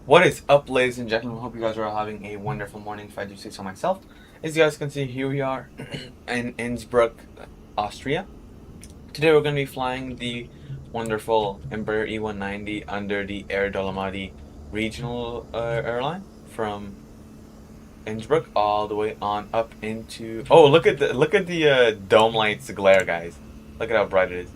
What is up, ladies and gentlemen? Hope you guys are all having a wonderful morning, if I do say so myself. As you guys can see, here we are in Innsbruck, Austria. Today we're going to be flying the wonderful Embraer E190 under the Air Dolomiti Regional airline from Innsbruck all the way on up into. Oh, look at the dome lights glare, guys! Look at how bright it is.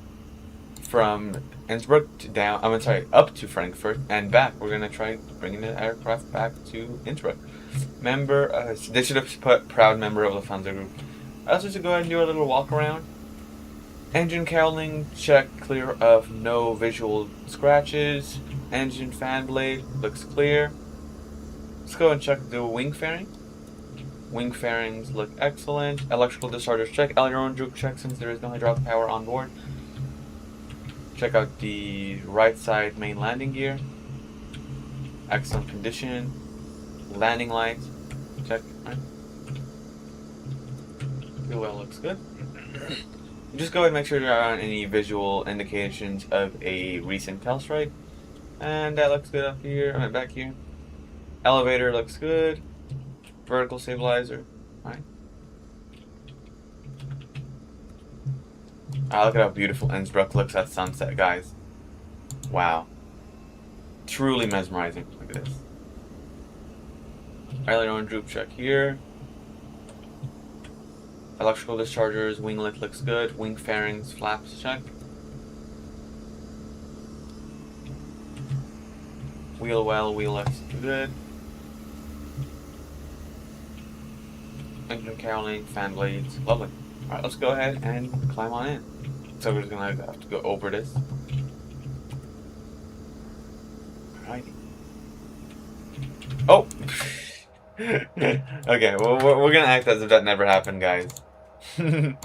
From Innsbruck to up to Frankfurt and back. We're gonna try bringing the aircraft back to Innsbruck. They should have put proud member of the Lufthansa group. I also should go ahead and do a little walk around. Engine cowling check, clear of no visual scratches. Engine fan blade looks clear. Let's go and check the wing fairing. Wing fairings look excellent. Electrical dischargers check. Aileron droop check since there is no hydraulic power on board. Check out the right side main landing gear. Excellent condition. Landing lights. Check. Right. Fuel well looks good. Just go ahead and make sure there aren't any visual indications of a recent tail strike. And that looks good up here. Back here. Elevator looks good. Vertical stabilizer. Alright. Look at how beautiful Innsbruck looks at sunset, guys. Wow. Truly mesmerizing. Look at this. Aileron droop check here. Electrical dischargers, winglet looks good. Wing fairings, flaps check. Wheel well, wheel looks good. Engine cowling, fan blades, lovely. Alright, let's go ahead and climb on in. So we're just gonna have to go over this. Alright. Oh! Okay, well, we're gonna act as if that never happened, guys. Alright,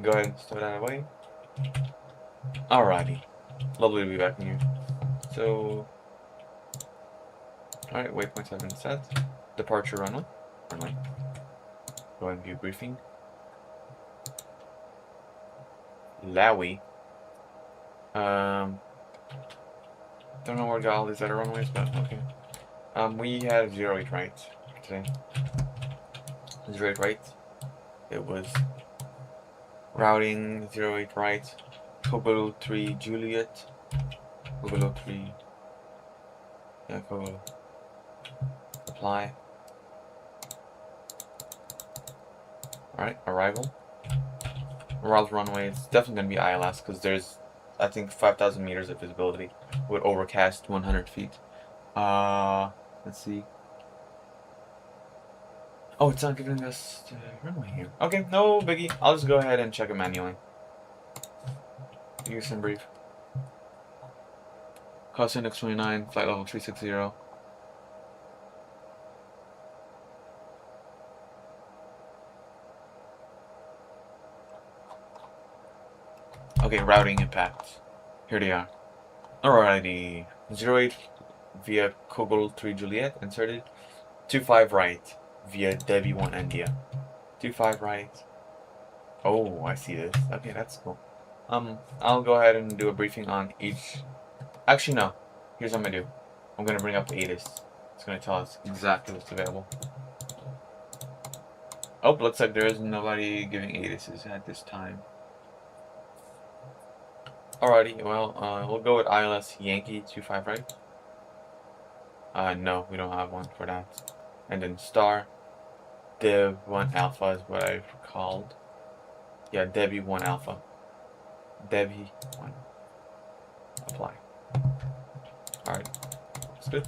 go ahead and start that away. Alrighty. Lovely to be back in here. So. Alright, waypoints have been set. Departure runway. Go ahead and view briefing. LOWI. Don't know where all these other runways, but okay. We had 08 right today. 08 right. It was routing 08 right. Kobolo 3 Juliet. Kobolo 3. Yeah, Kobolo. Apply. Alright, arrival. Arrival runway is definitely going to be ILS because there's, I think, 5,000 meters of visibility with overcast 100 feet. Let's see. Oh, it's not giving us the runway here. Okay, no biggie. I'll just go ahead and check it manually. Use some brief. Cost index 29, flight level 360. Okay, routing impacts. Here they are. Alrighty. 08 via Kogol 3 Juliet inserted. 25 right via Debbie 1 India. 25 right. Oh, I see this. Okay, that's cool. I'll go ahead and do a briefing on each. Actually, no. Here's what I'm gonna do. I'm gonna bring up ATIS. It's gonna tell us exactly what's available. Oh, looks like there is nobody giving ATISs at this time. Alrighty, well, we'll go with ILS Yankee 25 right. No, we don't have one for that. And then star. Deb 1 Alpha is what I've called. Yeah, Debbie 1 Alpha. Debbie 1. Apply. Alright, that's good.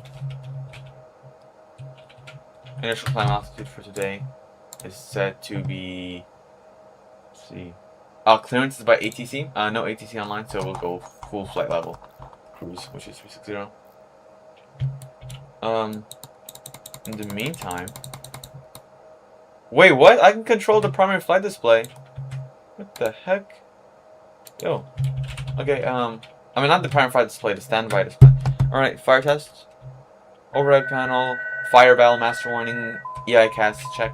Initial climb altitude for today is set to be. Let's see. Clearance is by ATC. No ATC online, so we'll go full flight level cruise, which is 360. In the meantime, wait, what? I can control the primary flight display. What the heck? Yo. Okay. I mean, not the primary flight display, the standby display. All right, fire test. Overhead panel, fire bell, master warning, EICAS check.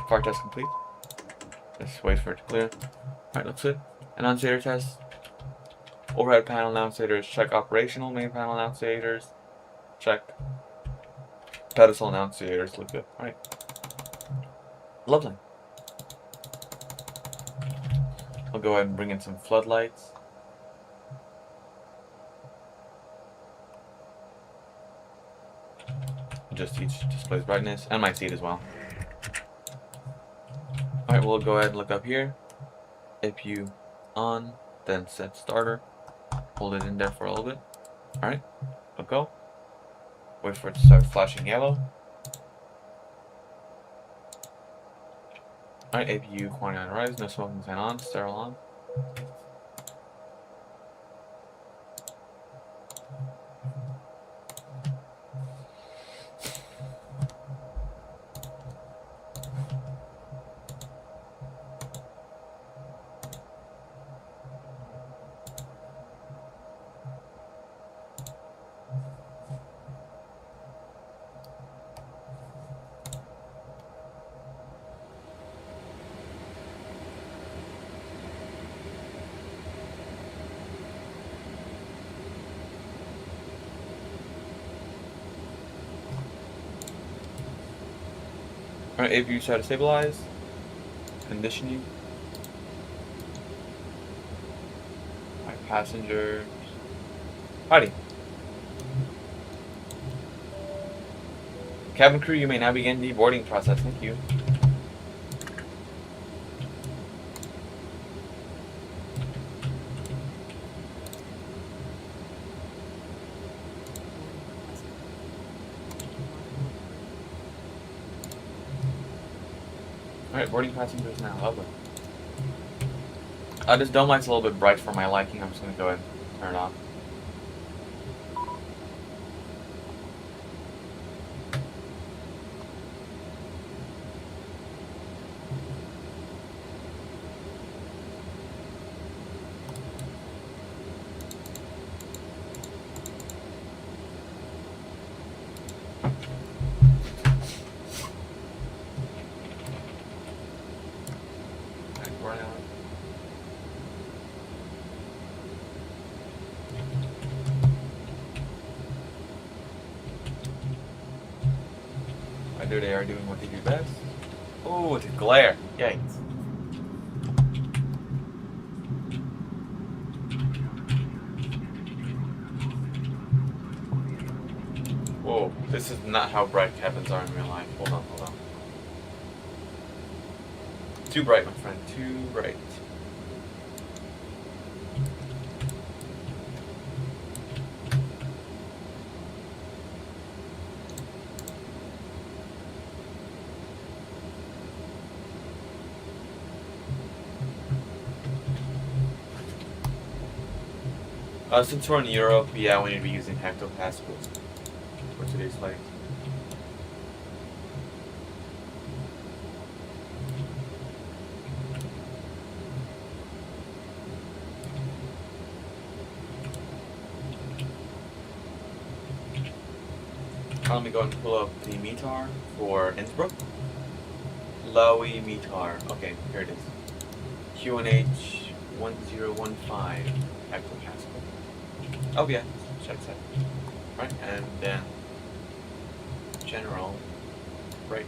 Fire test complete. Just wait for it to clear. Alright, looks good. Annunciator test. Overhead panel annunciators, check. Operational main panel annunciators, check. Pedestal annunciators look good. Alright. Lovely. I'll go ahead and bring in some floodlights. Adjust each display's brightness and my seat as well. Alright, we'll go ahead and look up here. APU on, then set starter. Hold it in there for a little bit. Alright, we'll go. Wait for it to start flashing yellow. Alright, APU quantity on rise, no smoking sign on, sterile on. Alright, APU try to stabilize. Conditioning. Alright, passengers. Howdy. Cabin crew, you may now begin the boarding process. Thank you. Alright, boarding passengers now. Lovely. This dome light's a little bit bright for my liking. I'm just going to go ahead and turn it off. They are doing what they do best. Oh, it's a glare. Yikes. Whoa, this is not how bright cabins are in real life. Hold on, hold on. Too bright, my friend. Too bright. Since we're in Europe, yeah, we need to be using hectopascals for today's flight. Let me go and pull up the METAR for Innsbruck. LOWI METAR. Okay, here it is. QNH 1015 hectopascal. Oh yeah, check that. Right, and then general, right.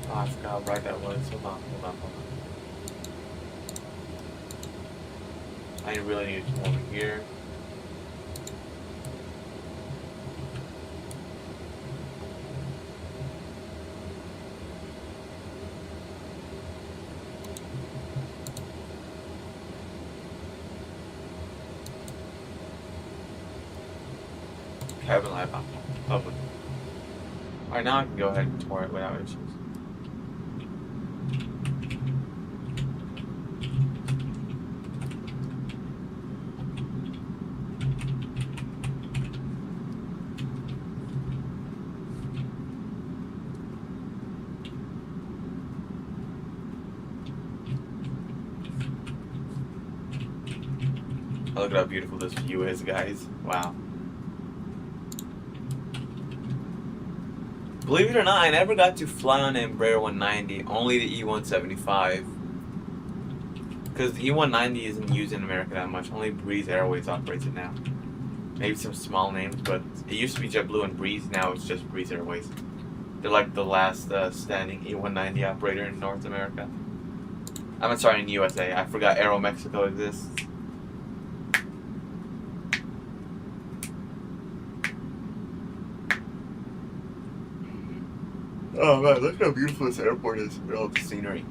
Oh, I forgot how bright that was. Hold on. I really need to come over here. Cabin light. Lovely. Alright, now I can go ahead and tour it without issues. Oh, look at how beautiful this view is, guys. Wow. Believe it or not, I never got to fly on an Embraer 190, only the E175. Because the E190 isn't used in America that much. Only Breeze Airways operates it now. Maybe some small names, but it used to be JetBlue and Breeze. Now it's just Breeze Airways. They're like the last standing E190 operator in North America. I'm sorry, in USA. I forgot Aero Mexico exists. Oh man, look how beautiful this airport is with all the scenery.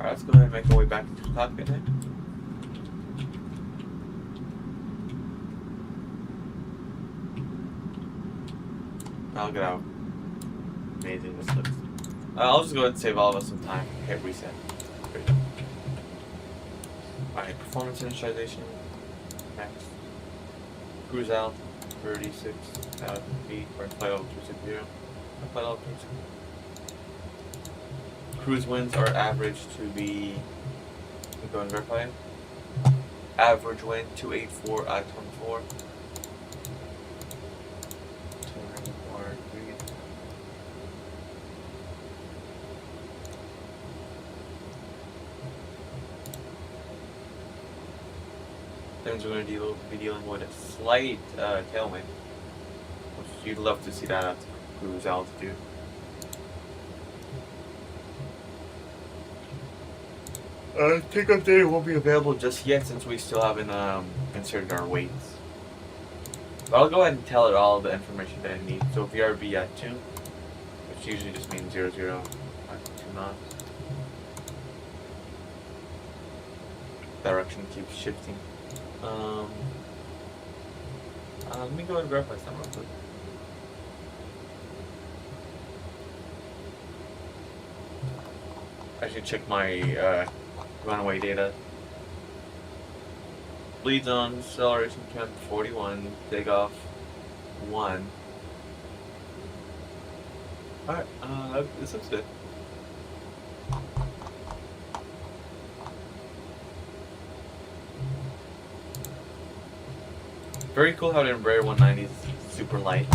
Alright, let's go ahead and make our way back into the cockpit now. Now look at how amazing this looks. I'll just go ahead and save all of us some time. Hit reset. Alright, performance initialization. Next. Cruise out 36,000 feet for flight level 260. Flight level 260. Cruise winds are averaged to be, go and verify it. Average wind 284 I-24. 294 degrees. Then we're going to be dealing with a slight tailwind, which you'd love to see that at cruise altitude. Takeoff data won't be available just yet since we still haven't inserted our weights. But I'll go ahead and tell it all the information that I need. So VRB at 2, which usually just means 00, 2 knots. Direction keeps shifting. Let me go ahead and verify something real quick. I should check my runaway data. Leads on, acceleration temp 41, takeoff 1. Alright, this looks good. Very cool how the Embraer 190 is super light.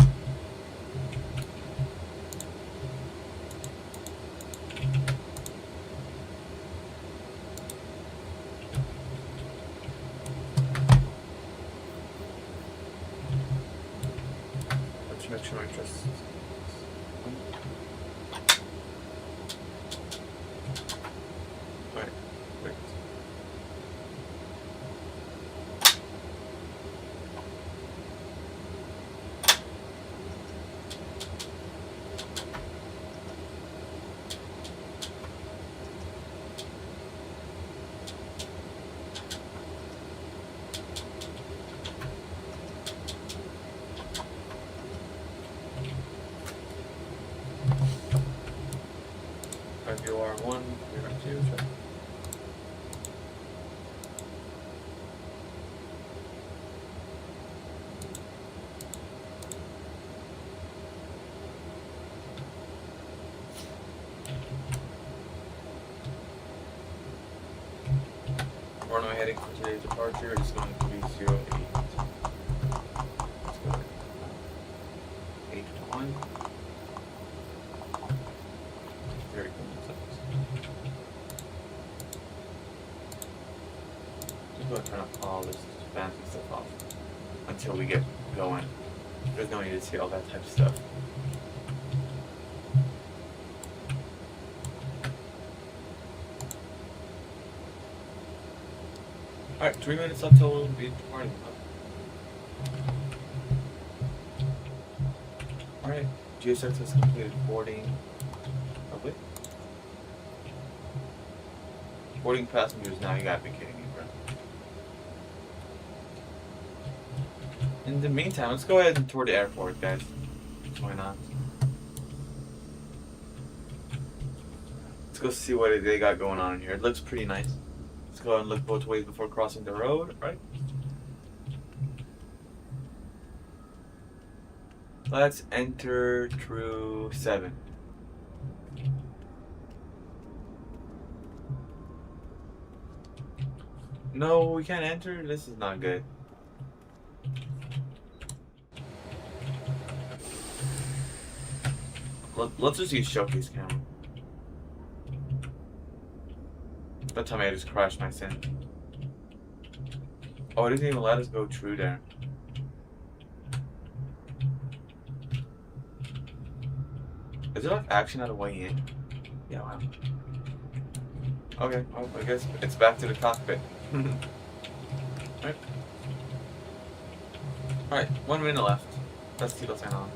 Make sure I trust. Alright, great. FUR1, FUR2, sure. Runway heading for today's departure is going to be 08. Let's go 8 to 1. Very cool. Let's go ahead and turn off all this stuff off until we get going. There's no need to see all that type of stuff. Alright, 3 minutes left till we'll be departing. Alright, GSX has completed boarding. Oh, wait. Boarding passengers now, you gotta be kidding me, bro. In the meantime, let's go ahead and tour the airport, guys. Why not? Let's go see what they got going on in here. It looks pretty nice. Let's go ahead and look both ways before crossing the road, right? Let's enter through 7. No, we can't enter. This is not good. Let's just use showcase camera. That time I just crashed my sim. Oh, it didn't even let us go through there. Is there like action on the way in? Yeah, wow. Okay, well, I guess it's back to the cockpit. Right. Alright, 1 minute left. Let's see what's going on.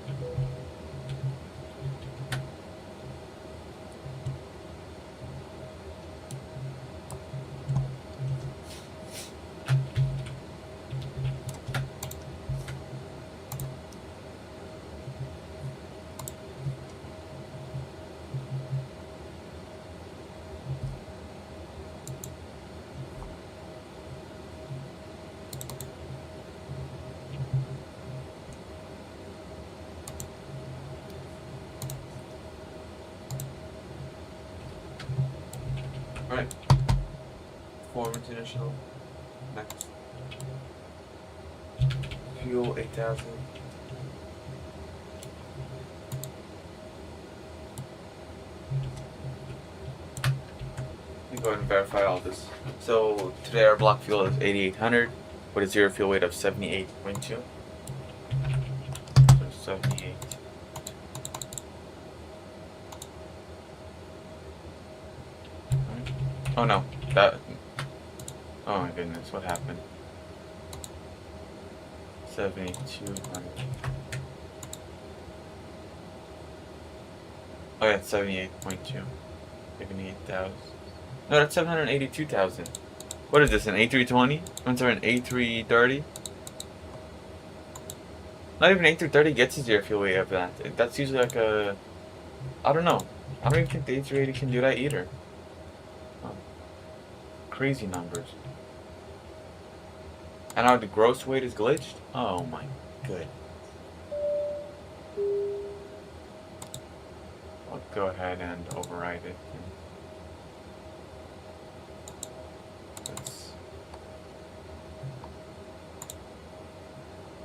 Alright. Form international. Next. Fuel 8,000. Let me go ahead and verify all this. So today our block fuel is 8,800 with a zero fuel weight of 78.2. So 78. Oh no, that. Oh my goodness, what happened? 7,200. Oh yeah, 78.2. 78,000. No, that's 782,000. What is this, an A320? I'm sorry, an A330? Not even A330 gets a zero fuel weight of that. That's usually like a. I don't know. I don't even think the A380 can do that either. Crazy numbers. And now the gross weight is glitched? Oh my good. I'll go ahead and override it.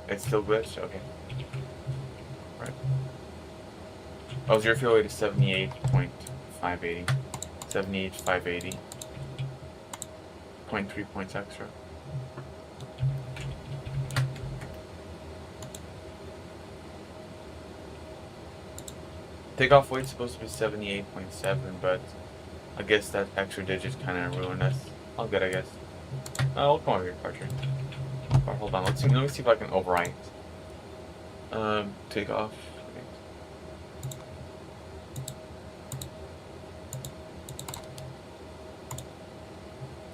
It's still glitched? Okay. Right. Oh, zero fuel weight is 78.580. 78,580. 0.3 points extra. Takeoff weight's supposed to be 78.7, but I guess that extra digit kind of ruined us. All good, I guess. I'll come over here, departure. Or, hold on, let me see if I can overwrite. Takeoff.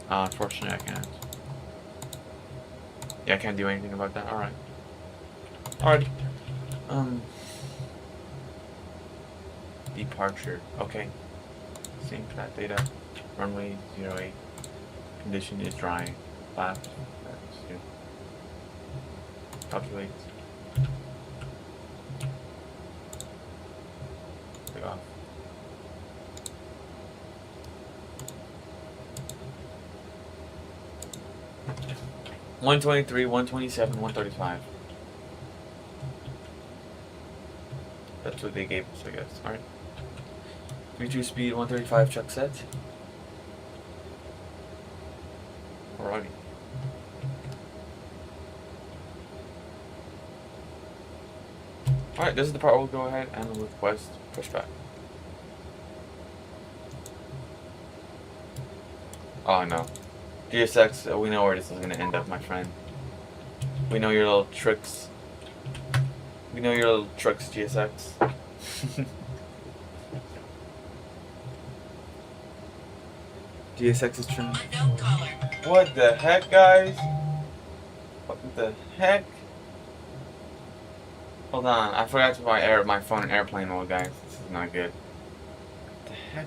Unfortunately, I can't. Yeah, I can't do anything about that. Alright. Alright. Departure. Okay. Same flat data. Runway 08. Condition is dry. Flat. That's good. Calculate. Take off. $123, $127, $135. That's what they gave us, I guess. Alright. 32 speed, 135 chuck set. Alrighty. Alright, this is the part we'll go ahead and request pushback. Oh no. GSX, we know where this is going to end up, my friend. We know your little tricks. We know your little tricks, GSX. GSX is trying. What the heck, guys? What the heck? Hold on, I forgot to put my phone in airplane mode, guys. This is not good. What the heck?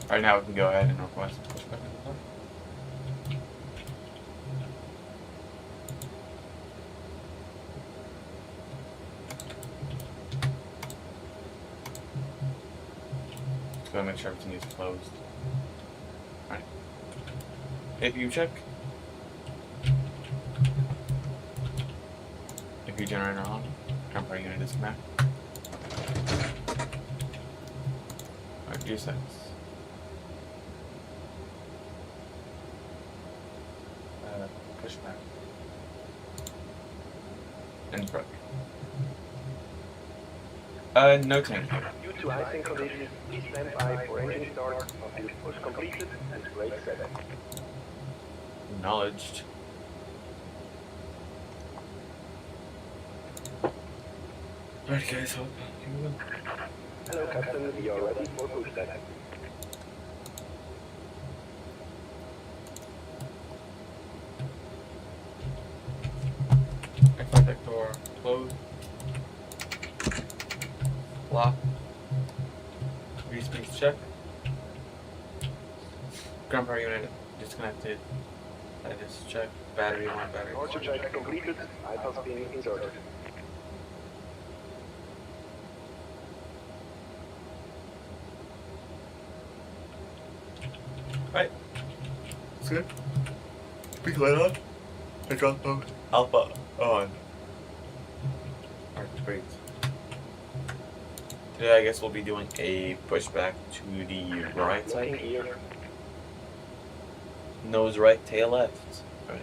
Alright, now we can go ahead and request pushback. Just gotta make sure everything is closed. Alright. APU check. APU generator on. Camper unit disconnect. Alright, GSX. Pushback. And broke. No tank. Due to icing conditions, please stand by for engine start until push completed and brake set. Acknowledged. Alright guys, hope you will. Hello Captain, we are ready for pushback. Flight door closed. Lock. V-space check. Ground power unit disconnected. That is check. Battery one, battery. Torture check completed. Bypass being inserted. Right. It's good. Speak light on. I dropped mode. Alpha on. Alright, great. Today I guess we'll be doing a pushback to the right side. Nose right, tail left. Right.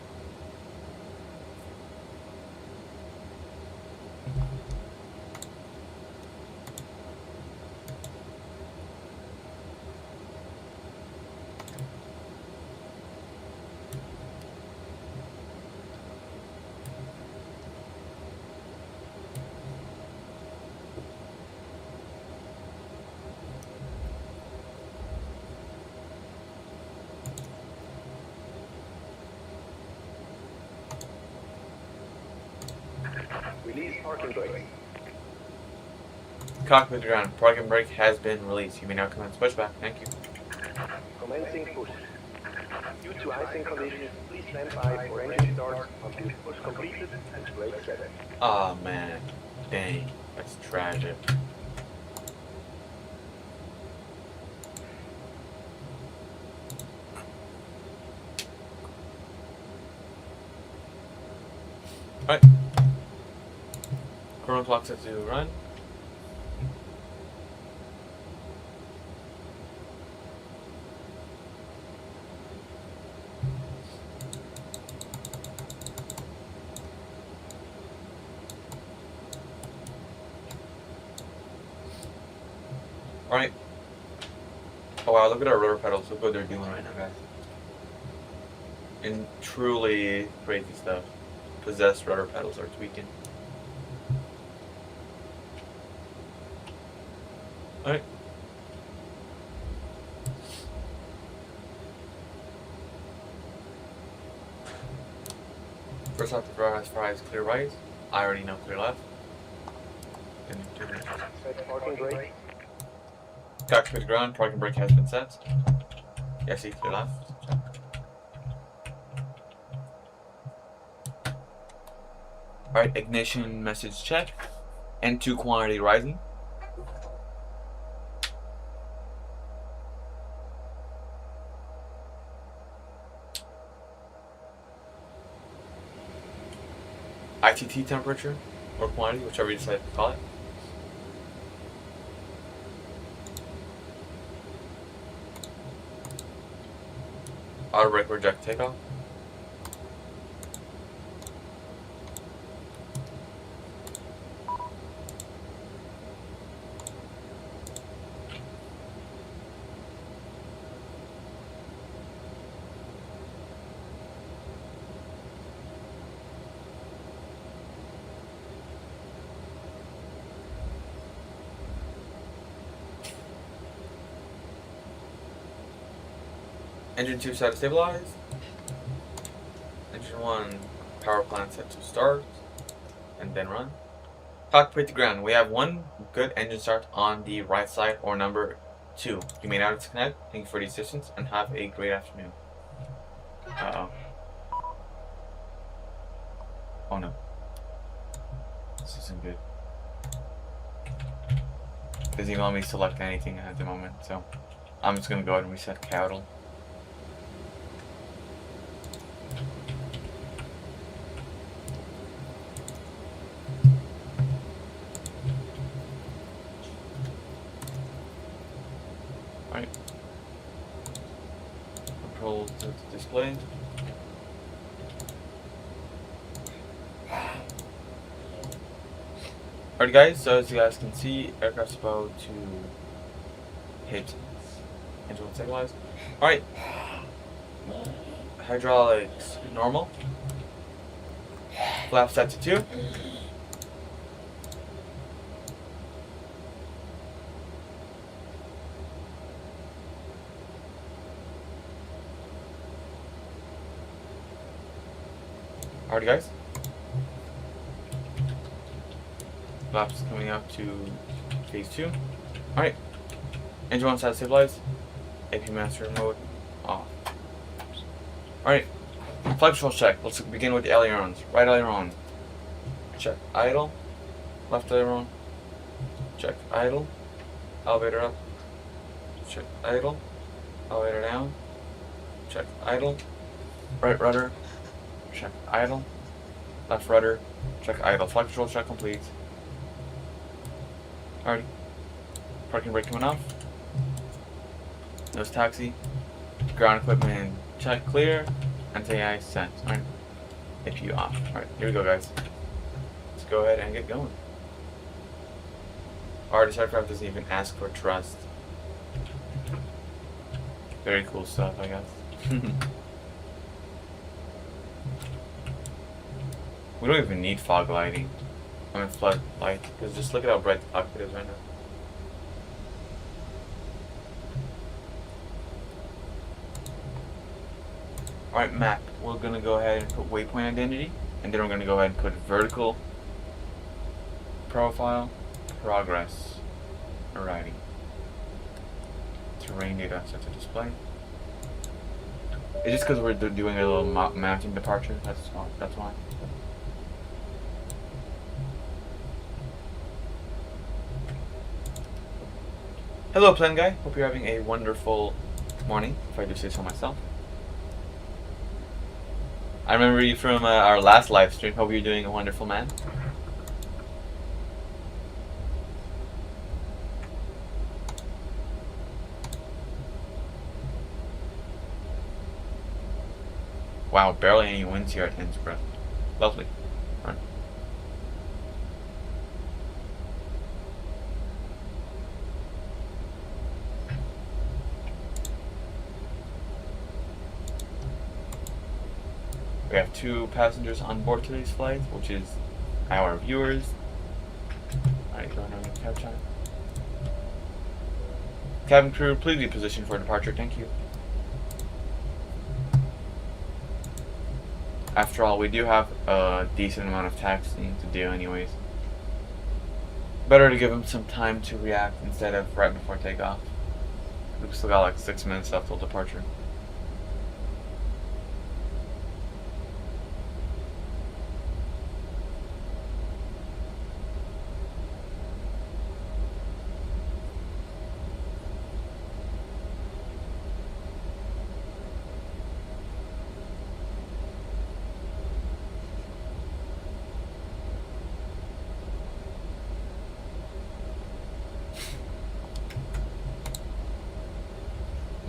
Release parking brake. Cockpit ground. Parking brake has been released. You may now commence pushback. Thank you. Commencing push. Due to icing conditions, please stand by for engine start until push completed and brake set. Aw, man. Dang. That's tragic. Alright. Chrono clock set to run. Alright. Oh wow, look at our rudder pedals. Look what they're doing right now, guys. And truly crazy stuff. Possessed rudder pedals are tweaking. Alright. First off, the FRA is clear right. I already know clear left. Set parking brake. Cockpit ground, parking brake has been set. Yes, see, clear left. Alright, ignition message check. N2 quantity rising. ITT temperature or quantity, whichever you decide to call it. Auto brake reject takeoff. Engine 2 set to stabilize. Engine 1 power plant set to start and then run. Cockpit to ground. We have one good engine start on the right side or number 2. You may now disconnect. Thank you for the assistance and have a great afternoon. Uh-oh. Oh no. This isn't good. It doesn't even let me select anything at the moment, so I'm just gonna go ahead and reset capital. Alright. Control to display. Alright guys, so as you guys can see, aircraft's about to hit engine stabilize. Alright. Hydraulics normal. Flap set to 2. Alright guys. Flaps coming up to phase 2. Alright. Engine 1 set stabilized. AP master mode off. Alright. Flight control check. Let's begin with the ailerons. Right aileron. Check idle. Left aileron. Check idle. Elevator up. Check idle. Elevator down. Check idle. Right rudder. Check idle. Left rudder. Check idle. Flight control check complete. Alrighty. Parking brake coming off. Nose taxi. Ground equipment check clear. Anti-air set. Alright. APU off. Alright, here we go guys. Let's go ahead and get going. Alright, this aircraft doesn't even ask for trust. Very cool stuff, I guess. We don't even need fog lighting. I mean flood light, because just look at how bright the cockpit is right now. Alright, map. We're going to go ahead and put waypoint identity, and then we're going to go ahead and put vertical profile progress. Alrighty. Terrain data set to display. It's just because we're doing a little mounting departure. That's why. Hello, plan guy. Hope you're having a wonderful morning, if I do say so myself. I remember you from our last live stream. Hope you're doing a wonderful, man. Wow, barely any winds here at Innsbruck. Lovely. All right. We have 2 passengers on board today's flight, which is our viewers. Alright, going on cab time. Cabin crew, please be positioned for departure. Thank you. After all, we do have a decent amount of taxiing to do anyways. Better to give them some time to react instead of right before takeoff. We've still got like 6 minutes left till departure.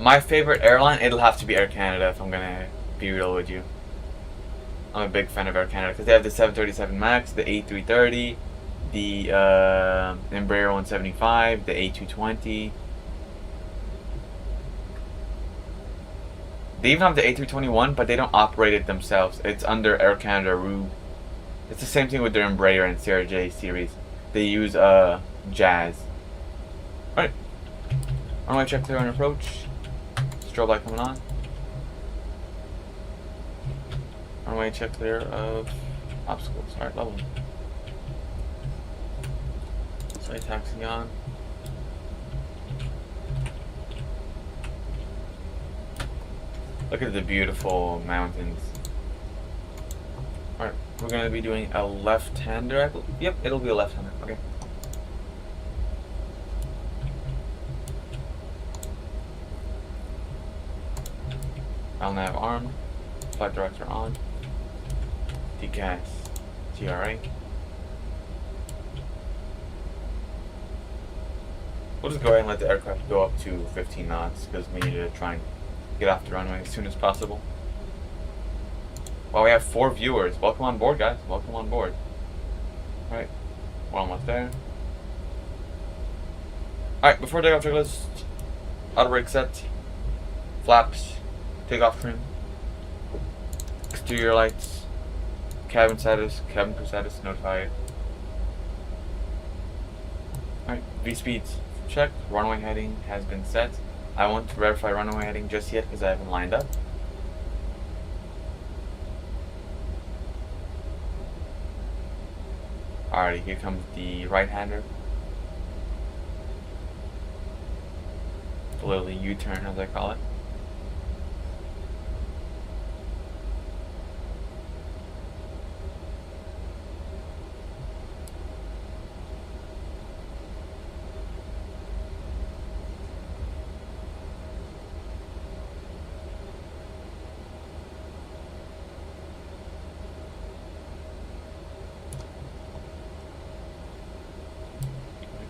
My favorite airline, it'll have to be Air Canada if I'm gonna be real with you. I'm a big fan of Air Canada because they have the 737 MAX, the A330, the Embraer 175, the A220. They even have the A321, but they don't operate it themselves. It's under Air Canada rule. It's the same thing with their Embraer and CRJ series. They use Jazz. Alright. Runway check clear on approach. Strobe light coming on. Runway check clear of obstacles. Alright, level. So taxi on. Look at the beautiful mountains. Alright, we're going to be doing a left-hander. Yep, it'll be a left-hander. Okay. LNAV armed. Flight director on. DCAS. TRA. We'll just go ahead and let the aircraft go up to 15 knots because we need to try and get off the runway as soon as possible. Well, we have 4 viewers. Welcome on board, guys. Welcome on board. Alright, we're almost there. Alright, before takeoff checklist, auto brake set, flaps, takeoff trim, exterior lights, cabin crew status notified. Alright, V-speeds check, runway heading has been set. I won't verify runway heading just yet because I haven't lined up. Alrighty, here comes the right-hander. The little U-turn as I call it.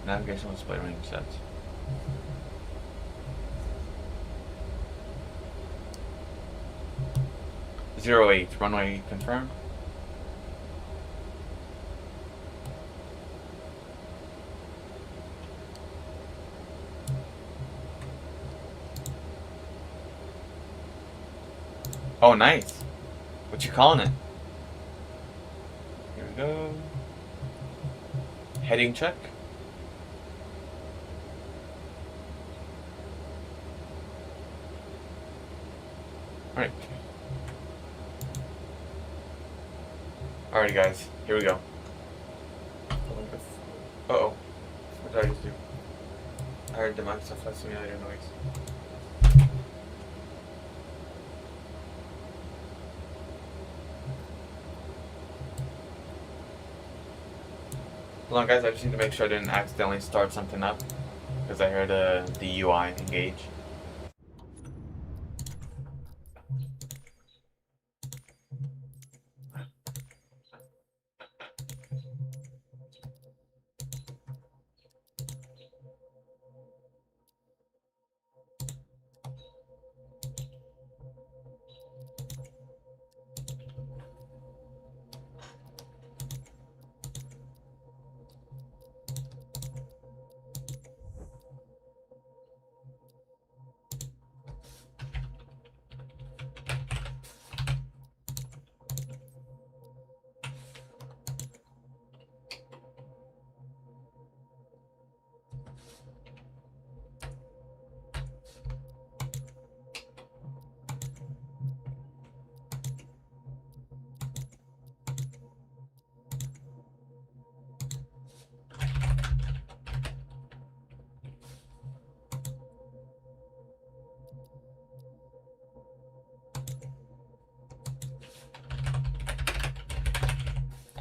Navigational display range sets. (08) runway confirmed. Oh, nice. What you calling it? Here we go. Heading check. Alright. Alrighty, guys. Here we go. Uh-oh. What did I just do? I heard the Microsoft Flight Simulator noise. Hold on, guys. I just need to make sure I didn't accidentally start something up because I heard the UI engage.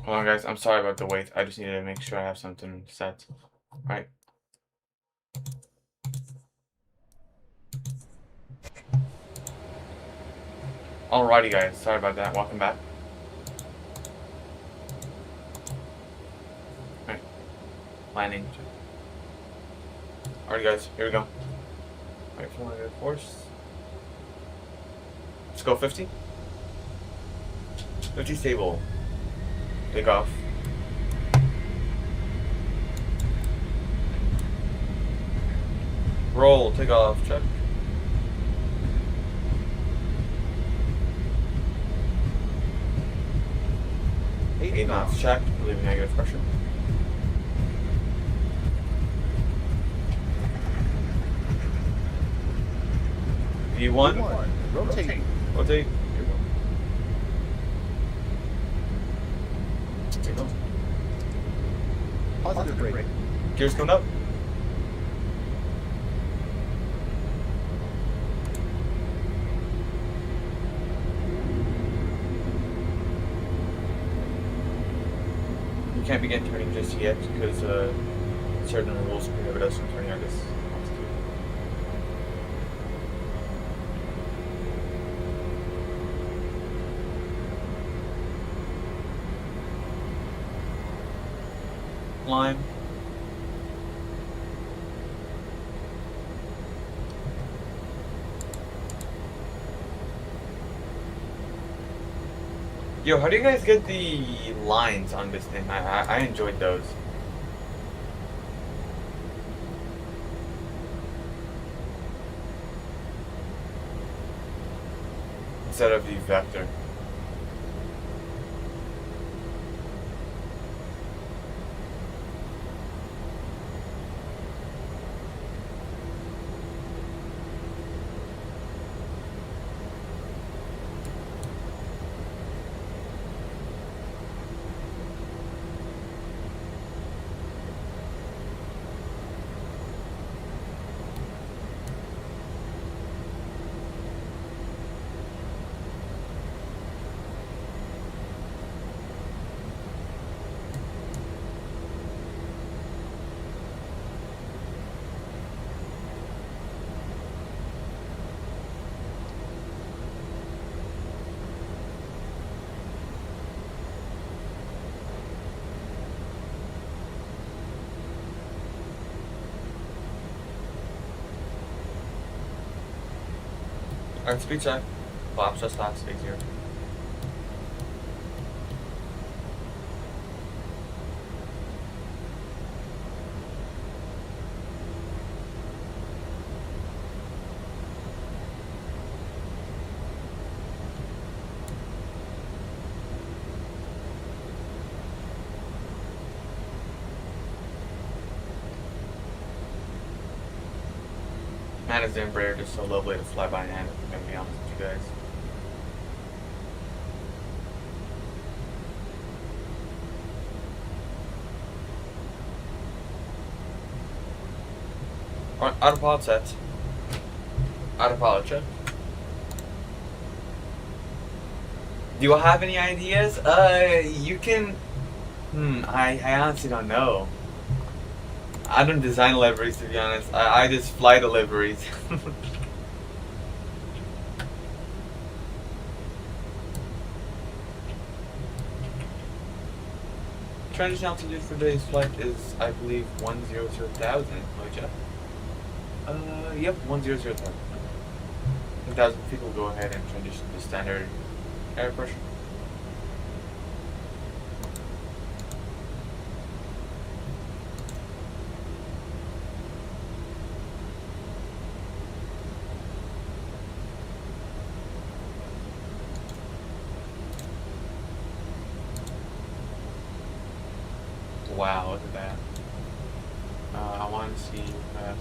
Hold on, guys. I'm sorry about the wait. I just needed to make sure I have something set. Alright. Alrighty, guys. Sorry about that. Welcome back. Alright. Landing. Alright, guys. Here we go. Wait for my force. Let's go 50. 50 stable. Take off. Roll, take off, check. Eight knots, check. Relieving negative pressure. V1. Rotate. Rotate. Here we go. Positive brake. Gears coming up. We can't begin turning just yet because certain rules prohibit us from turning at this altitude. Climb. Yo, how do you guys get the lines on this thing? I enjoyed those. Instead of the vector. Alright, speed check. Flaps just last, stay 0. Man, is the Embraer just so lovely to fly by hand, if I'm gonna be honest with you guys. Alright, autopilot set. Autopilot check. Do you have any ideas? You can... I honestly don't know. I don't design liveries, to be honest. I just fly the liveries. Transition altitude for today's flight is, I believe, 100,000. Yep, 100,000. 1,000 feet will go ahead and transition to standard air pressure. Wow, look at that. I want to see the...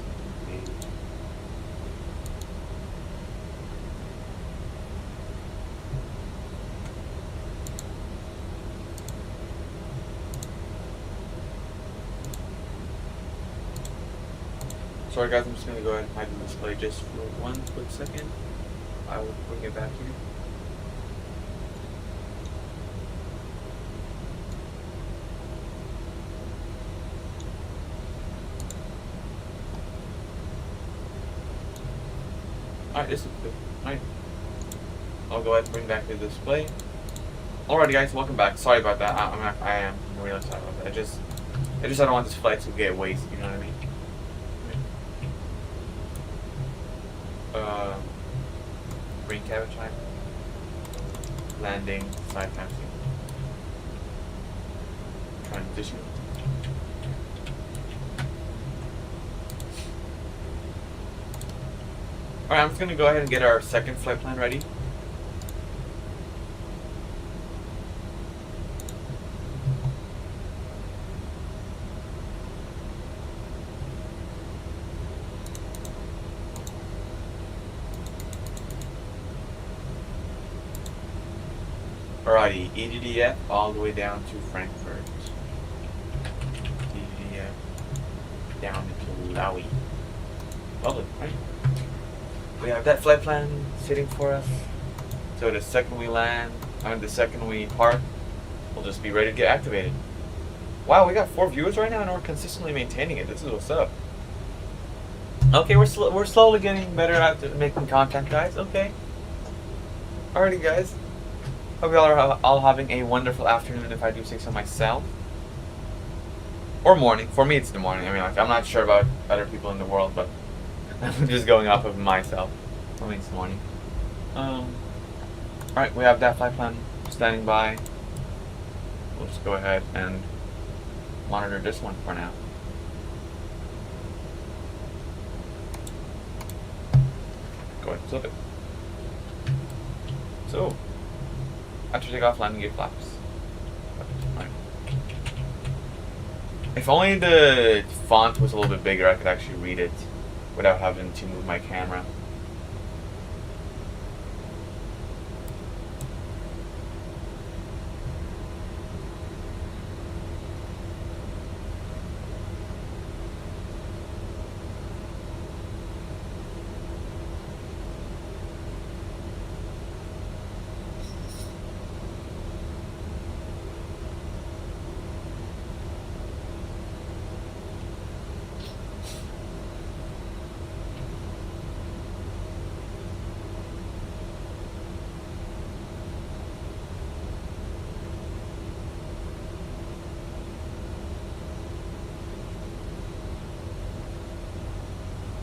Sorry guys, I'm just going to go ahead and hide the display just for 1 quick second. I will bring it back here. Alright, this is good. Alright. I'll go ahead and bring back the display. Alrighty guys, welcome back. Sorry about that. I am really sorry about that. I just don't want this flight to get wasted, you know what I mean? Green cabin time. Landing, side taxi. Transition. Alright, I'm just gonna go ahead and get our second flight plan ready. Alrighty, EDDF all the way down to Frankfurt. EDDF down into LOWI. Lovely, right? We have that flight plan sitting for us. So the second we land, the second we park, we'll just be ready to get activated. Wow, we got 4 viewers right now and we're consistently maintaining it. This is what's up. Okay, we're slowly getting better at making content, guys. Okay. Alrighty, guys. Hope y'all are all having a wonderful afternoon, if I do say so myself. Or morning. For me, it's the morning. I mean, like, I'm not sure about other people in the world, but I'm just going off of myself. For me, it's the morning. Alright, we have that flight plan standing by. We'll just go ahead and monitor this one for now. Go ahead and flip it. So, after takeoff, landing gear flaps. Right. If only the font was a little bit bigger, I could actually read it without having to move my camera.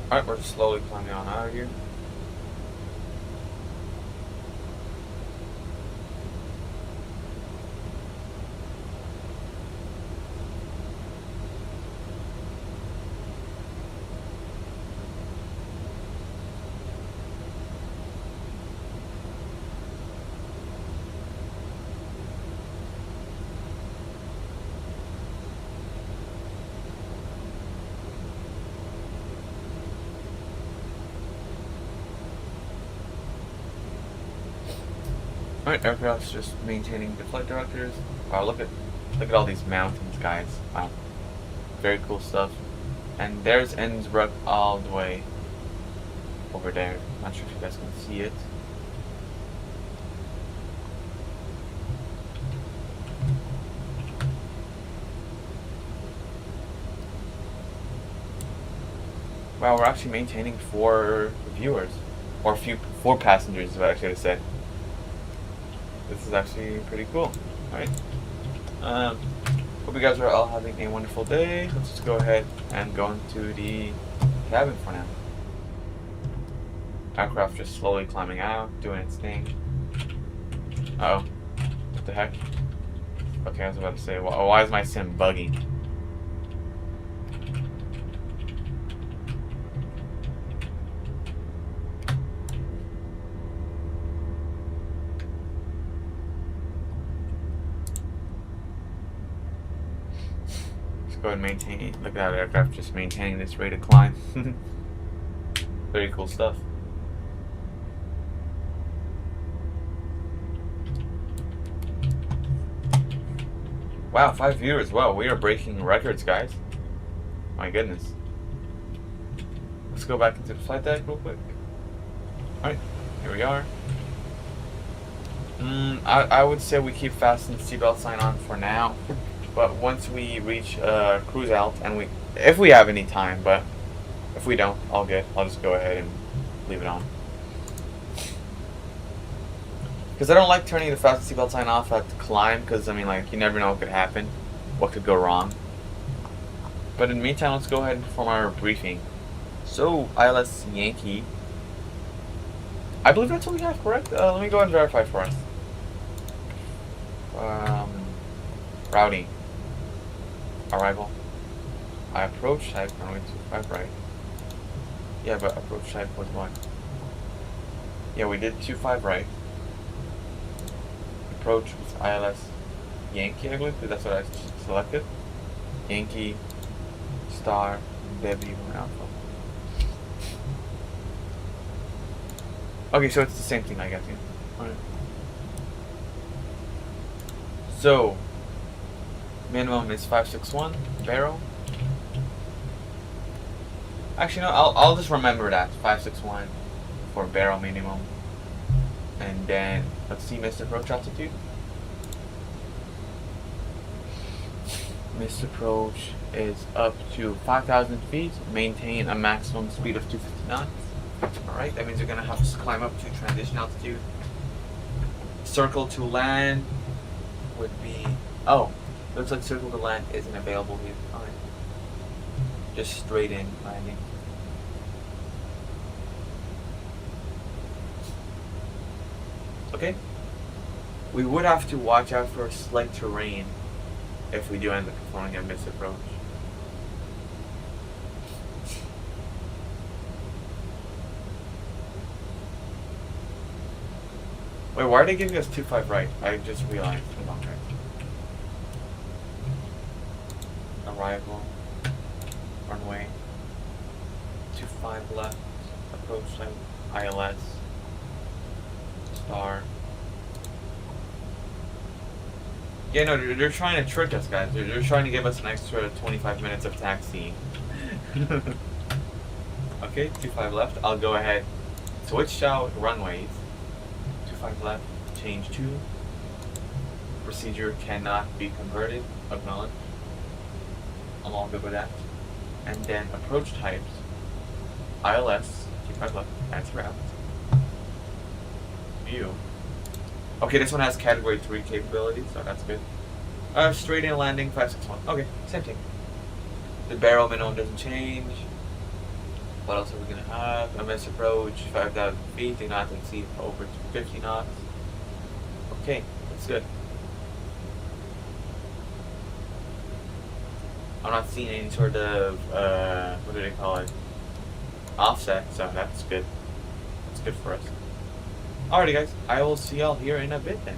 Alright, we're slowly climbing on out of here. Alright, aircraft's just maintaining the flight directors. Wow, look at all these mountains, guys. Wow. Very cool stuff. And there's Innsbruck all the way over there. Not sure if you guys can see it. Wow, we're actually maintaining 4 viewers. Or 4 passengers is what I should have said. This is actually pretty cool. Alright. Hope you guys are all having a wonderful day. Let's just go ahead and go into the cabin for now. Aircraft just slowly climbing out, doing its thing. Uh oh. What the heck? Okay, I was about to say, why is my sim bugging? Go ahead and maintain. Look at that aircraft just maintaining this rate of climb. Very cool stuff. Wow, 5 viewers. Wow, we are breaking records, guys. My goodness. Let's go back into the flight deck real quick. Alright, here we are. I would say we keep fasten the seatbelt sign on for now. But once we reach cruise alt, and if we have any time, but if we don't, all good. I'll just go ahead and leave it on. Because I don't like turning the fasten seatbelt sign off at the climb, because I mean, like, you never know what could happen, what could go wrong. But in the meantime, let's go ahead and perform our briefing. So, ILS Yankee I believe that's what we have, correct? Let me go and verify for us. Routing. Arrival. I approach type, runway 25 right. Yeah, but approach type was what? Yeah, we did 25 right. Approach was ILS Yankee, I believe, because that's what I selected. Yankee, Star, Debbie, Alpha. Okay, so it's the same thing, I guess. Yeah. Alright. So, minimum is 561 barrel. Actually, no, I'll just remember that 561 for barrel minimum, and then let's see missed approach altitude. Missed approach is up to 5,000 feet. Maintain a maximum speed of 250 knots. Alright, that means you're gonna have to climb up to transition altitude. Circle to land would be, oh, looks like circle to land isn't available here. Alright. Just straight in landing. Okay. We would have to watch out for slight terrain if we do end up performing a missed approach. Wait, why are they giving us 25 right? I just realized. Hold on, guys. Arrival. Runway. 25 left. Approach type. ILS. Star. Yeah, no, they're trying to trick us, guys. They're trying to give us an extra 25 minutes of taxiing. Okay, 25 left. I'll go ahead. Switch out runways. 25 left. Change to. Procedure cannot be converted. Acknowledge. I'm all good with that. And then approach types. ILS. 25 left. That's route. View. Okay, this one has category 3 capability, so that's good. Straight in landing, 561. Okay, same thing. The barrel minimum doesn't change. What else are we gonna have? A missed approach, 5,000 feet, do not exceed over 50 knots. Okay, that's good. I'm not seeing any sort of, what do they call it? Offset, so that's good. That's good for us. Alrighty guys, I will see y'all here in a bit then.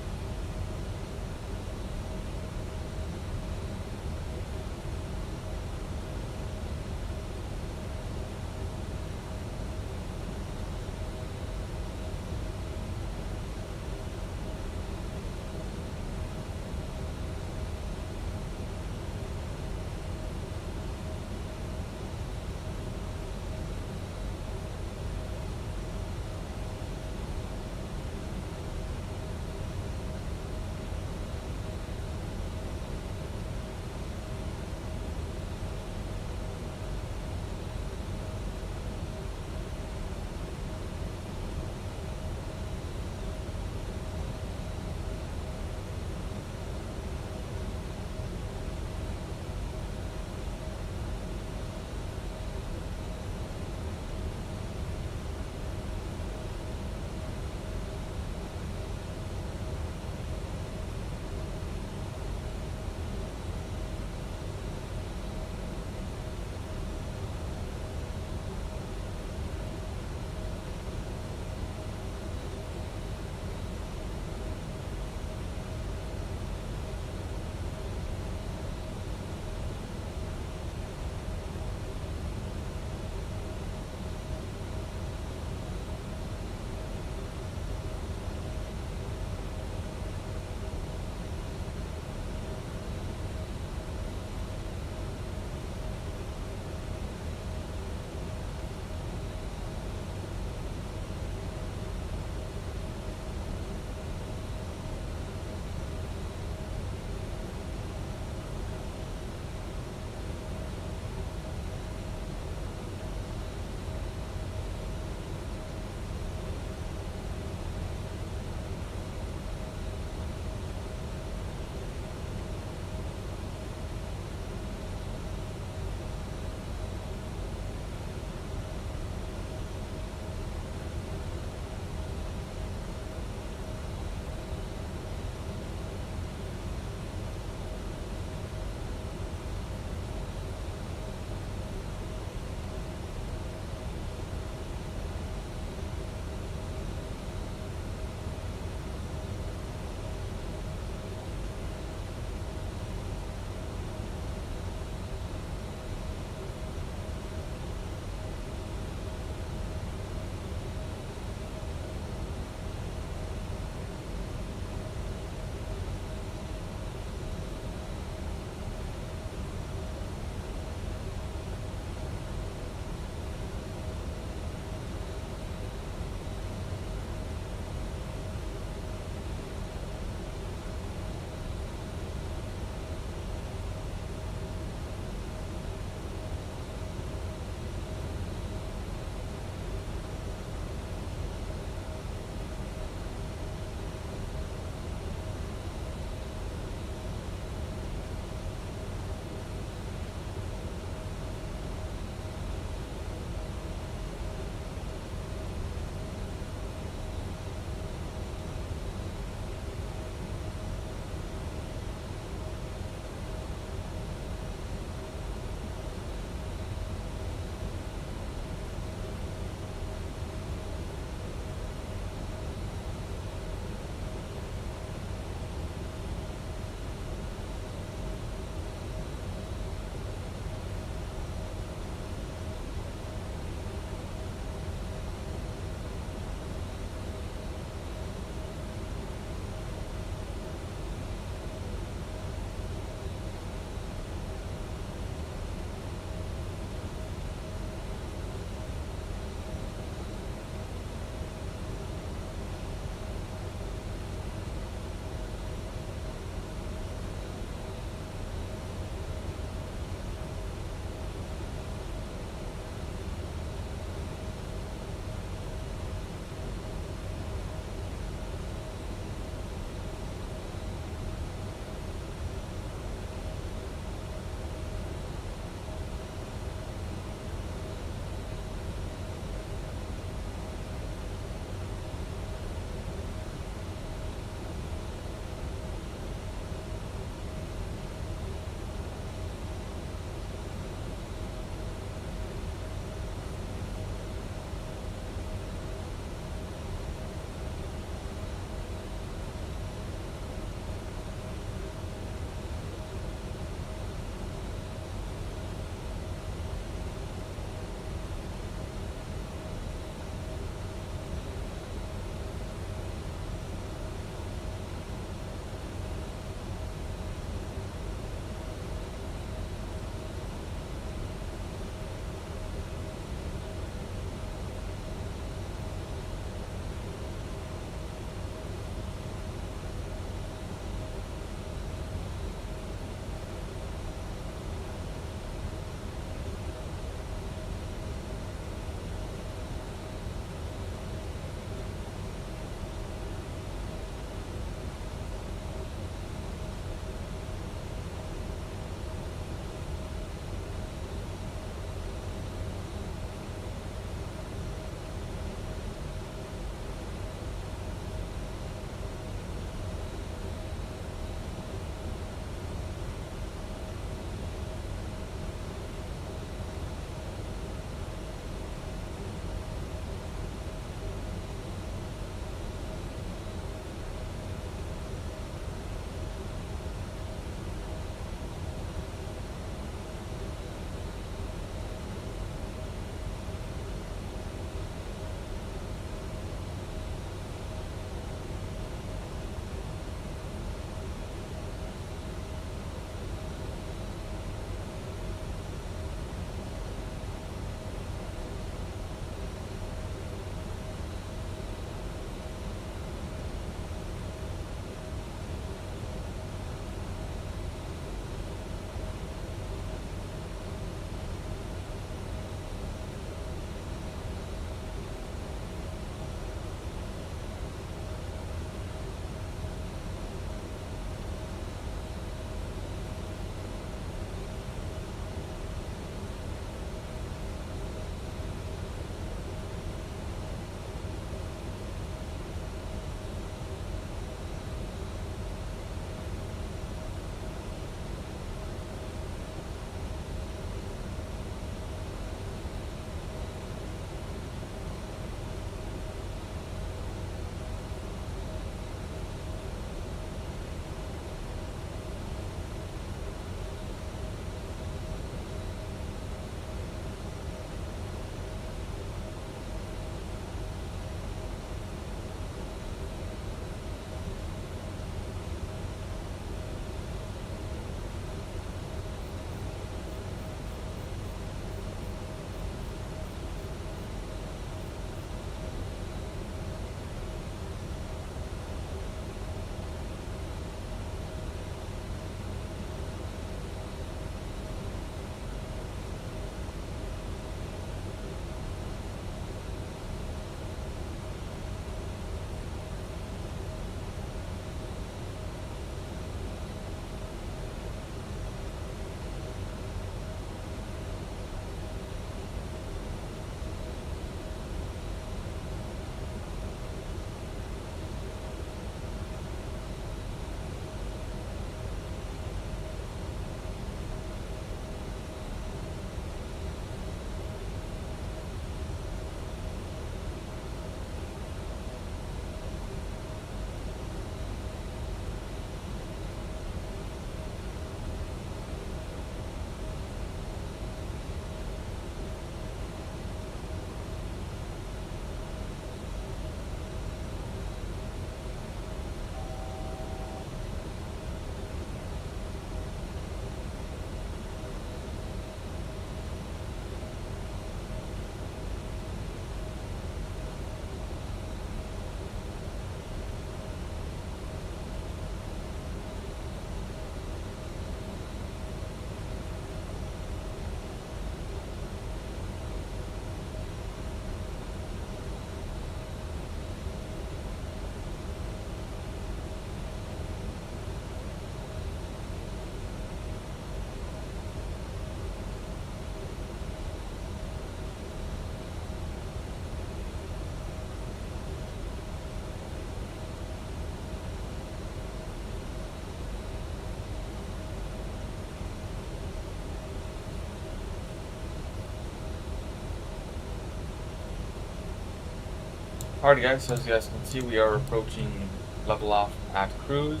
Alright guys, so as you guys can see, we are approaching level off at cruise.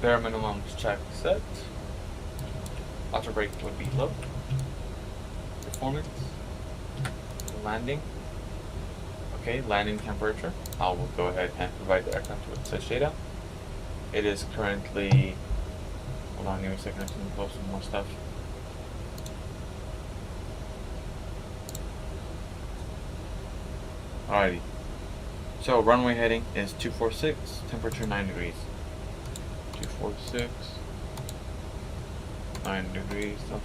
Bare minimum check set. Auto brake would be low. Performance. Landing. Okay, landing temperature. I will go ahead and provide the aircraft with such data. It is currently, hold on, give me a second, I can post some more stuff. Alrighty. So runway heading is 246, temperature 9 degrees. 246, 9 degrees Celsius.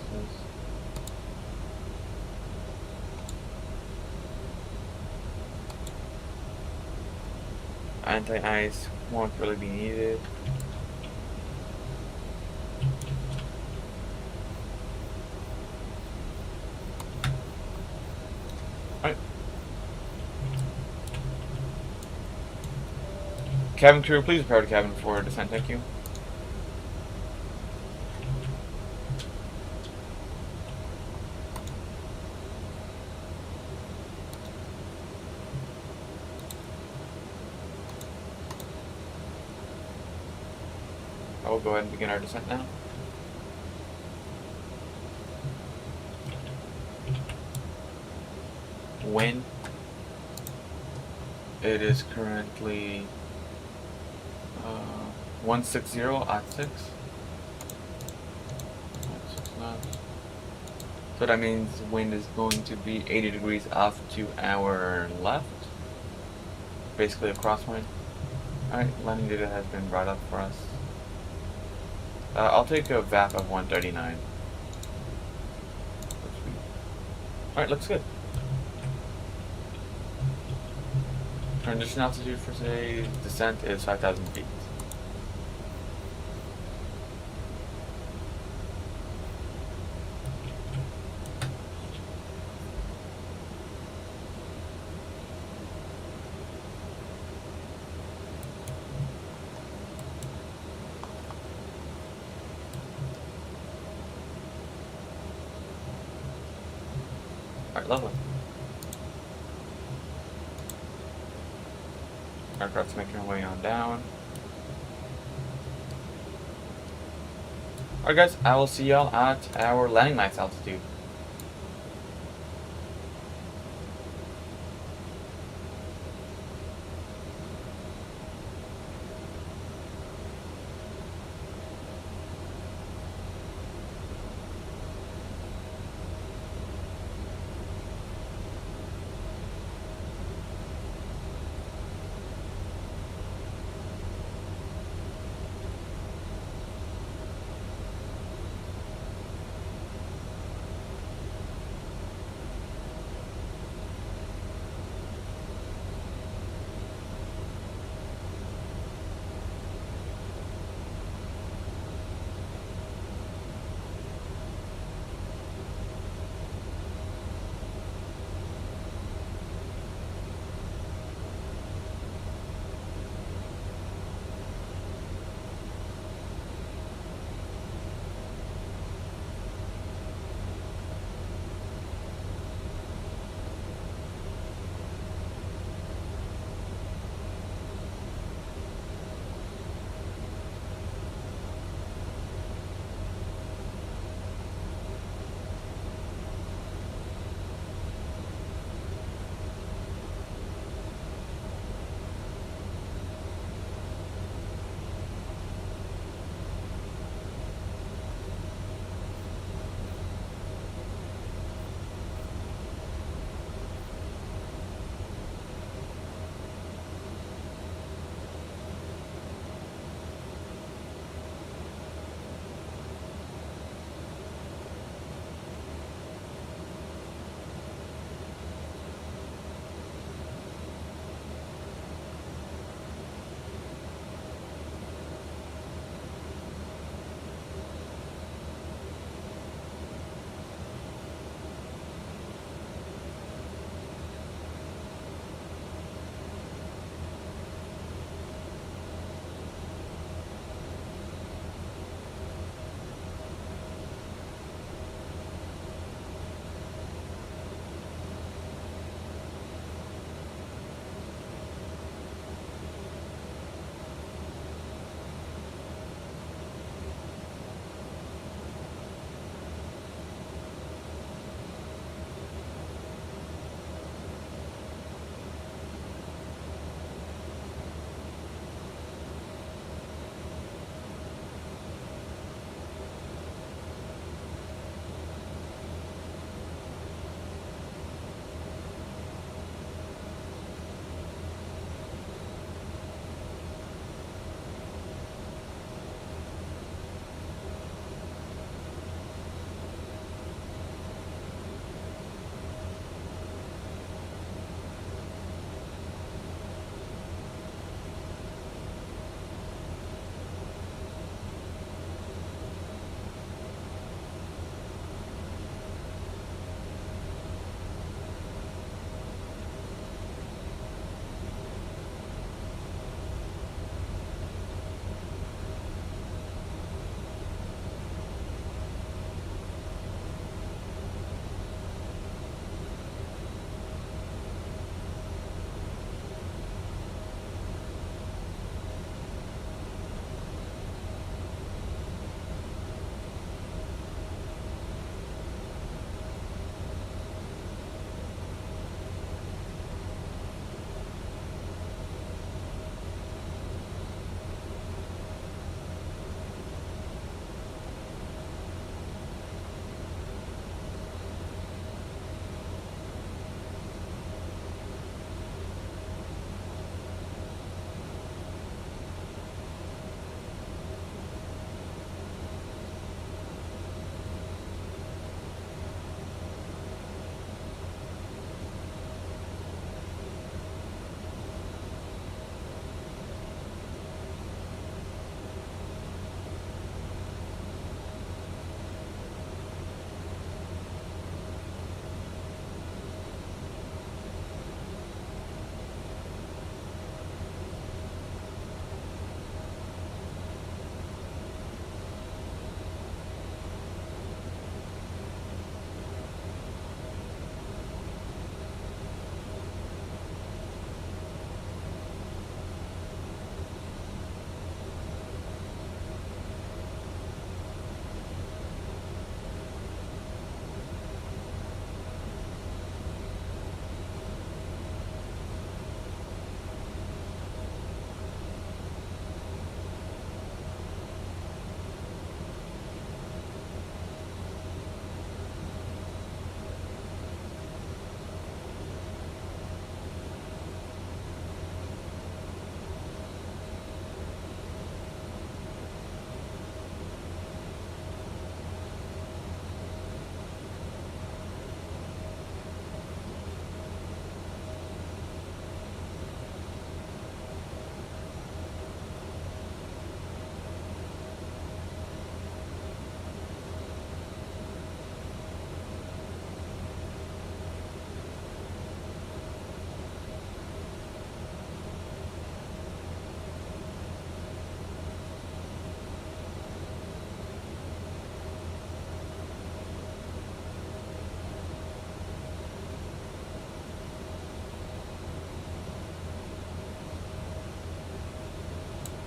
Anti-ice won't really be needed. Alright. Cabin crew, please prepare the cabin for descent, thank you. I will go ahead and begin our descent now. Wind. It is currently 160 at 6. 6 knots. So that means wind is going to be 80 degrees off to our left. Basically a crosswind. Alright, landing data has been brought up for us. I'll take a VAP of 139. Alright, looks good. Transition altitude for today's descent is 5,000 feet. Alright, lovely. Aircraft's making our way on down. Alright guys, I will see y'all at our landing max altitude.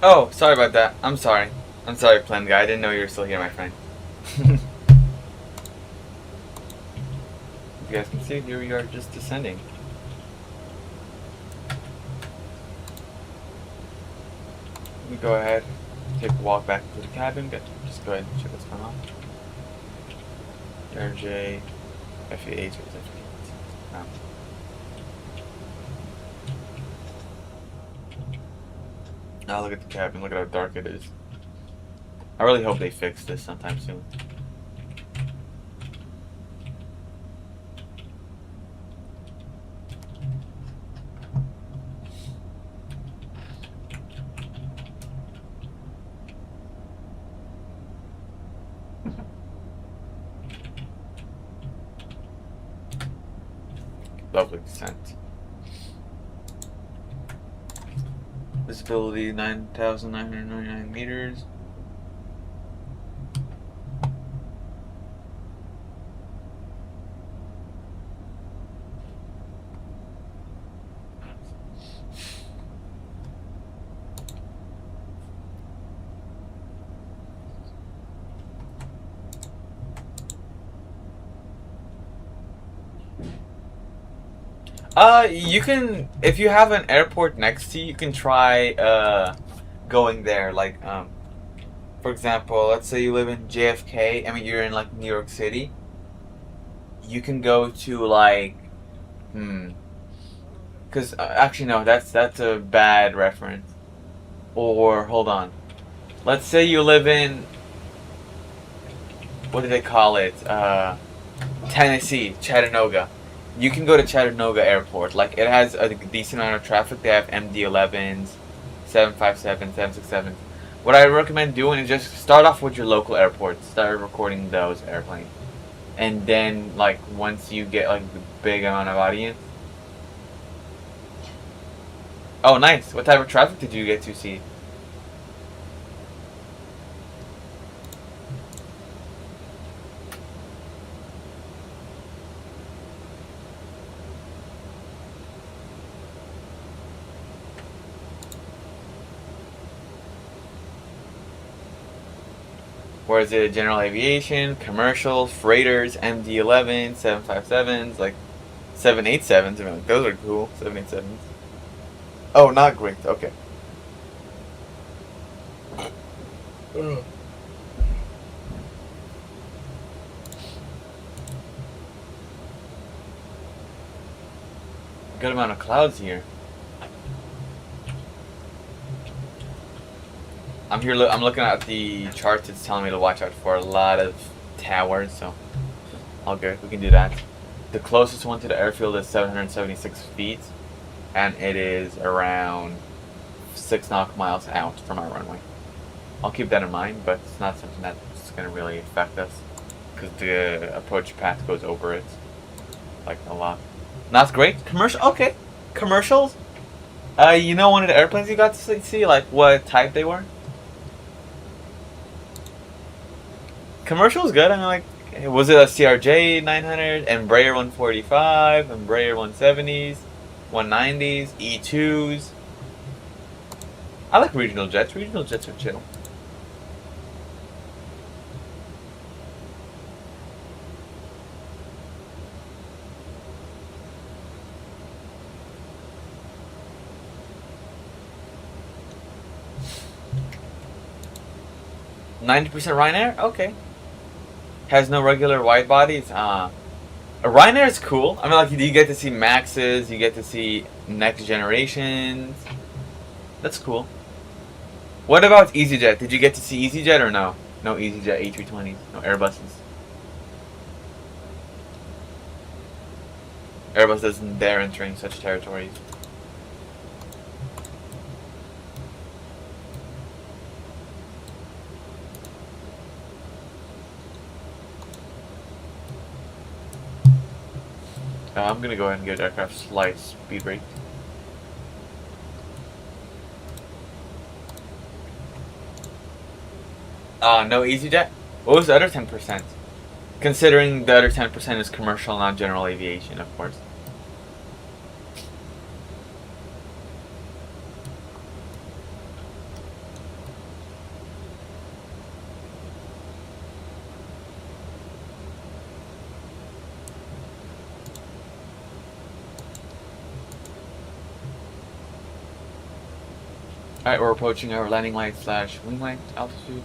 Oh, sorry about that. I'm sorry. I'm sorry, plane guy. I didn't know you were still here, my friend. You guys can see, here we are just descending. Let me go ahead, take a walk back to the cabin, but just go ahead and check what's going on. RJ, FAH, now look at the cabin, look at how dark it is. I really hope they fix this sometime soon. Lovely descent. Visibility 9,999 meters. You can, if you have an airport next to you, you can try going there. Like, for example, let's say you live in JFK. I mean, you're in like New York City. You can go to like, because actually no, that's a bad reference. Or hold on, let's say you live in, what do they call it? Tennessee, Chattanooga. You can go to Chattanooga Airport. Like, it has a decent amount of traffic. They have MD-11s, 757, 767. What I recommend doing is just start off with your local airports. Start recording those airplanes. And then, like, once you get, like, the big amount of audience. Oh, nice. What type of traffic did you get to see? Or is it general aviation, commercial, freighters, MD-11s, 757s, like 787s? I mean, like, those are cool, 787s. Oh, not great. Okay. Good amount of clouds here. I'm here. I'm looking at the charts. It's telling me to watch out for a lot of towers, so all good. We can do that. The closest one to the airfield is 776 feet, and it is around 6 nautical miles out from our runway. I'll keep that in mind, but it's not something that's going to really affect us because the approach path goes over it, like, a lot. Not great. Commercial. Okay, commercials. You know, one of the airplanes you got to see, like, what type they were? Commercial is good. I mean, like, was it a CRJ 900, Embraer 145, Embraer 170s, 190s, E2s? I like regional jets. Regional jets are chill. %90 Ryanair? Okay. Has no regular wide bodies. Ryanair is cool. I mean, like, you get to see Maxes, you get to see next generations. That's cool. What about EasyJet? Did you get to see EasyJet or no? No EasyJet A320s, no Airbuses. Airbus doesn't dare entering such territories. I'm gonna go ahead and give aircraft slight speed brake. No EasyJet? What was the other 10%? Considering the other 10% is commercial, not general aviation, of course. Alright, we're approaching our landing light slash wing light altitude.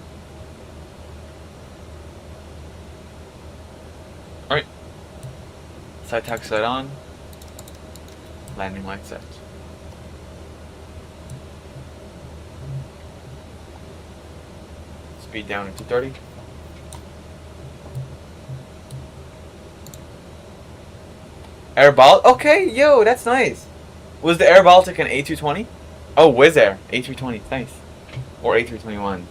Alright. Side tack set on. Landing light set. Speed down to 230. Air Baltic? Okay, yo, that's nice. Was the Air Baltic an A220? Oh, Wizz Air. A320, nice. Or A321s.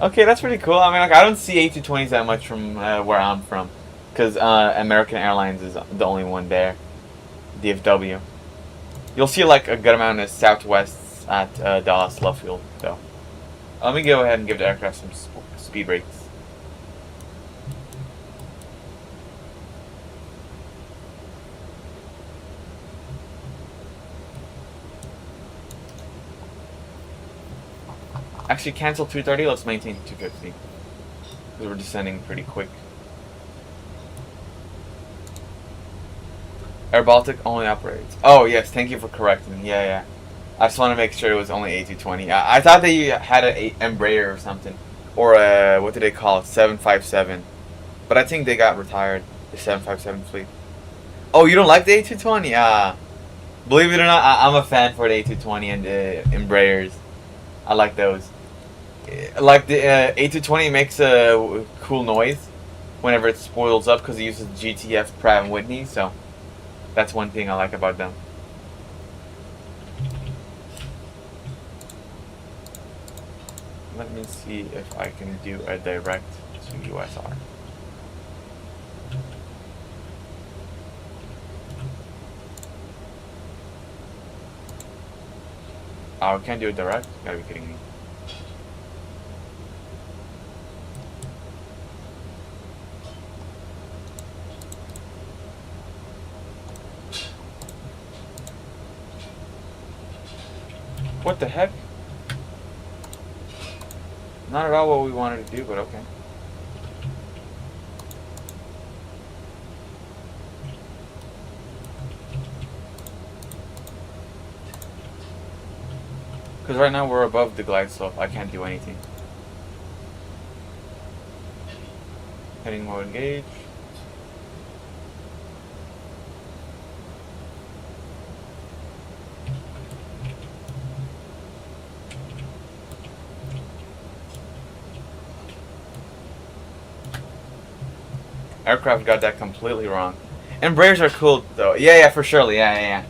Okay, that's pretty cool. I mean, like, I don't see A220s that much from where I'm from. Because American Airlines is the only one there. DFW. You'll see, like, a good amount of Southwests at Dallas Love Field, though. Let me go ahead and give the aircraft some speed brakes. Actually, cancel 230. Let's maintain 250 because we're descending pretty quick. Air Baltic only operates. Oh yes, thank you for correcting me. Yeah. I just want to make sure it was only A220. I thought that you had an Embraer or something, or what do they call it? 757. But I think they got retired. The 757 fleet. Oh, you don't like the A220? Believe it or not, I'm a fan for the A220 and the Embraers. I like those. Like the A220 makes a cool noise whenever it spoils up because it uses GTF Pratt & Whitney, so that's one thing I like about them. Let me see if I can do a direct to USR. Oh, we can't do it direct? You gotta be kidding me. What the heck? Not at all what we wanted to do, but okay. Because right now we're above the glide slope. I can't do anything. Heading mode engage. Aircraft got that completely wrong. Embraers are cool though. Yeah, for sure. Yeah.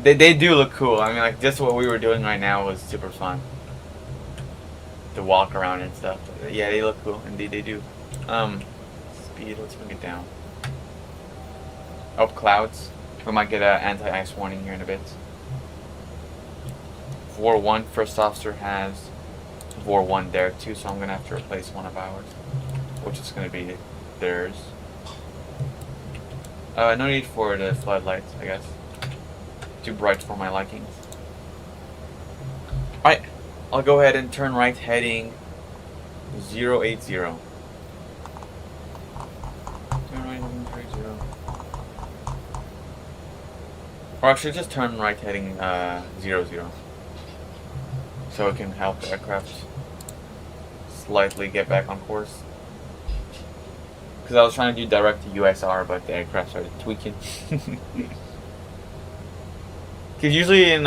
They do look cool. I mean, like, just what we were doing right now was super fun. To walk around and stuff. Yeah, they look cool. Indeed, they do. Speed, let's bring it down. Oh, clouds. We might get an anti-ice warning here in a bit. VOR-1, first officer has VOR-1 there too, so I'm going to have to replace one of ours. Which is going to be theirs. No need for the floodlights, I guess. Too bright for my likings. Alright, I'll go ahead and turn right heading 080. Turn right heading 080. Or actually just turn right heading 00. So it can help the aircraft slightly get back on course. Because I was trying to do direct to USR, but the aircraft started tweaking. Because usually in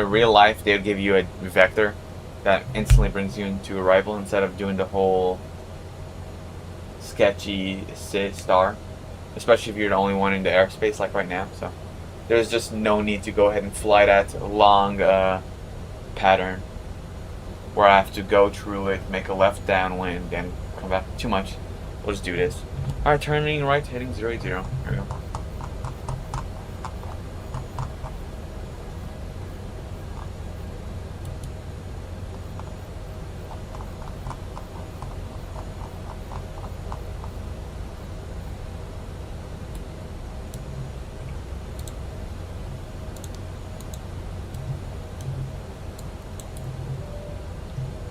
real life, they would give you a vector that instantly brings you into arrival instead of doing the whole sketchy star. Especially if you're the only one in the airspace, like right now. So there's just no need to go ahead and fly that long pattern where I have to go through it, make a left downwind, and come back. Too much. We'll just do this. Alright, turning right, heading 080. There we go.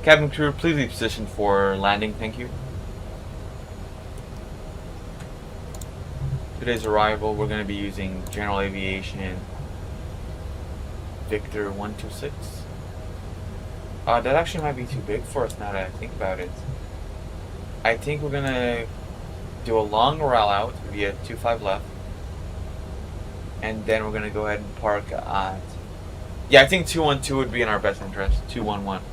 Cabin crew, please be positioned for landing, thank you. Today's arrival, we're going to be using General Aviation Victor 126. That actually might be too big for us now that I think about it. I think we're gonna do a long roll out via 25 left. And then we're gonna go ahead and park at... Yeah, I think 212 would be in our best interest. 211.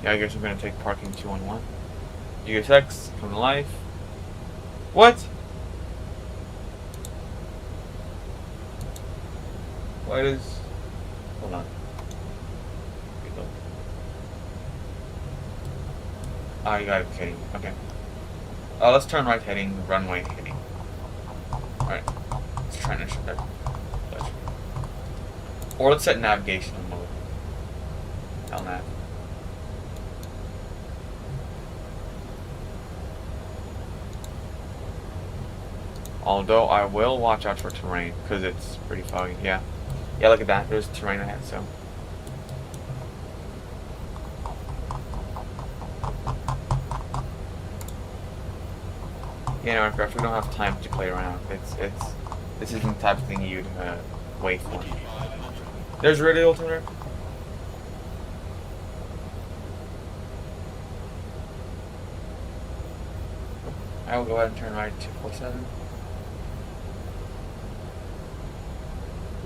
Yeah, I guess we're gonna take parking 211. USX, come to life. What? Why does... Hold on. Oh, you got it kidding. Okay. Let's turn right heading, runway heading. Alright. Let's try and ensure that. Or let's set navigational mode. LNAV. Although I will watch out for terrain, because it's pretty foggy. Yeah. Yeah, look at that. There's terrain ahead, so. You know, aircraft, we don't have time to play around. This isn't the type of thing you'd wait for. There's rear altimeter. I will go ahead and turn right to 247.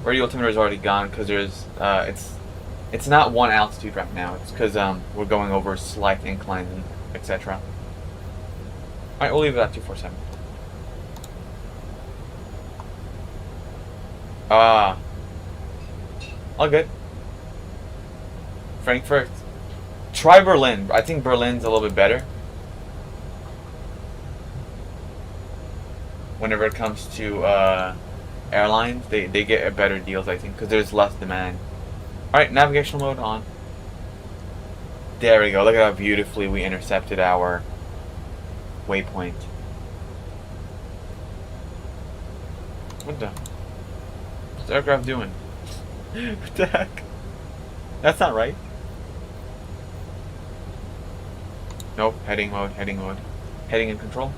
Radio altimeter is already gone because there's it's not one altitude right now. It's because we're going over slight inclines and etc. Alright, we'll leave it at 247. All good. Frankfurt. Try Berlin. I think Berlin's a little bit better. Whenever it comes to airlines, they get better deals, I think, because there's less demand. Alright, navigational mode on. There we go. Look at how beautifully we intercepted our waypoint. What what's the aircraft doing? What the heck? That's not right. Nope, heading mode, heading mode. Heading in control.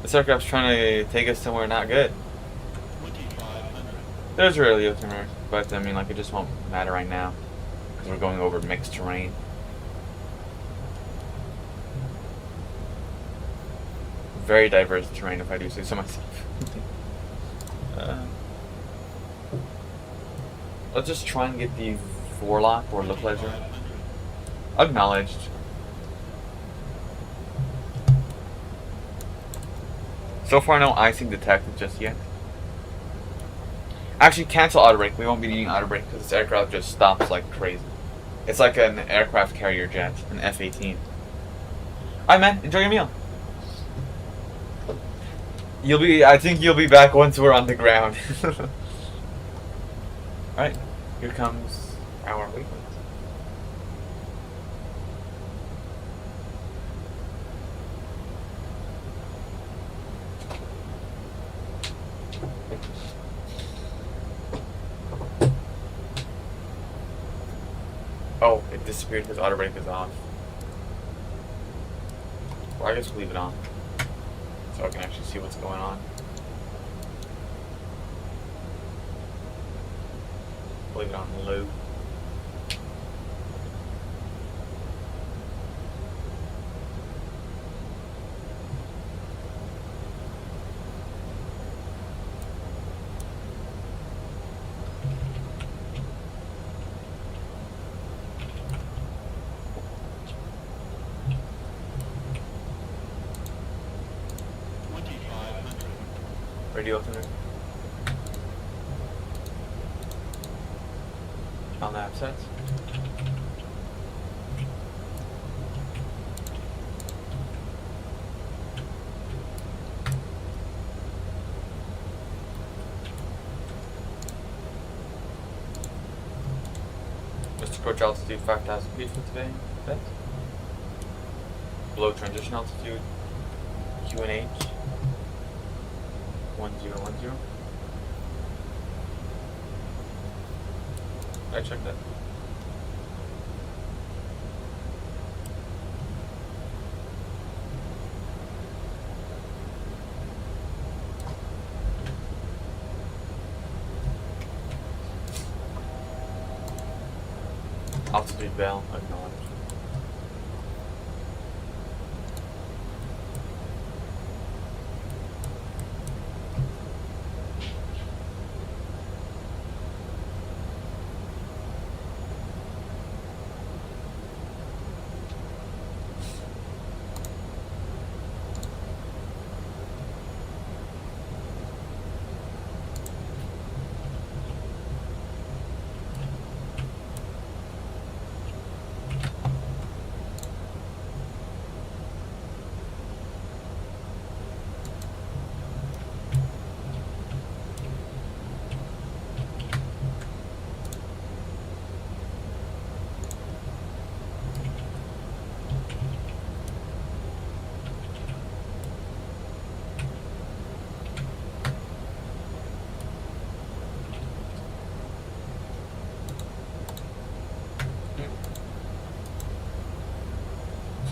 This aircraft's trying to take us somewhere not good. There's really altimeter, but I mean, like, it just won't matter right now because we're going over mixed terrain. Very diverse terrain, if I do say so myself. Let's just try and get the Vorlock or look leisure. Acknowledged. So far, no icing detected just yet. Actually, cancel auto brake. We won't be needing auto brake because this aircraft just stops like crazy. It's like an aircraft carrier jet, an F-18. Alright, man, enjoy your meal. I think you'll be back once we're on the ground. Alright, here comes our waypoint. Oh, it disappeared because auto brake is off. Well, I guess we'll leave it on so I can actually see what's going on. Leave it on low. Radio altimeter. On the absence. Mr. Approach altitude 5,000 feet for today. That's below transition altitude. QNH 1010. I checked that. Altitude bell, acknowledged.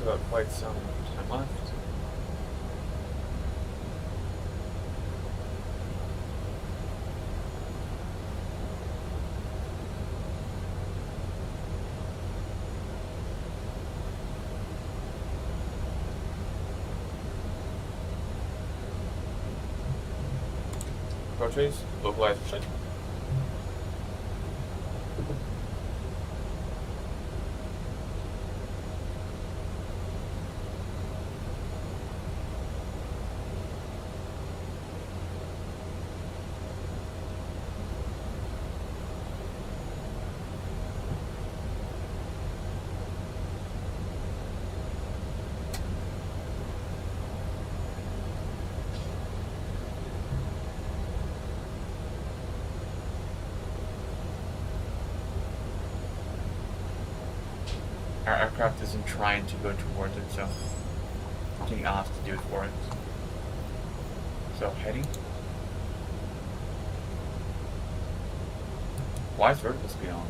Got quite some time left. Approaches, localized push. Our aircraft isn't trying to go towards it, so I think I'll have to do it for it. So, heading. Why is vertical speed on?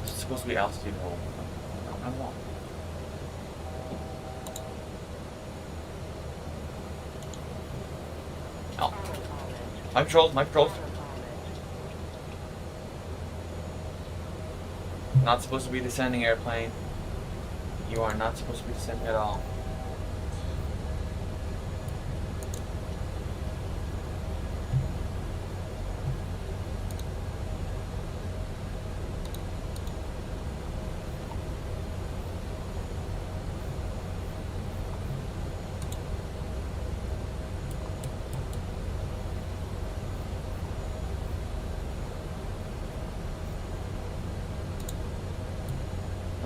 It's supposed to be altitude hold. I don't know. Oh. My controls. Not supposed to be descending airplane. You are not supposed to be descending at all.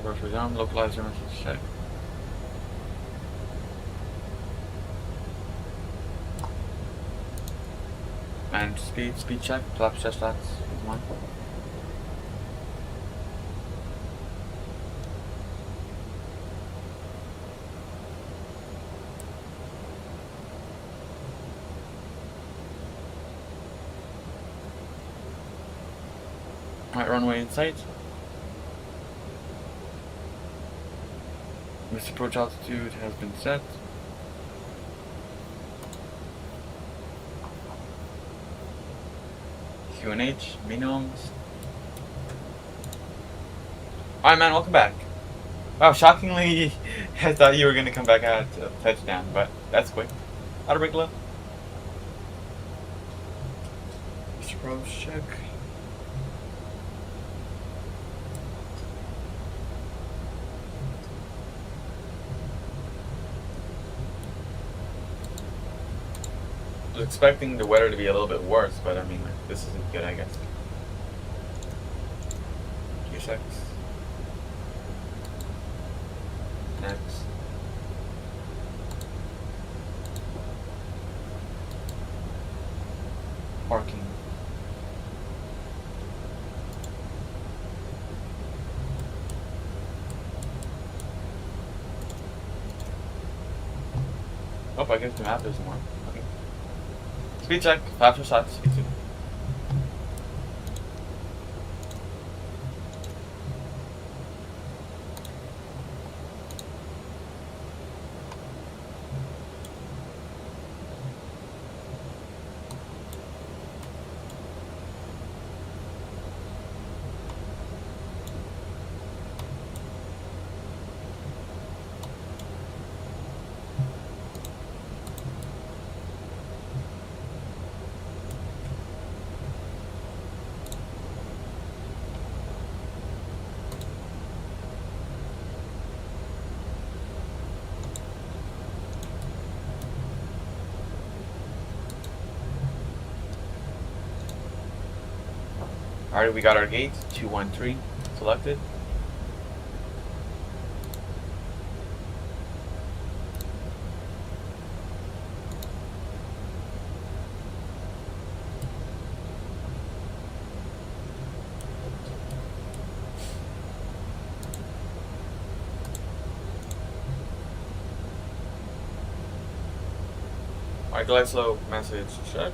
Approach down, localize your message check. And speed check, flaps, chest flaps, is one. Right, runway in sight. This approach altitude has been set. QNH, minimums. Alright man, welcome back. Wow, shockingly, I thought you were going to come back out to touchdown, but that's quick. Auto brake low. Approach check. I was expecting the weather to be a little bit worse, but I mean, like, this isn't good, I guess. Q6. Next. Parking. Oh, I guess the map isn't working. Okay. Speed check, 5 shots, speed 2. Alright, we got our gates, 213 selected. Alright, glide slow message check.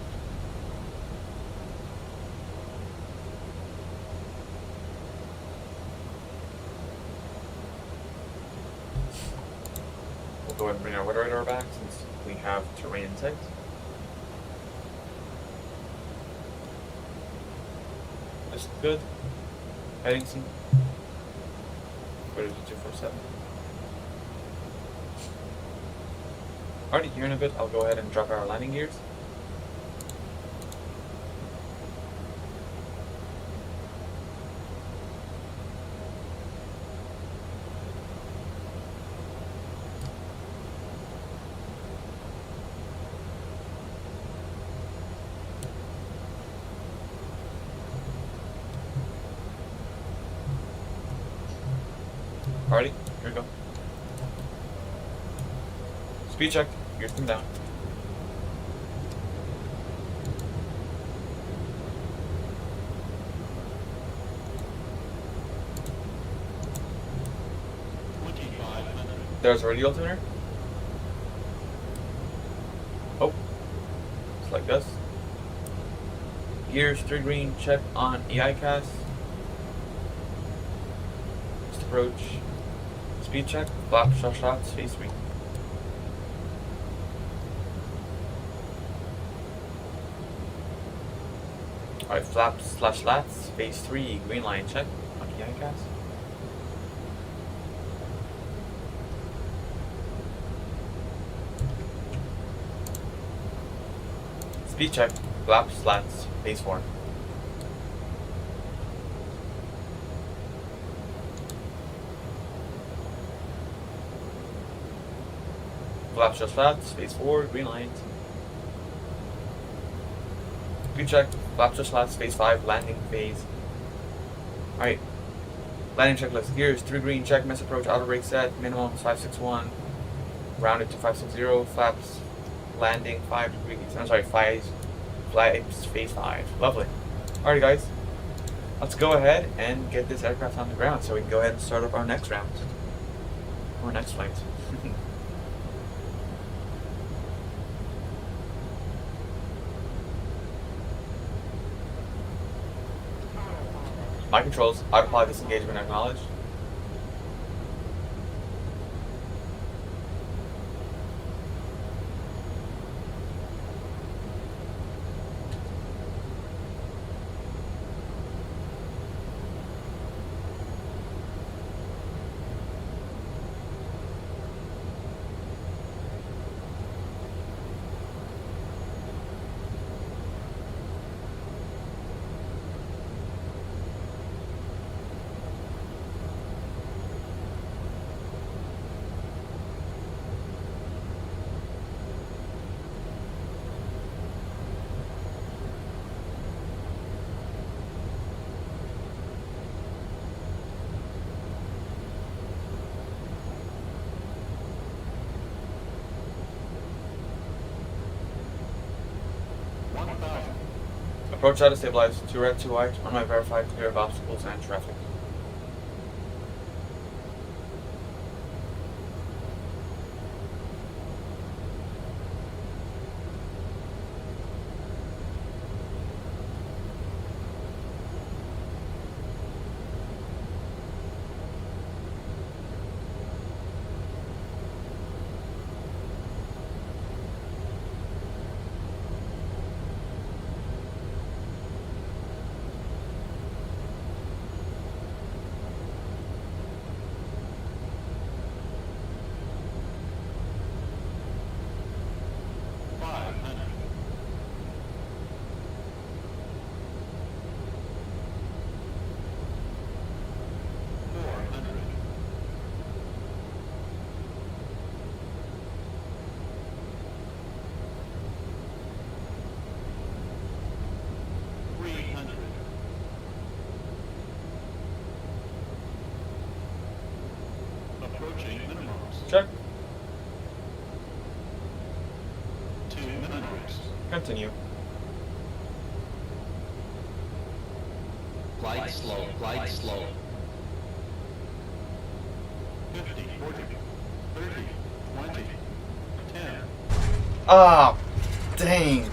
We'll go ahead and bring our weather radar back since we have terrain in sight. This is good. Heading some. What is it, 247? Alrighty, here in a bit, I'll go ahead and drop our landing gears. Alrighty, here we go. Speed check, gears come down. There's already altimeter. Oh, it's like this. Gears 3 green, check on EICAS. Just approach. Speed check, flap, shots, phase 3. Alright, flaps / slats, phase 3, green line check on EICAS. Speed check, flaps, slats, phase 4. Flaps / slats, phase 4, green lines. Speed check, flaps / slats, phase 5, landing phase. Alright. Landing checklist. Gears 3 green, check, miss approach, auto brake set, minimum 561. Rounded to 560. Flaps, landing 5 degrees. I'm sorry, 5 flaps, phase 5. Lovely. Alright, guys. Let's go ahead and get this aircraft on the ground so we can go ahead and start up our next round. Or next flight. My controls, autopilot disengagement acknowledged. Approach out to stabilize, 2 red, 2 white, on my verified, clear of obstacles and traffic. Check. 2 minutes. Continue. Glide slow, glide slow. 50, 40, 30, 20, 10. Ah, dang.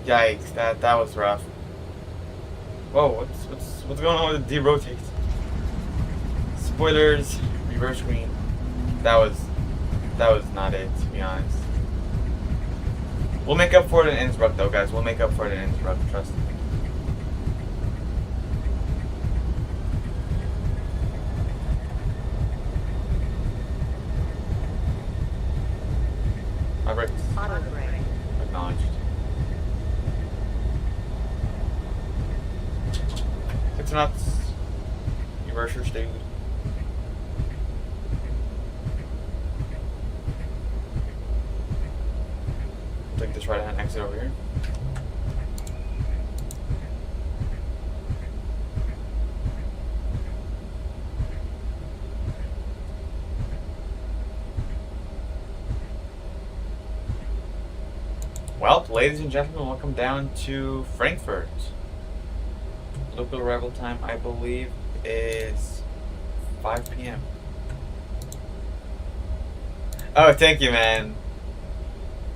Yikes, that was rough. Whoa, what's going on with the derotate? Spoilers, reverse green. That was not it, to be honest. We'll make up for it in Innsbruck though, guys. We'll make up for it in Innsbruck, trust me. My brakes. Auto brake. Acknowledged. It's not reverser dude. Take this right hand exit over here. Well, ladies and gentlemen, welcome down to Frankfurt. Local arrival time, I believe, is 5 p.m. Oh, thank you, man.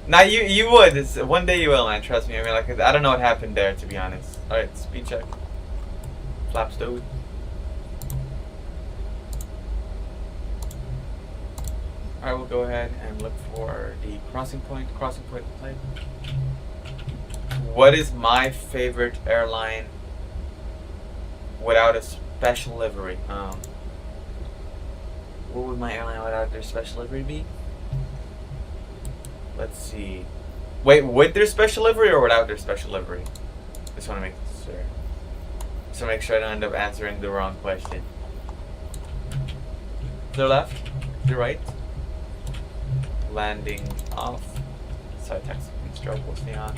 Now you would. One day you will, man. Trust me. I mean, like, I don't know what happened there, to be honest. All right, speed check. Flap stowed. All right, we'll go ahead and look for the crossing point. Crossing point type. What is my favorite airline without a special livery? What would my airline without their special livery be? Let's see. Wait, with their special livery or without their special livery? Just want to make sure. Just want to make sure I don't end up answering the wrong question. To the left, to the right. Landing off. Side taxi and stroke will stay on.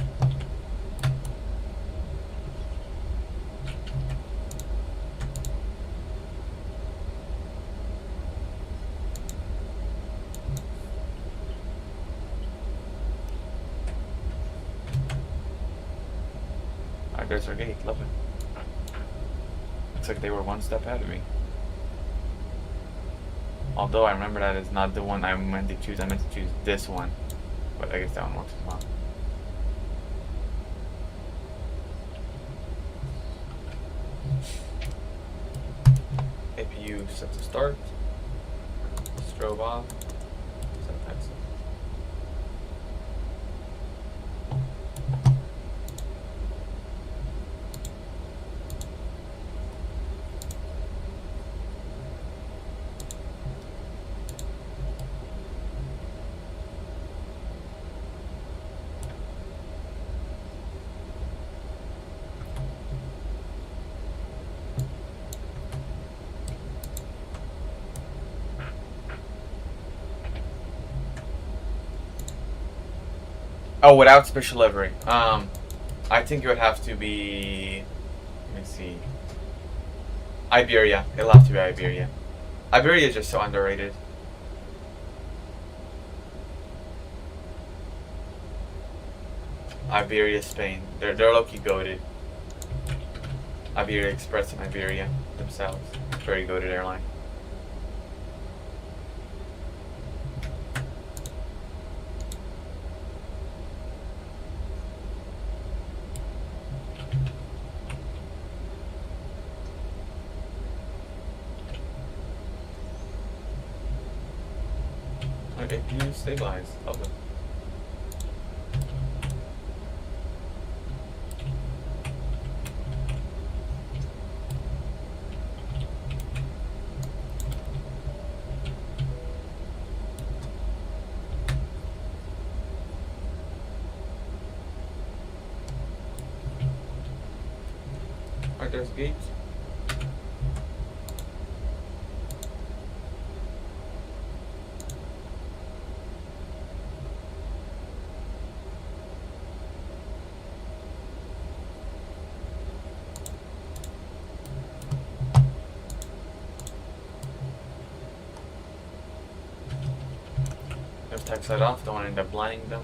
Alright, there's our gate. Lovely. Looks like they were one step ahead of me. Although I remember that is not the one I meant to choose. I meant to choose this one. But I guess that one works as well. APU set to start. Strobe off. Set taxi. Oh, without special livery. I think it would have to be. Let me see. Iberia. It'll have to be Iberia. Iberia is just so underrated. Iberia, Spain. They're low-key goated. Iberia Express and Iberia themselves. Very goated airline. Okay, you stabilize. Lovely. Alright, there's gate. tech side off, don't want to end up blinding them.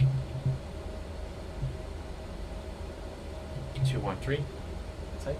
213. Sight.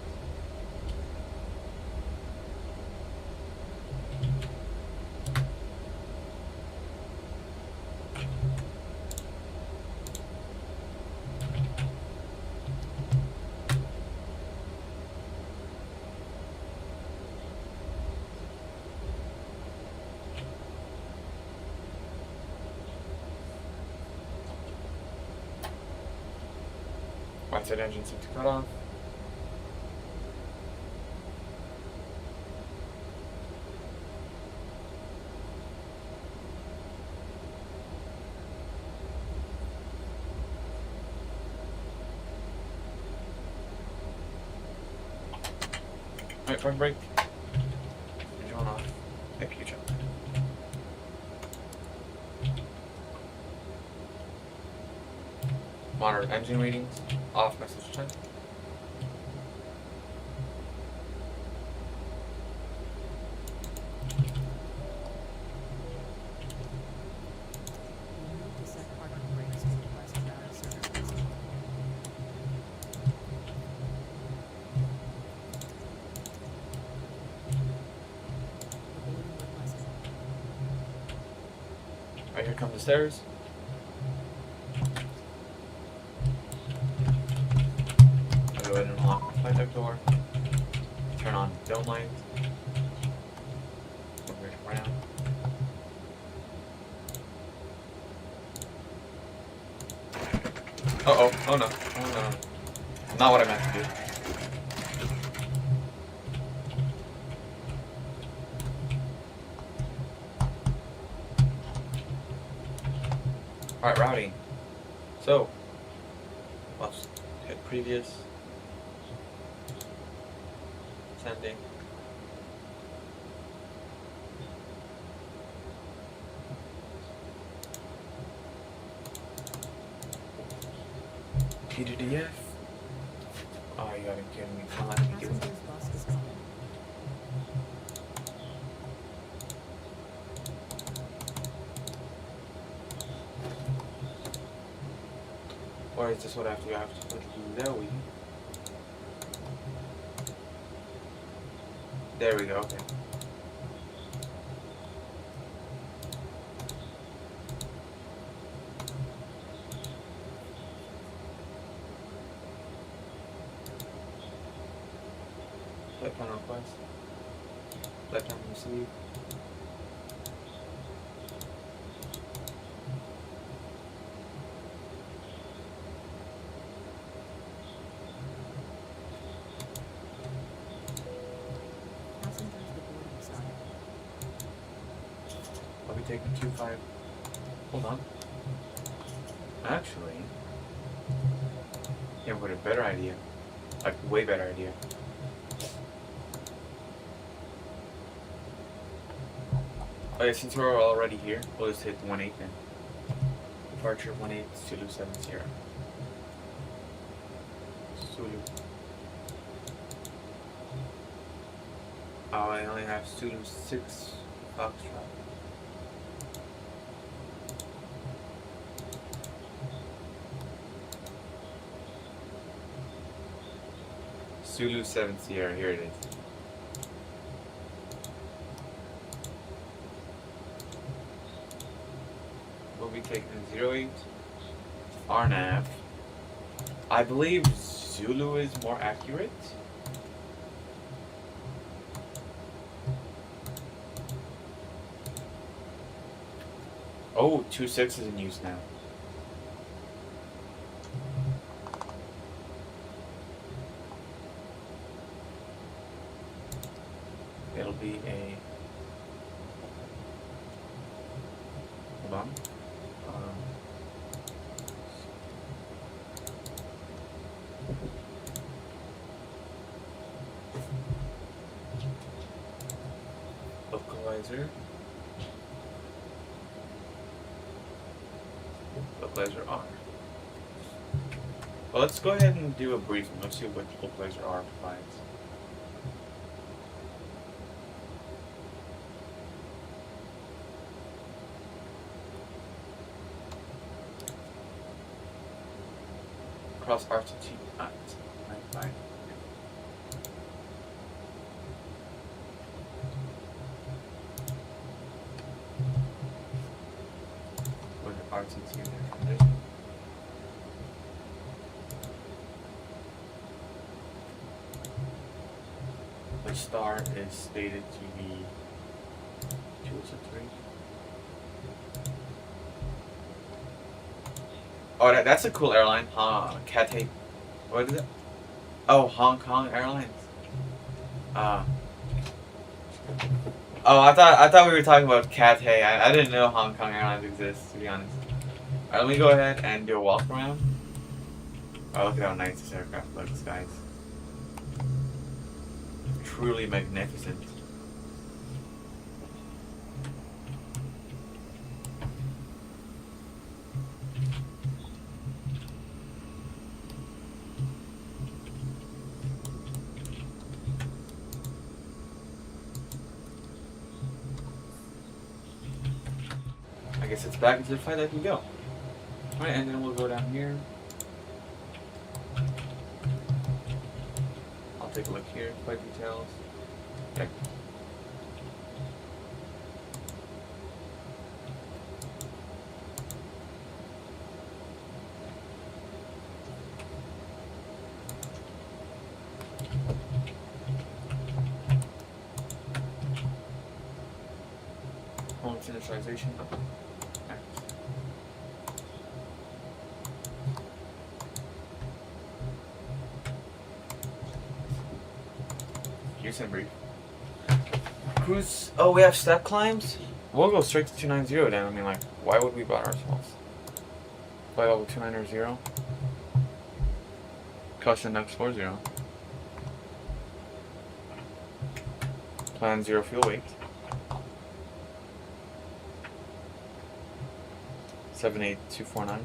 Right side engine set to cut off. Right front brake. Engine on off. Thank you, John. Monitor engine readings. Off message time. Right, here come the stairs. I'll go ahead and unlock my flight deck door. Turn on dome lights. Move it around. Uh-oh. Oh no. Oh no. Not what I meant to do. Alright, routing. So, let's hit previous. Sending. EDDF. Oh, you gotta be kidding me. Come on, let me do it. Or is this what I have to do? I have to put LOWI. There we go, okay. Flight plan request. Flight plan receive. I'll be taking Q5. Hold on. Actually, yeah, but a better idea. Like, way better idea. Okay, since we're already here, we'll just hit 18 then. Departure 18 Zulu 70. Zulu. Oh, I only have Zulu 6 Foxtrot. Zulu 7 Sierra, here it is. We'll be taking 08 RNAV. I believe Zulu is more accurate. Oh, 26 is in use now. It'll be a... Hold on. Localizer. Localizer R. Well, let's go ahead and do a briefing. Let's see what Localizer R provides. cross altitude at 95. What the altitude there? The star is stated to be 2 or 3. Oh, that's a cool airline. Cathay. What is it? Oh, Hong Kong Airlines. Oh, I thought we were talking about Cathay. I didn't know Hong Kong Airlines exists, to be honest. Alright, let me go ahead and do a walk around. Oh, look at how nice this aircraft looks, guys. Truly magnificent. I guess it's back into the flight that we go. Alright, and then we'll go down here. I'll take a look here, flight details. Okay. Home initialization. Use and brief. Cruise. Oh, we have step climbs? We'll go straight to 290 then. I mean, like, why would we bother ourselves? Fly level 290. Caution next 40. Plan 0 fuel weight. 78249.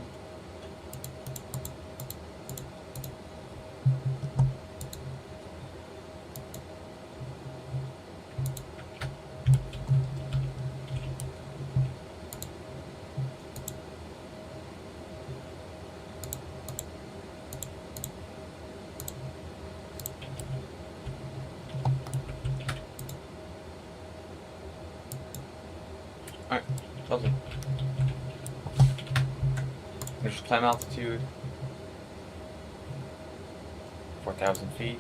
Alright, lovely. There's climb altitude, 4,000 feet.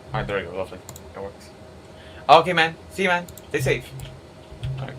Alright, there we go, lovely. That works. Okay, man. See you, man. Stay safe. Alright.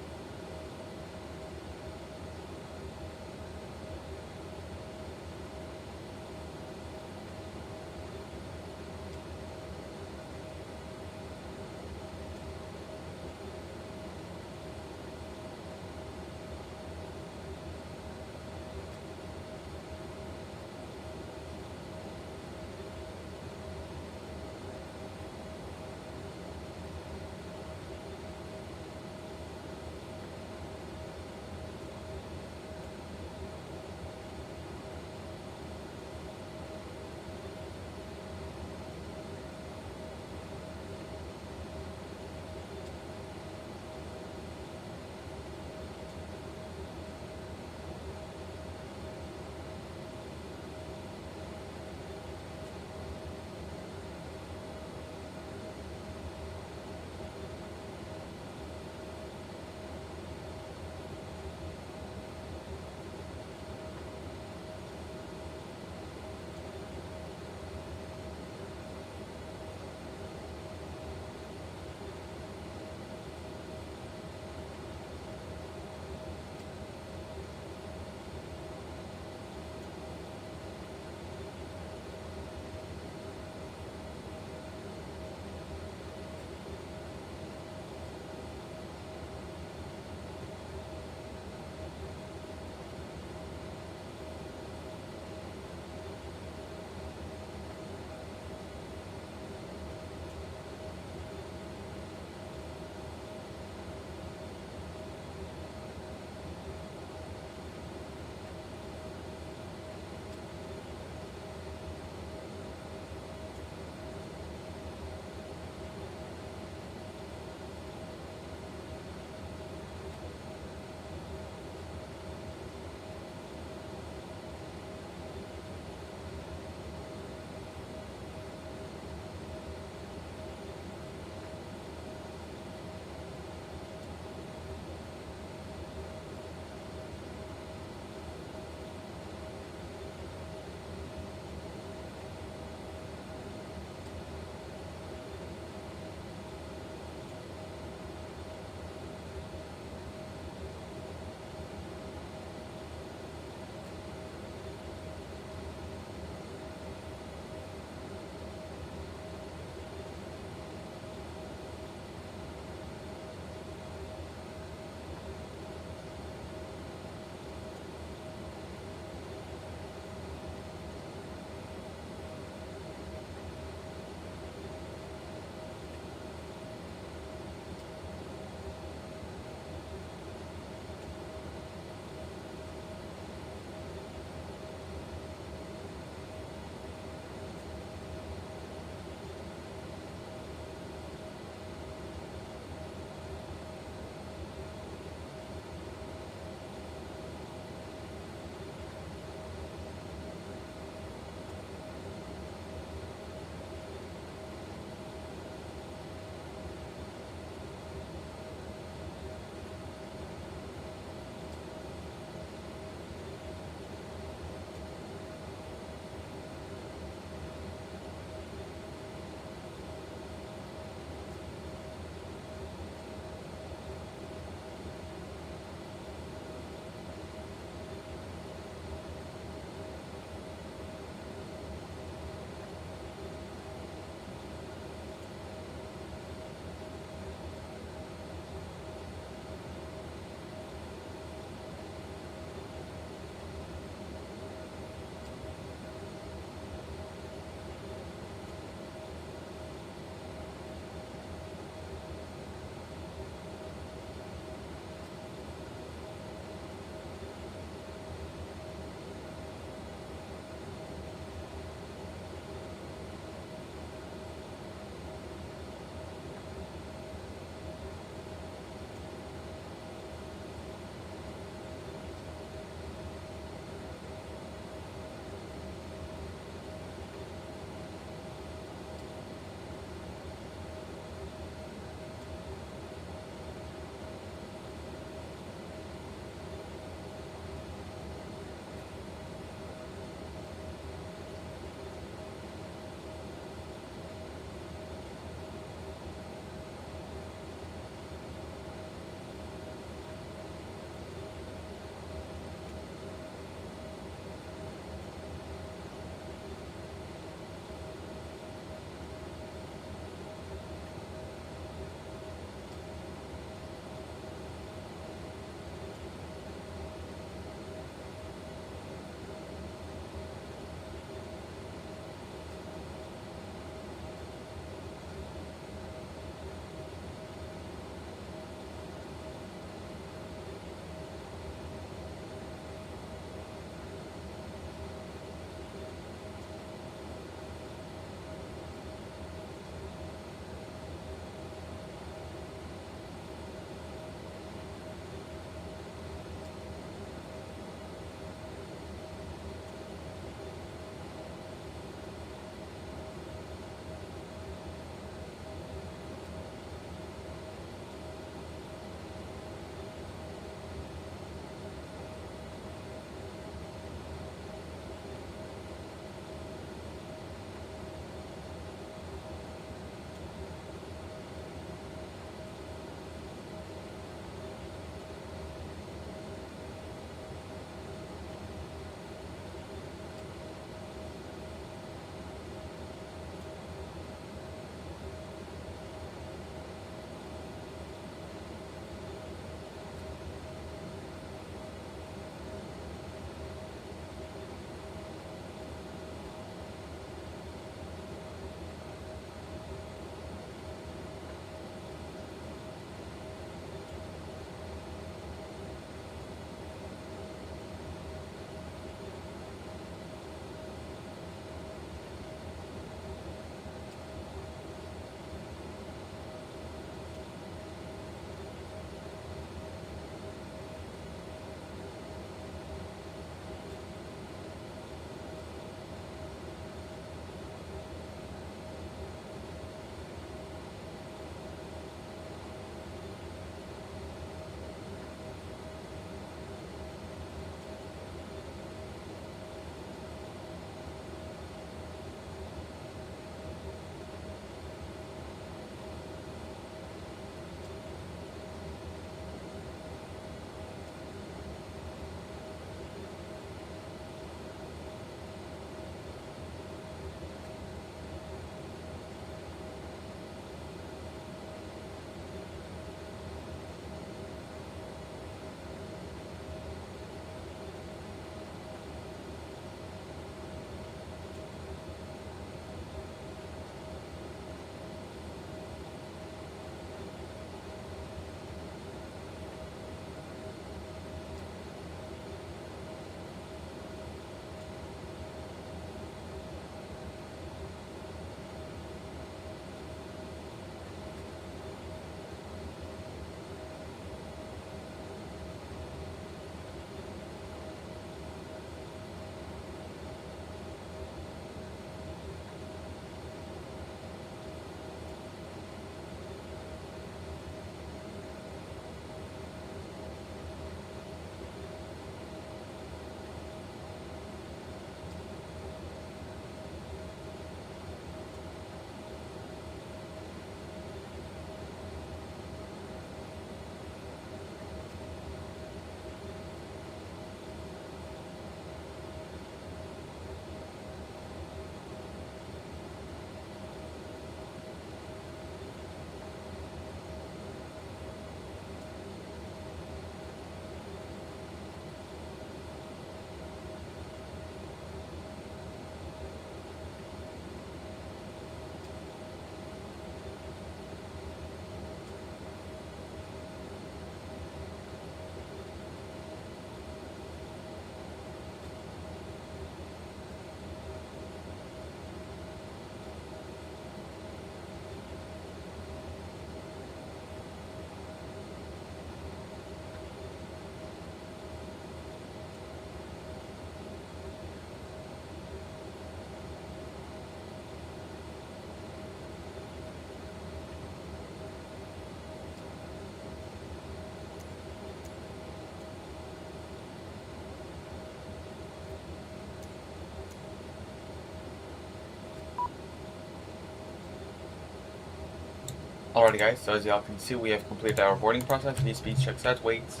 Alrighty guys, so as y'all can see, we have completed our boarding process. V-speed check set, weights,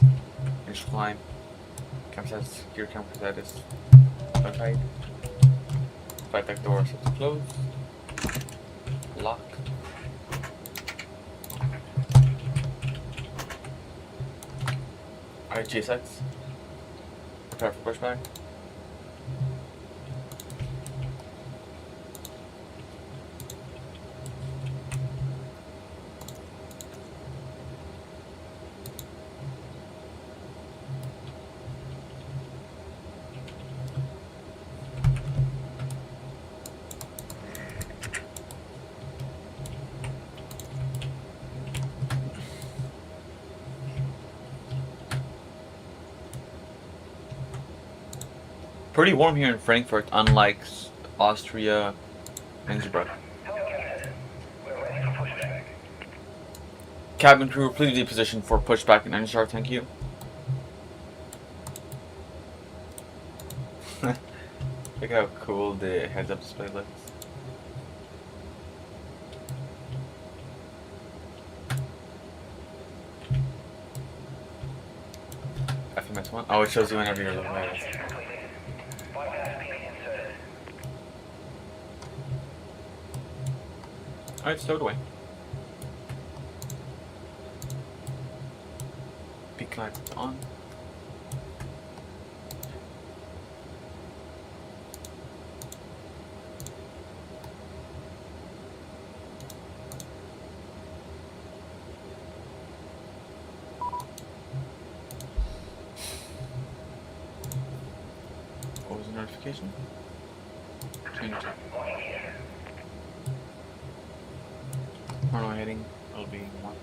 initial climb, camera status, gear camera status, notified, flight deck door set to close, lock, alright, GSX, prepare for pushback. Pretty warm here in Frankfurt, unlike Austria and Innsbruck. Cabin crew, please be positioned for pushback and engine start, thank you. Look how cool the heads-up display looks. FMS1? Oh, it shows you whenever you're looking at it. Alright, stowed away. Peak lights on. What was the notification? Change it. Runway heading will be 1.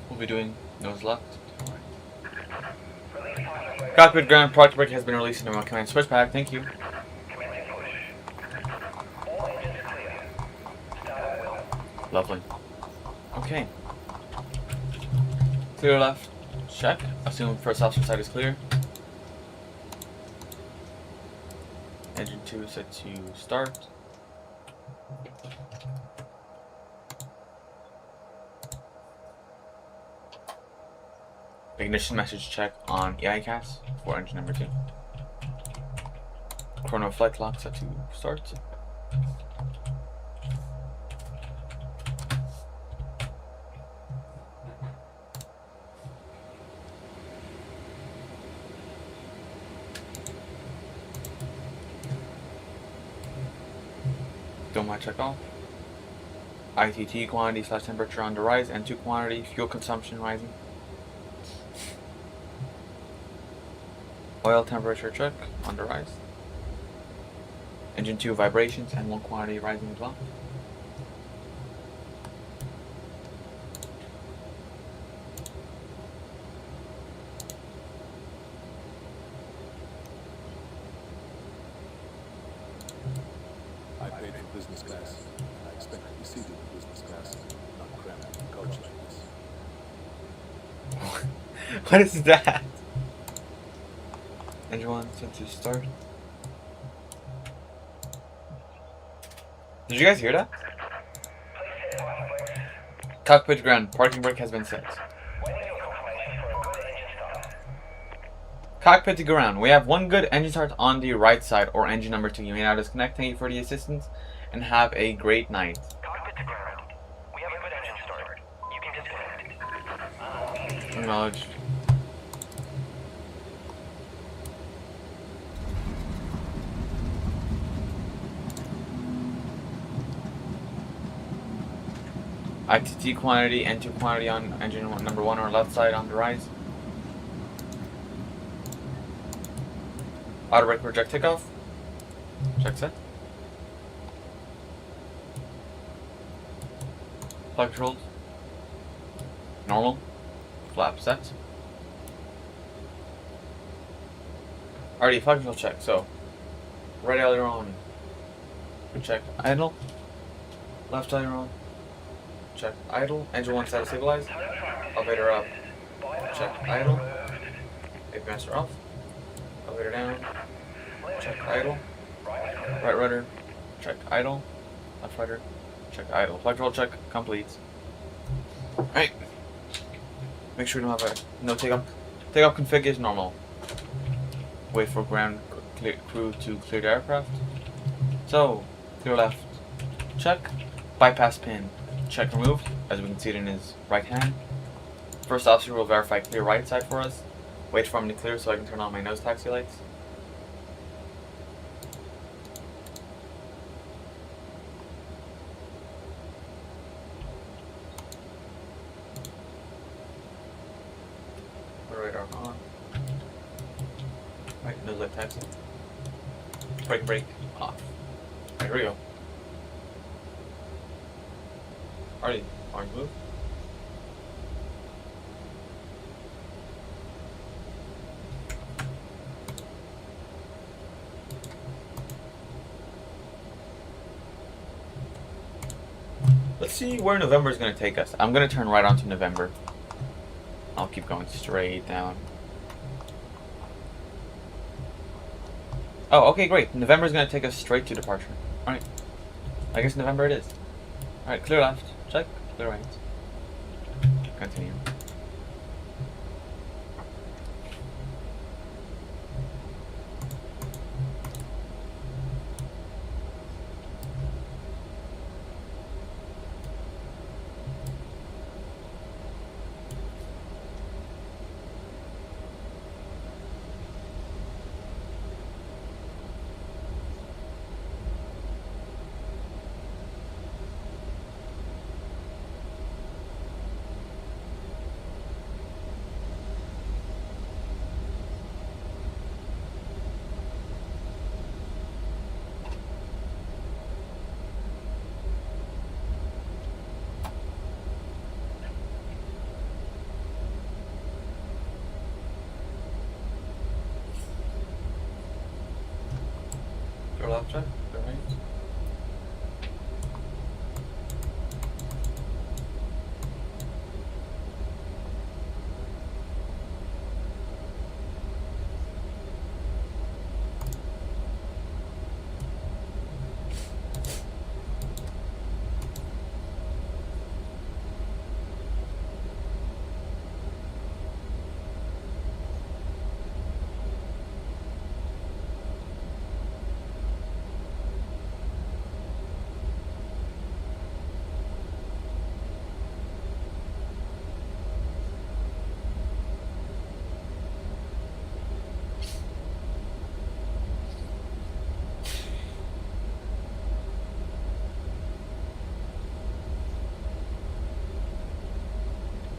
We'll be doing nose locked. Right. Cockpit ground parking brake has been released into my command switchback. Thank you. Lovely. Okay. Clear left. Check. Assume first officer side is clear. Engine 2 set to start. Ignition message check on EICAS for engine number 2. Chrono flight clock set to start. Dome check off. ITT quantity / temperature on the rise, N2 quantity, fuel consumption rising. Oil temperature check on the rise. Engine 2 vibrations and 1 quantity rising as well. I paid for business class, and I expect to be seated in business class, not cramped in a coach like this. What is that? Engine 1 set to start. Did you guys hear that? Cockpit ground, parking brake has been set. Cockpit to ground. We have 1 good engine start on the right side, or engine number 2. You may now disconnect. Thank you for the assistance, and have a great night. Cockpit to ground. We have a good engine start. You can disconnect. Acknowledged. ITT quantity, N2 quantity on engine number 1 or left side on the rise. Auto brake project takeoff. Check set. Flight controls. Normal. Flap set. Alrighty, flight control check. So, right aileron. Check idle. Left aileron. Check idle. Engine 1 status stabilized. Elevator up. Check idle. Tape master off. Elevator down. Check idle. Right rudder. Check idle. Left rudder. Check idle. Flight control check complete. Alright. Make sure we don't have no takeoff. Takeoff config is normal. Wait for ground crew to clear the aircraft. So, clear left. Check. Bypass pin. Check removed. As we can see it in his right hand. First officer will verify clear right side for us. Wait for him to clear so I can turn on my nose taxi lights. Radar on. Right, nose light taxi. Brake off. Alright, here we go. Alrighty, orange move. Let's see where November is going to take us. I'm going to turn right onto November. I'll keep going straight down. Oh, okay, great. November is going to take us straight to departure. Alright. I guess November it is. Alright, clear left. Check. Clear right. Continue. Clear left, check. Clear right.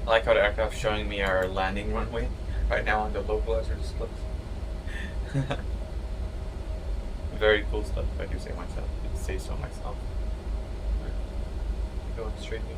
I like how the aircraft's showing me our landing runway right now on the localizer display. Very cool stuff, if I do say myself. Say so myself. Right. Going straight here.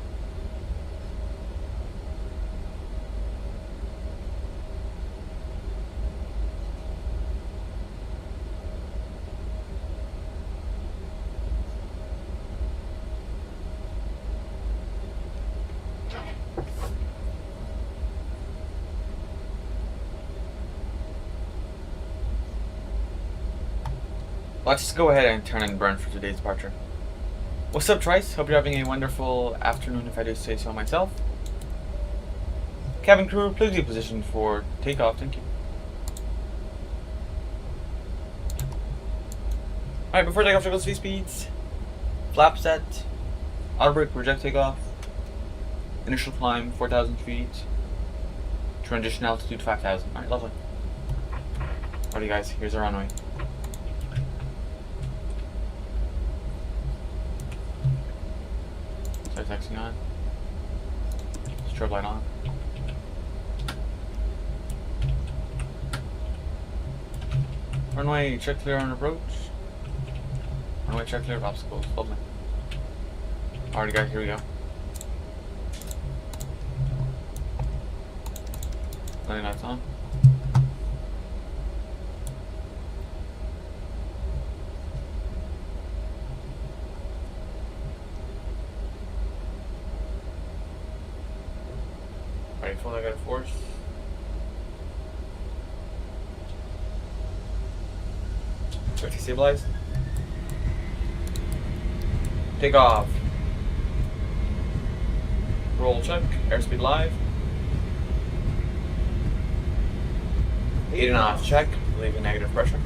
Let's just go ahead and turn and burn for today's departure. What's up, Trice? Hope you're having a wonderful afternoon, if I do say so myself. Cabin crew, please be positioned for takeoff. Thank you. Alright, before takeoff, check those speeds. Flap set. Auto brake, project takeoff. Initial climb, 4,000 feet. Transition altitude, 5,000. Alright, lovely. Alrighty, guys, here's our runway. Start taxiing on. Strobe light on. Runway check clear on approach. Runway check clear of obstacles. Lovely. Alright, guys, here we go. Landing lights on. Ready for negative force. Safety stabilized. Take off. Roll check. Airspeed live. 8.5 check. Leaving negative pressure.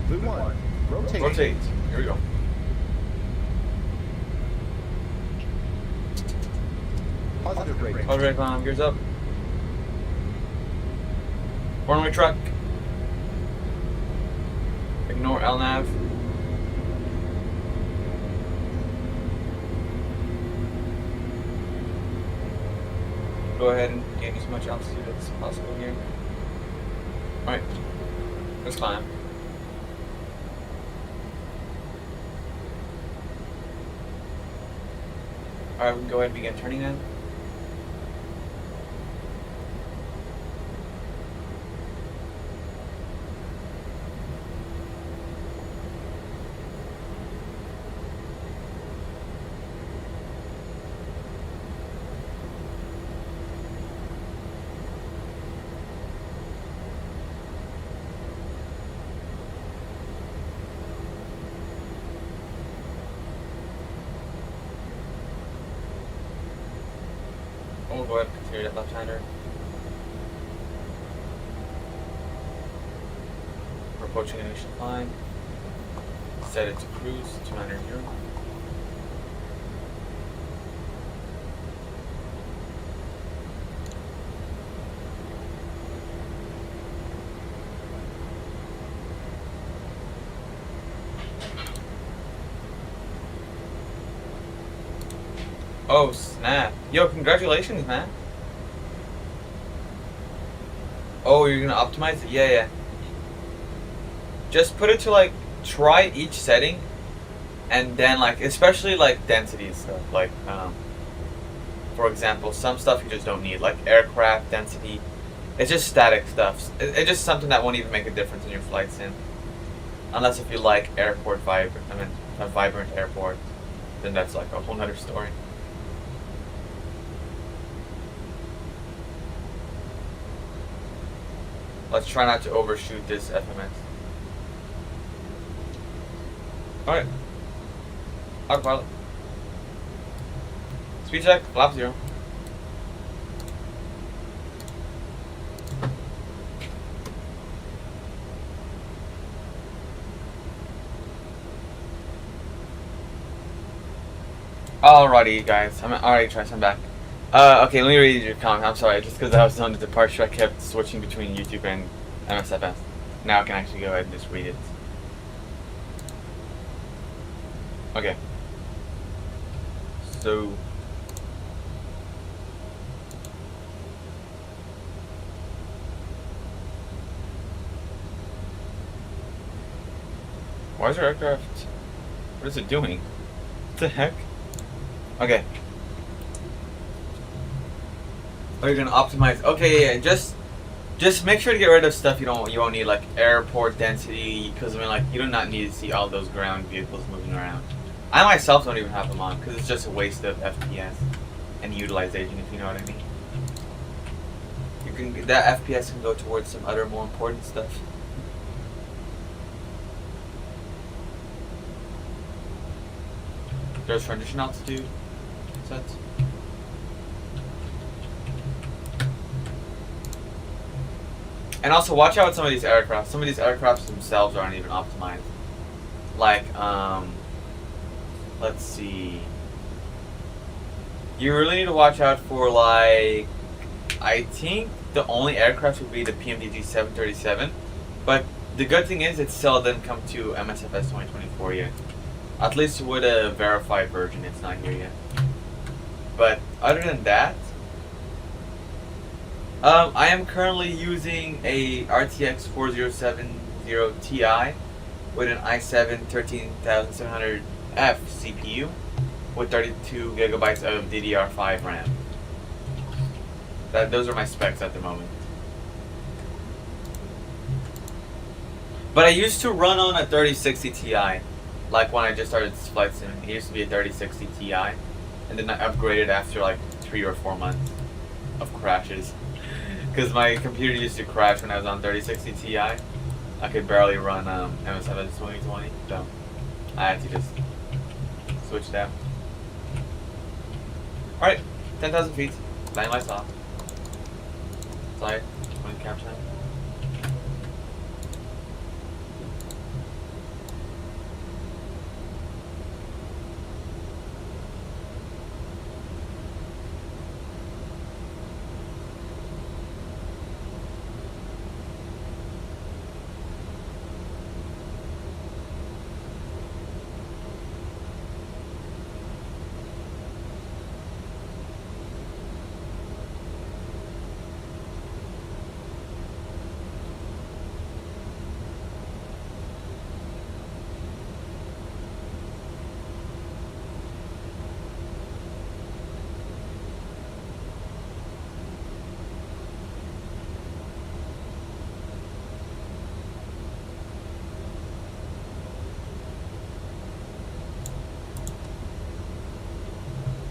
Blue 1, rotate. Rotate. Here we go. Positive rate. Positive climb. Gears up. One-way truck. Ignore LNAV. Go ahead and gain as much altitude as possible here. Alright. Let's climb. Alright, we can go ahead and begin turning then. We'll go ahead and continue that left-hander. We're approaching initial climb. Set it to cruise, 290. Oh snap. Yo, congratulations, man. Oh, you're gonna optimize it? Yeah. Just put it to like, try each setting, and then like, especially like density stuff. Like, for example, some stuff you just don't need, like aircraft density. It's just static stuff. It's just something that won't even make a difference in your flight sim. Unless if you like airport vibrant, a vibrant airport, then that's like a whole nother story. Let's try not to overshoot this FMS. Alright. Autopilot. Speed check, flap 0. Alrighty, guys. Alright, Trace, I'm back. Okay, let me read your comment. I'm sorry, just because I was on the departure, I kept switching between YouTube and MSFS. Now I can actually go ahead and just read it. Okay. So... why is your aircraft... what is it doing? What the heck? Okay. Oh, you're gonna optimize. Okay, yeah. Just make sure to get rid of stuff you won't need, like airport density, because I mean, like, you do not need to see all those ground vehicles moving around. I myself don't even have them on because it's just a waste of FPS and utilization, if you know what I mean. You can that FPS can go towards some other more important stuff. There's transition altitude set. And also watch out with some of these aircraft. Some of these aircraft themselves aren't even optimized. Like, let's see. You really need to watch out for, like, I think the only aircraft would be the PMDG 737. But the good thing is it still didn't come to MSFS 2024 yet. At least with a verified version, it's not here yet. But other than that, I am currently using a RTX 4070 Ti with an i7 13700F CPU. with 32 gigabytes of DDR5 RAM. Those are my specs at the moment. But I used to run on a 3060 Ti, like when I just started flight sim. It used to be a 3060 Ti, and then I upgraded after like 3 or 4 months of crashes. Because my computer used to crash when I was on 3060 Ti. I could barely run FSS 2020, so I had to just switch that. Alright, 10,000 feet, landing lights off. Slide, wind cap time.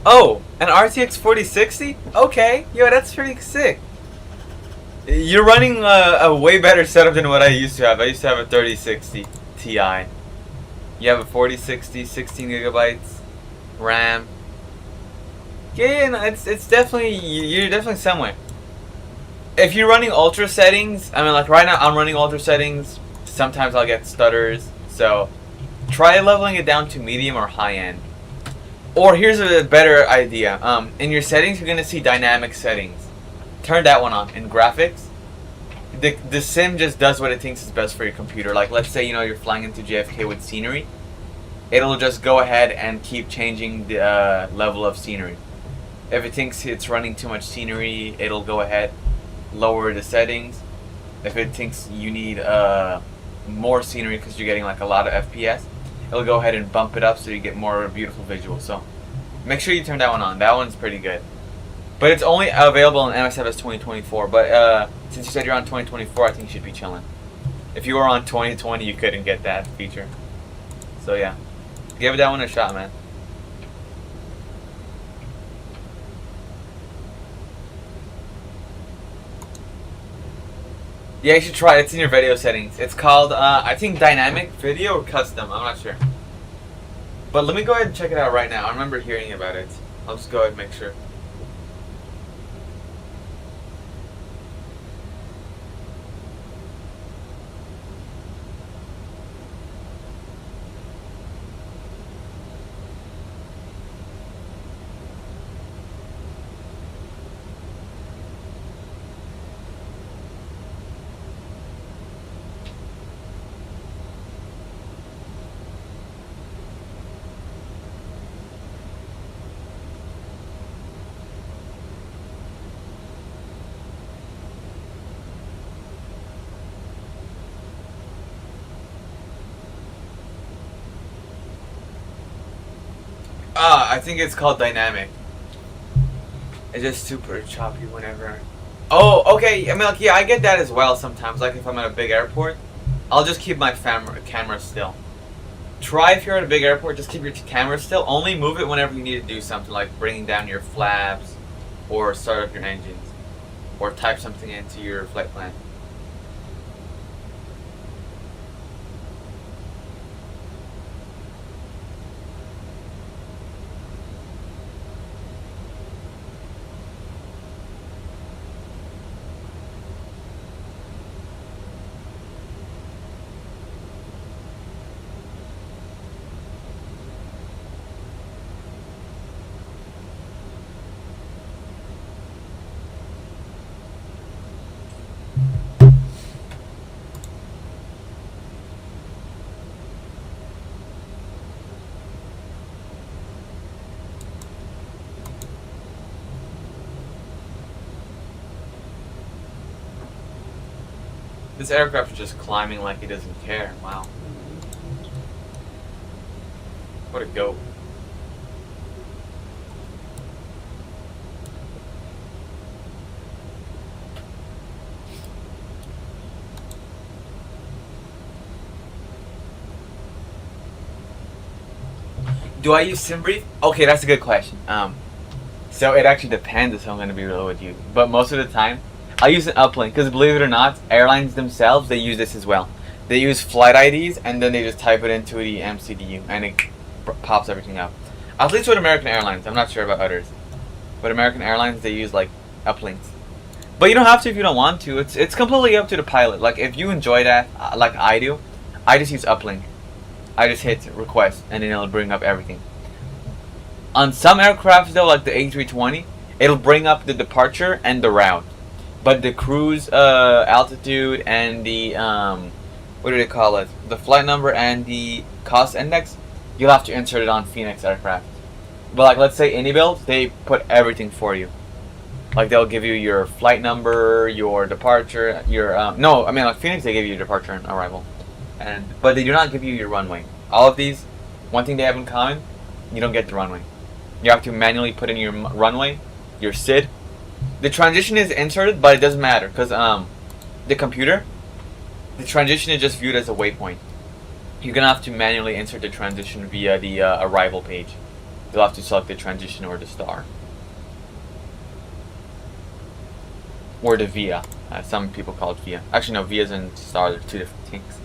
Oh, an RTX 4060? Okay, yo, that's pretty sick. You're running a way better setup than what I used to have. I used to have a 3060 Ti. You have a 4060, 16 gigabytes RAM. Yeah, no, it's definitely, you're definitely somewhere. If you're running ultra settings, I mean, like right now I'm running ultra settings. Sometimes I'll get stutters, so try leveling it down to medium or high end. Or here's a better idea. In your settings, you're gonna see dynamic settings. Turn that one on. In graphics, the sim just does what it thinks is best for your computer. Like, let's say you're flying into JFK with scenery. It'll just go ahead and keep changing the level of scenery. If it thinks it's running too much scenery, it'll go ahead, lower the settings. If it thinks you need more scenery because you're getting like a lot of FPS, it'll go ahead and bump it up so you get more beautiful visuals. So make sure you turn that one on. That one's pretty good. But it's only available in FSS 2024. But since you said you're on 2024, I think you should be chilling. If you were on 2020, you couldn't get that feature. So yeah, give that one a shot, man. Yeah, you should try it. It's in your video settings. It's called, I think, Dynamic Video or Custom. I'm not sure. But let me go ahead and check it out right now. I remember hearing about it. I'll just go ahead and make sure. I think it's called Dynamic. It's just super choppy whenever. Oh, okay. I mean, like, yeah, I get that as well sometimes. Like, if I'm at a big airport, I'll just keep my camera still. Try if you're at a big airport, just keep your camera still. Only move it whenever you need to do something, like bringing down your flaps, or start up your engines, or type something into your flight plan. This aircraft is just climbing like he doesn't care. Wow. What a goat. Do I use SimBrief? Okay, that's a good question. So it actually depends if I'm going to be real with you. But most of the time, I use an uplink because believe it or not, airlines themselves, they use this as well. They use flight IDs and then they just type it into the MCDU and it pops everything up. At least with American Airlines. I'm not sure about others. But American Airlines, they use like uplinks. But you don't have to if you don't want to. It's completely up to the pilot. Like if you enjoy that, like I do, I just use uplink. I just hit request and then it'll bring up everything. On some aircrafts though, like the A320, it'll bring up the departure and the route. But the cruise altitude and the, what do they call it? The flight number and the cost index, you'll have to insert it on Phoenix aircraft. But like let's say AnyBuild, they put everything for you. Like they'll give you your flight number, your departure, your, no, I mean like Phoenix they give you your departure and arrival. But they do not give you your runway. All of these, one thing they have in common, you don't get the runway. You have to manually put in your runway, your SID. The transition is inserted, but it doesn't matter because the computer, the transition is just viewed as a waypoint. You're gonna have to manually insert the transition via the arrival page. You'll have to select the transition or the star. Or the VIA. Some people call it VIA. Actually, no, VIAs and stars are two different things.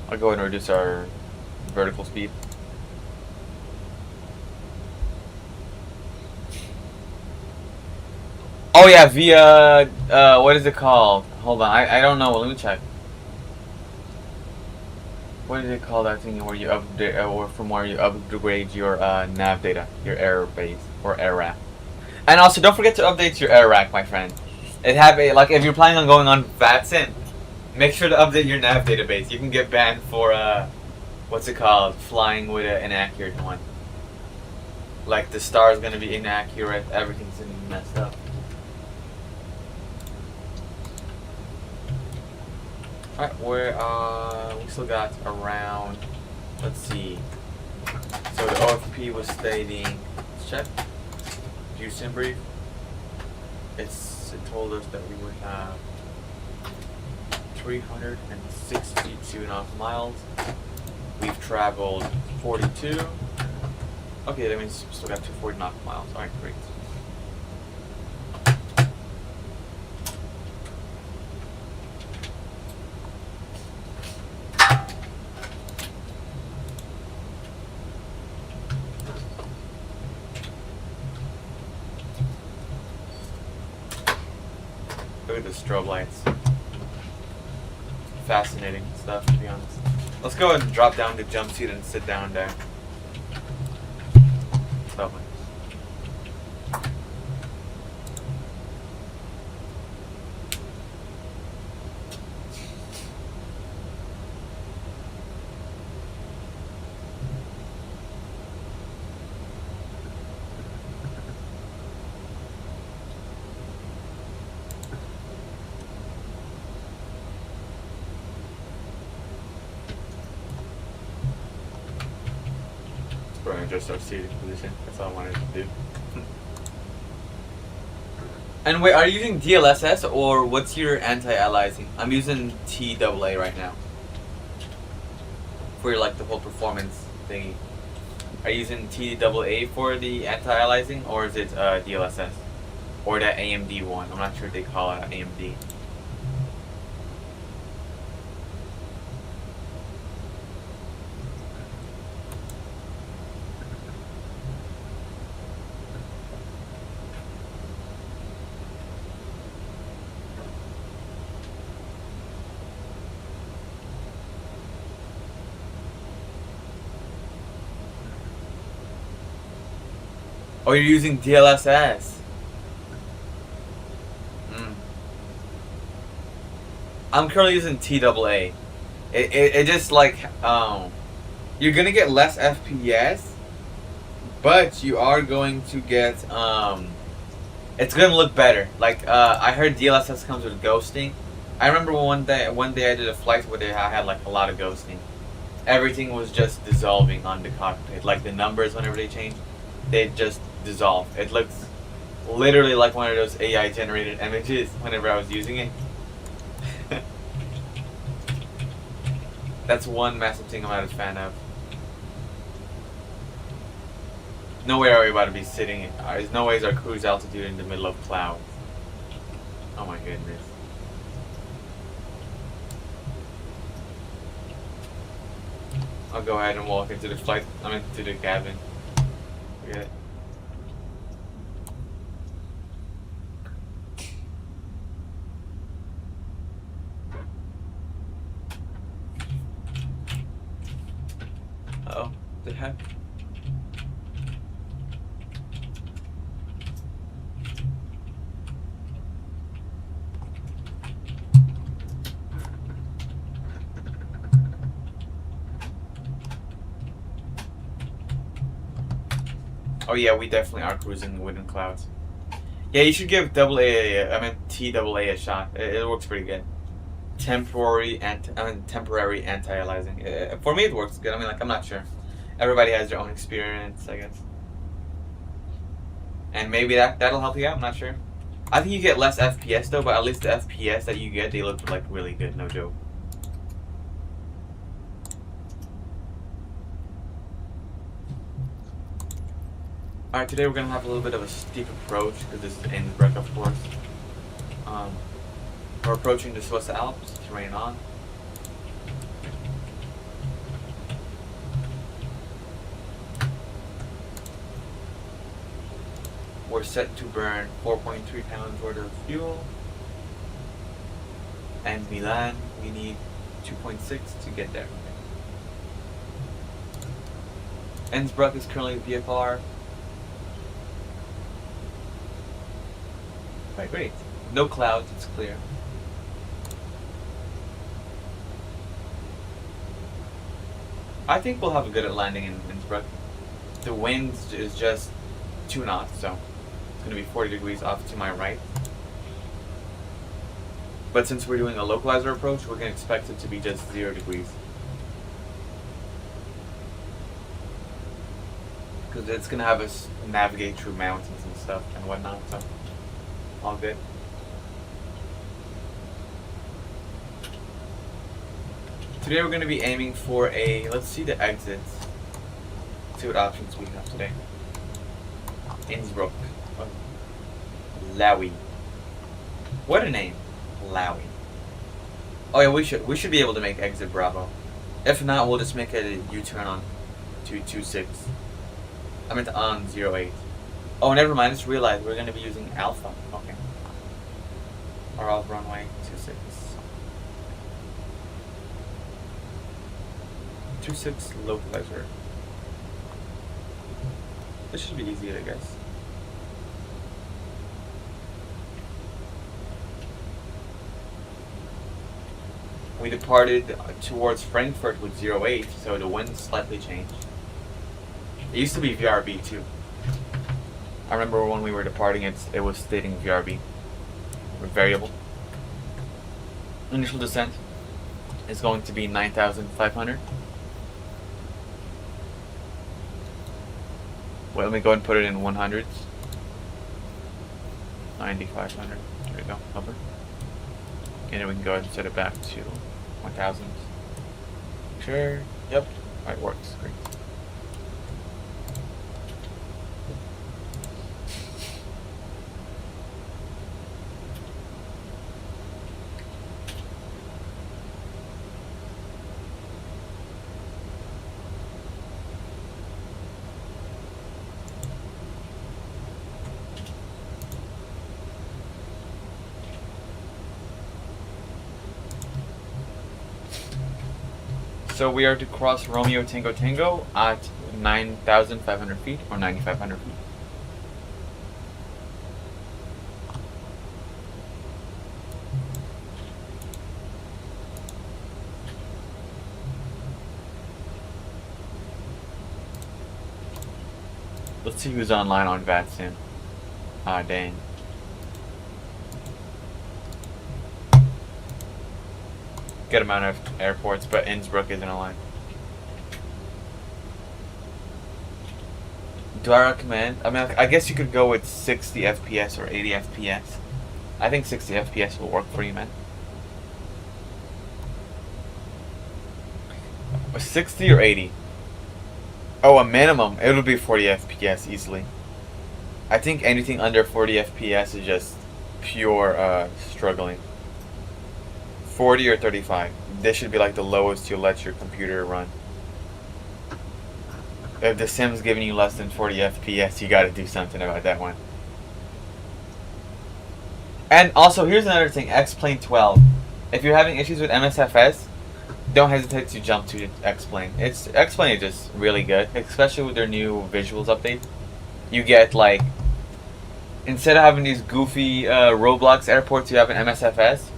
I'll go ahead and reduce our vertical speed. Oh yeah, via, what is it called? Hold on, I don't know, let me check. What is it called, that thing where you update, or from where you upgrade your nav data, your air base, or air rack. And also, don't forget to update your air rack, my friend. Like, if you're planning on going on VATSIN, make sure to update your nav database. You can get banned for, what's it called, flying with an inaccurate one. Like, the star is going to be inaccurate, everything's going to be messed up. Alright, we still got around, let's see. So the OFP was stating, let's check, view SimBrief. It told us that we would have 362.5 miles. We've traveled 42. Okay, that means we still got 240 nautical miles. Alright, great. Look at the strobe lights. Fascinating stuff, to be honest. Let's go and drop down the jumpsuit and sit down there. Lovely. Just our seating position. That's all I wanted to do. And wait, are you using DLSS or what's your anti-aliasing? I'm using TAA right now. For like the whole performance thingy. Are you using TAA for the anti-aliasing or is it DLSS? Or that AMD one? I'm not sure if they call it AMD. Oh, you're using DLSS. I'm currently using TAA. It just like, you're gonna get less FPS, but you are going to get, it's gonna look better. Like, I heard DLSS comes with ghosting. I remember one day I did a flight where I had like a lot of ghosting. Everything was just dissolving on the cockpit. Like the numbers, whenever they change, they just dissolve. It looks literally like one of those AI generated images whenever I was using it. That's one massive thing I'm not a fan of. No way are we about to be sitting. There's no way is our cruise altitude in the middle of clouds. Oh my goodness. I'll go ahead and walk into the flight. To the cabin. Forget it. Oh, the heck? Oh yeah, we definitely are cruising within clouds. Yeah, you should give TAA a shot. It works pretty good. Temporary anti-aliasing. For me, it works good. I'm not sure. Everybody has their own experience, I guess. And maybe that'll help you out. I'm not sure. I think you get less FPS though, but at least the FPS that you get, they look like really good. No joke. Alright, today we're going to have a little bit of a steep approach because this is Innsbruck, of course. We're approaching the Swiss Alps, terrain on. We're set to burn 4.3 pounds worth of fuel. And Milan, we need 2.6 to get there. Innsbruck is currently VFR. Right, great. No clouds, it's clear. I think we'll have a good landing in Innsbruck. The wind is just 2 knots, so it's going to be 40 degrees off to my right. But since we're doing a localizer approach, we're going to expect it to be just 0 degrees. Because it's going to have us navigate through mountains and stuff and whatnot, so all good. Today we're going to be aiming for let's see the exits. See what options we have today. Innsbruck. LOWI. What a name. LOWI. Oh yeah, we should be able to make exit Bravo. If not, we'll just make a U-turn on 226. On 08. Oh, never mind. I just realized we're going to be using Alpha. Okay. Or off runway 26. 26 localizer. This should be easy, I guess. We departed towards Frankfurt with 08, so the wind slightly changed. It used to be VRB too. I remember when we were departing, it was stating VRB, variable. Initial descent is going to be 9,500. Well, let me go and put it in 100s. 9,500. There we go. Hover. And then we can go ahead and set it back to 1,000. Sure. Yep. Alright, works. Great. So we are to cross Romeo Tango Tango at 9,500 feet or 9,500 feet. Let's see who's online on VATSIM. Ah, dang. Good amount of airports, but Innsbruck isn't online. Do I recommend? I guess you could go with 60 FPS or 80 FPS. I think 60 FPS will work for you, man. 60 or 80? Oh, a minimum. It would be 40 FPS easily. I think anything under 40 FPS is just pure struggling. 40 or 35. This should be like the lowest you'll let your computer run. If the sim's giving you less than 40 FPS, you gotta do something about that one. And also, here's another thing, X-Plane 12. If you're having issues with MSFS, don't hesitate to jump to X-Plane. X-Plane is just really good, especially with their new visuals update. You get like, instead of having these goofy Roblox airports you have in MSFS,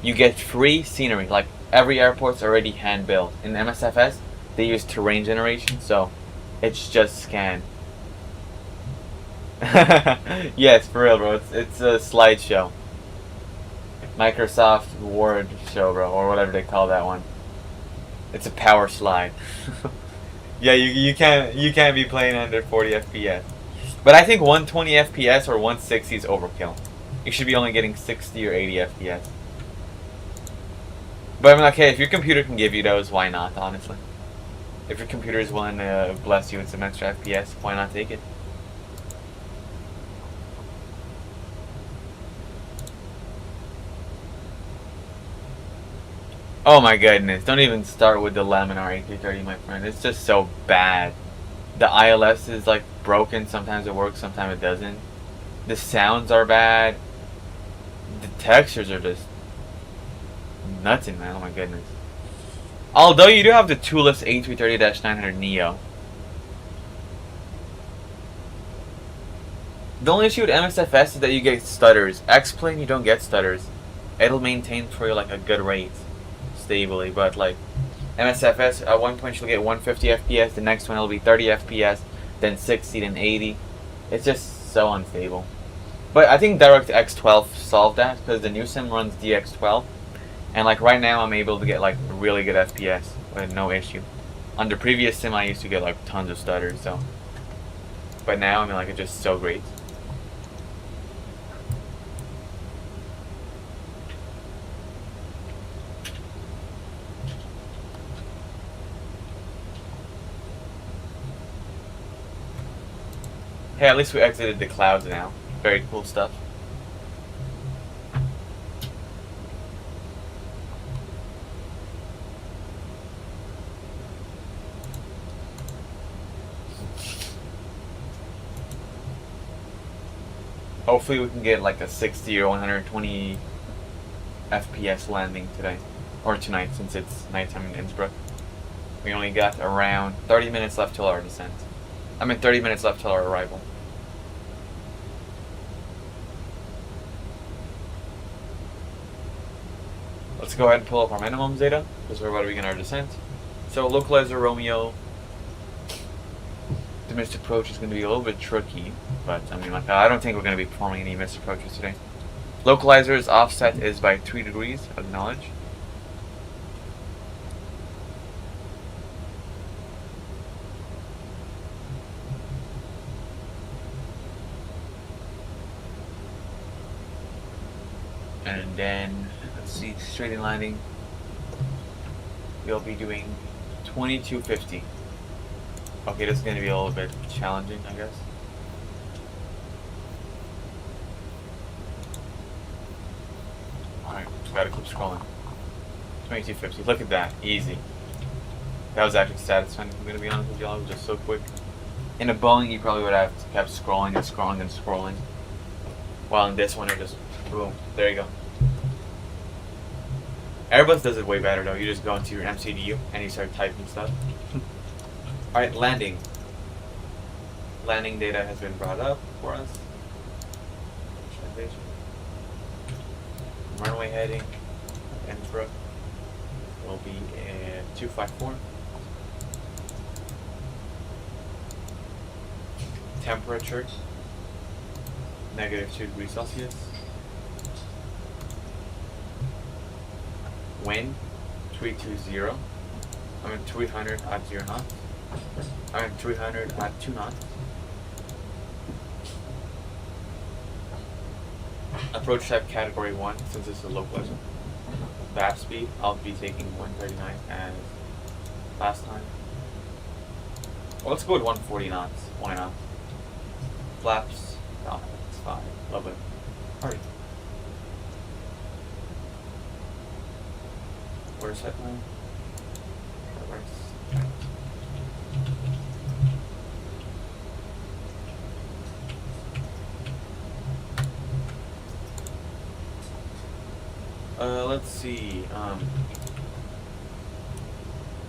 you get free scenery. Like every airport's already hand built. In MSFS, they use terrain generation, so it's just scanned. Yes, for real, bro. It's a slideshow. Microsoft Word show, bro, or whatever they call that one. It's a power slide. Yeah, you can't be playing under 40 FPS. But I think 120 FPS or 160 is overkill. You should be only getting 60 or 80 FPS. But I'm like, hey, if your computer can give you those, why not, honestly? If your computer is willing to bless you with some extra FPS, why not take it? Oh my goodness, don't even start with the Laminar A330, my friend. It's just so bad. The ILS is like broken, sometimes it works, sometimes it doesn't. The sounds are bad. The textures are just nutting, man. Oh my goodness. Although you do have the toolless A330-900 Neo. The only issue with MSFS is that you get stutters. X-Plane, you don't get stutters. It'll maintain for you like a good rate, stably. But like MSFS, at one point you'll get 150 FPS, the next one will be 30 FPS, then 60, then 80. It's just so unstable. But I think DirectX 12 solved that, because the new sim runs DX12. And like right now I'm able to get like really good FPS with no issue. On the previous sim I used to get like tons of stutters, so. But now I mean like it's just so great. Hey, at least we exited the clouds now. Very cool stuff. Hopefully we can get like a 60 or 120 FPS landing today. Or tonight, since it's nighttime in Innsbruck. We only got around 30 minutes left till our descent. 30 minutes left till our arrival. Let's go ahead and pull up our minimum data, because we're about to begin our descent. So, localizer Romeo. The missed approach is going to be a little bit tricky, but I mean, like, I don't think we're going to be performing any missed approaches today. Localizer's offset is by 3 degrees, acknowledge. And then, let's see, straight in landing, we'll be doing 2250. Okay, this is going to be a little bit challenging, I guess. Alright, just gotta keep scrolling. 2250, look at that, easy. That was actually satisfying, if I'm going to be honest with y'all, it was just so quick. In a Boeing, you probably would have kept scrolling and scrolling and scrolling. While in this one, it just, boom, there you go. Airbus does it way better though, you just go into your MCDU and you start typing stuff. Alright, landing. Landing data has been brought up for us. Runway heading, Innsbruck will be at 254. Temperature, -2 degrees Celsius. Wind, 320. 300 at 0 knots. 300 at 2 knots. Approach type category 1, since this is a localizer. VAP speed, I'll be taking 139 as last time. Well, let's go with 140 knots. Why not? Flaps. No, it's fine. Love it. Alright. Where's that line? Let's see.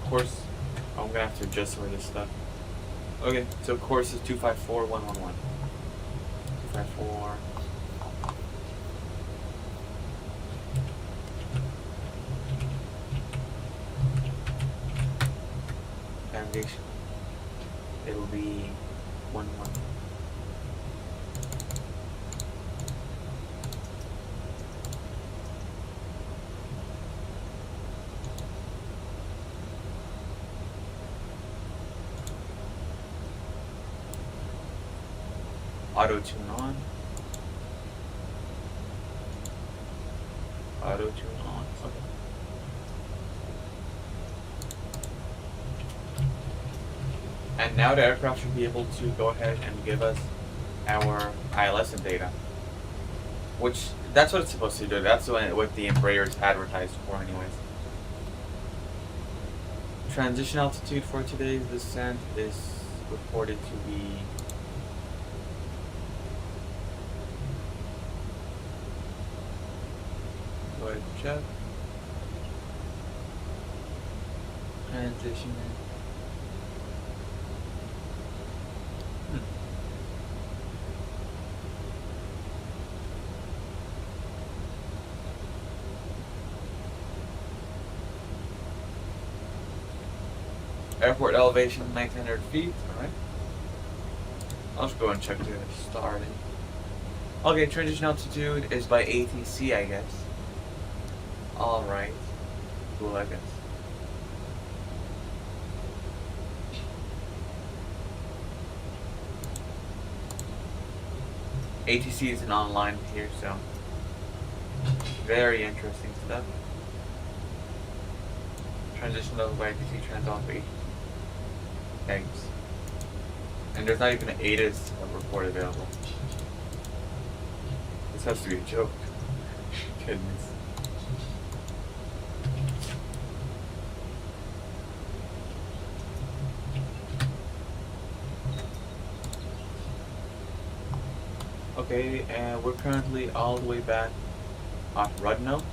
Course. Oh, I'm gonna have to adjust some of this stuff. Okay, so course is 254111. 254. Foundation. It'll be 11. Auto tune on. Auto tune on. Okay. And now the aircraft should be able to go ahead and give us our ILS data. Which, that's what it's supposed to do. That's what the Embraer is advertised for anyways. Transition altitude for today's descent is reported to be check. Transition. Airport elevation 1900 feet. Alright. I'll just go and check the starting. Okay, transition altitude is by ATC, I guess. Alright. Cool, I guess. ATC is an online here, so very interesting stuff. Transition level by ATC, trans off 8. Thanks. And there's not even an ATIS report available. This has to be a joke. Goodness. Okay, and we're currently all the way back at Rudno.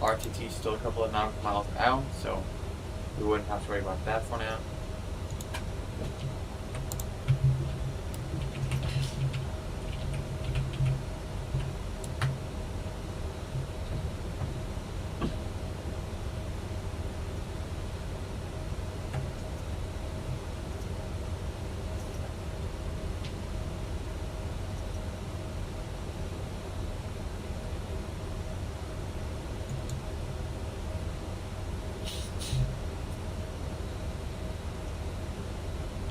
RTT is still a couple of nautical miles out, so we wouldn't have to worry about that for now.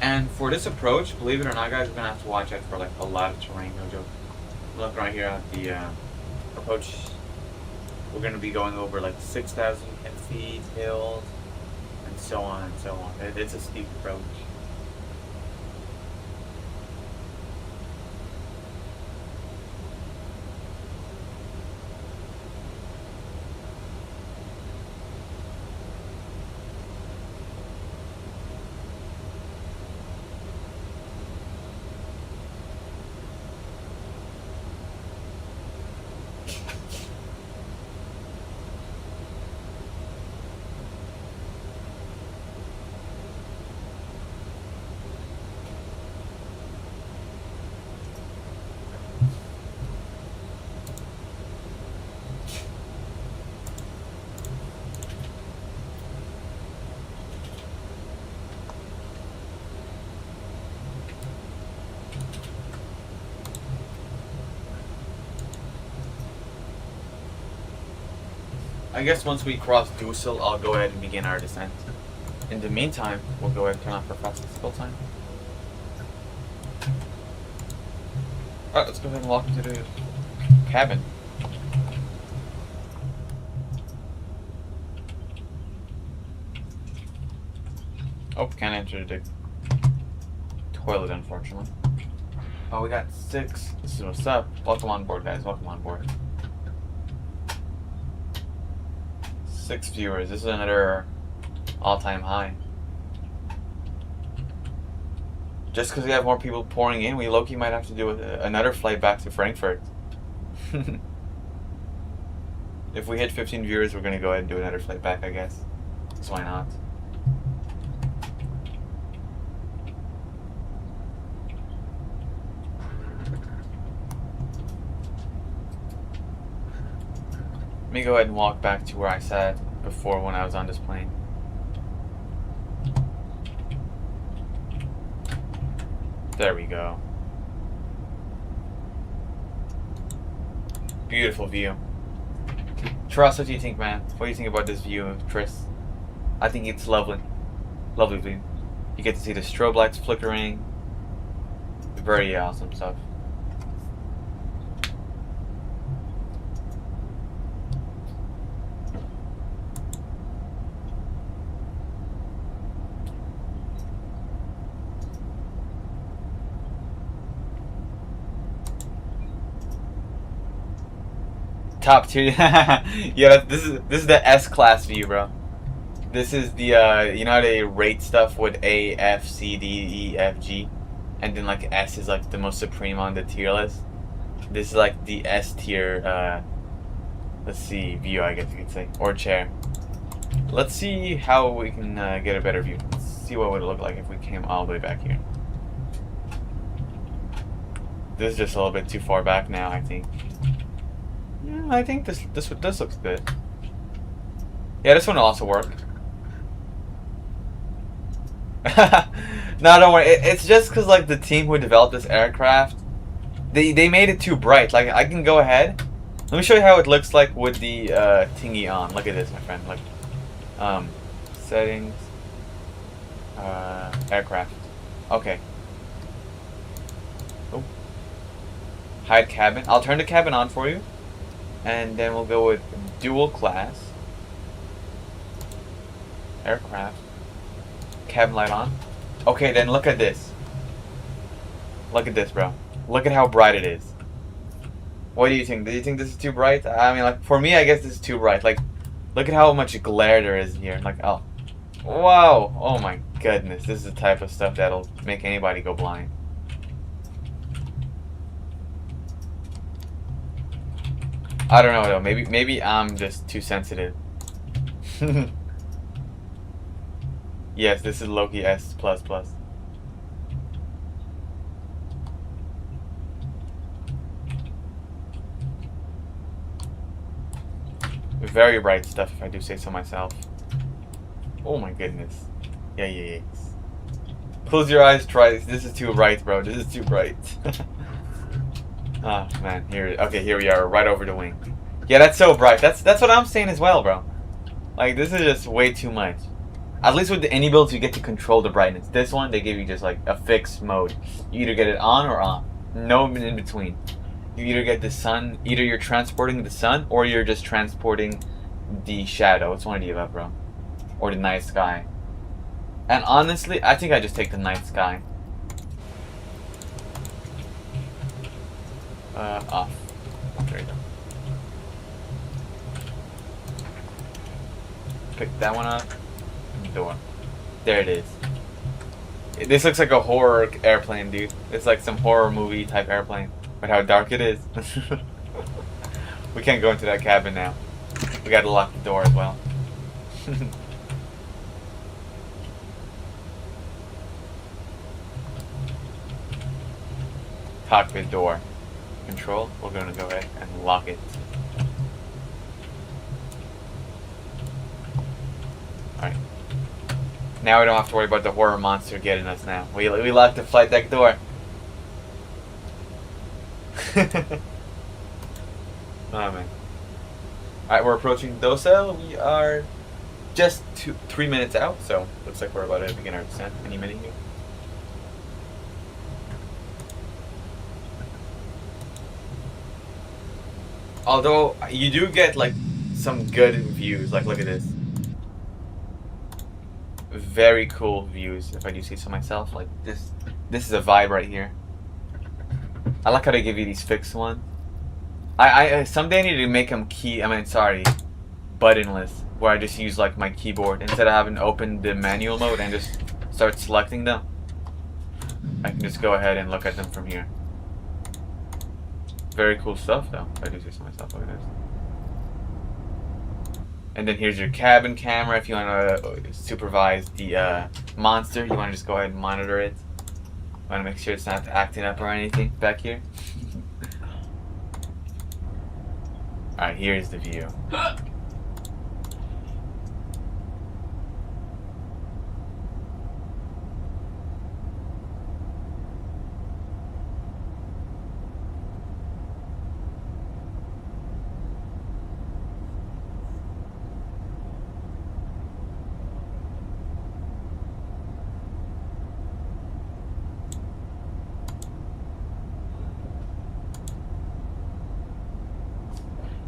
And for this approach, believe it or not, guys, we're gonna have to watch out for like a lot of terrain. No joke. Look right here at the approach. We're gonna be going over like 6,000 feet, hills, and so on and so on. It's a steep approach. I guess once we cross Dussel, I'll go ahead and begin our descent. In the meantime, we'll go ahead and turn off our fastest full time. Alright, let's go ahead and walk into the cabin. Oh, can't enter the toilet, unfortunately. Oh, we got 6. This is what's up. Welcome on board, guys. Welcome on board. 6 viewers. This is another all-time high. Just because we have more people pouring in, we low-key might have to do another flight back to Frankfurt. If we hit 15 viewers, we're going to go ahead and do another flight back, I guess. So why not? Let me go ahead and walk back to where I sat before when I was on this plane. There we go. Beautiful view. Tris, what do you think, man? What do you think about this view, Tris? I think it's lovely. Lovely view. You get to see the strobe lights flickering. Very awesome stuff. Top tier. Yeah, this is the S class view, bro. This is the you know how they rate stuff with A, F, C, D, E, F, G, and then like S is like the most supreme on the tier list. This is like the S tier. Let's see, view, I guess you could say, or chair. Let's see how we can get a better view. Let's see what would it look like if we came all the way back here. This is just a little bit too far back now, I think. Yeah, I think this looks good. Yeah, this one will also work. No, don't worry. It's just because like the team who developed this aircraft, they made it too bright. Like I can go ahead. Let me show you how it looks like with the thingy on. Look at this, my friend. Like, settings, aircraft. Okay. Oh. Hide cabin. I'll turn the cabin on for you. And then we'll go with dual class. Aircraft. Cabin light on. Okay, then look at this. Look at this, bro. Look at how bright it is. What do you think? Do you think this is too bright? I mean, like, for me, I guess this is too bright. Like, look at how much glare there is here. Like, oh. Wow. Oh my goodness. This is the type of stuff that'll make anybody go blind. I don't know though. Maybe I'm just too sensitive. Yes, this is Loki S++. Very bright stuff, if I do say so myself. Oh my goodness. Yeah. Close your eyes, try this. This is too bright, bro. This is too bright. Oh man, here we are, right over the wing. Yeah, that's so bright. That's what I'm saying as well, bro. Like, this is just way too much. At least with the any builds, you get to control the brightness. This one, they give you just like a fixed mode. You either get it on or off. No in between. You either get the sun, either you're transporting the sun, or you're just transporting the shadow. It's one of the above, bro. Or the night sky. And honestly, I think I just take the night sky. Off. There you go. Pick that one up. Door. There it is. This looks like a horror airplane, dude. It's like some horror movie type airplane. But how dark it is. We can't go into that cabin now. We gotta lock the door as well. Cockpit door. Control. We're gonna go ahead and lock it. Alright. Now we don't have to worry about the horror monster getting us now. We locked the flight deck door. Oh man. Alright, we're approaching Docel. We are just 3 minutes out, so looks like we're about to begin our descent any minute here. Although you do get like some good views, like look at this. very cool views, if I do say so myself. Like this is a vibe right here. I like how they give you these fixed ones. I someday I need to make them buttonless, where I just use like my keyboard instead of having to open the manual mode and just start selecting them. I can just go ahead and look at them from here. Very cool stuff though, if I do say so myself. Look at this. And then here's your cabin camera if you want to supervise the monster. You want to just go ahead and monitor it. Want to make sure it's not acting up or anything back here. Alright, here's the view.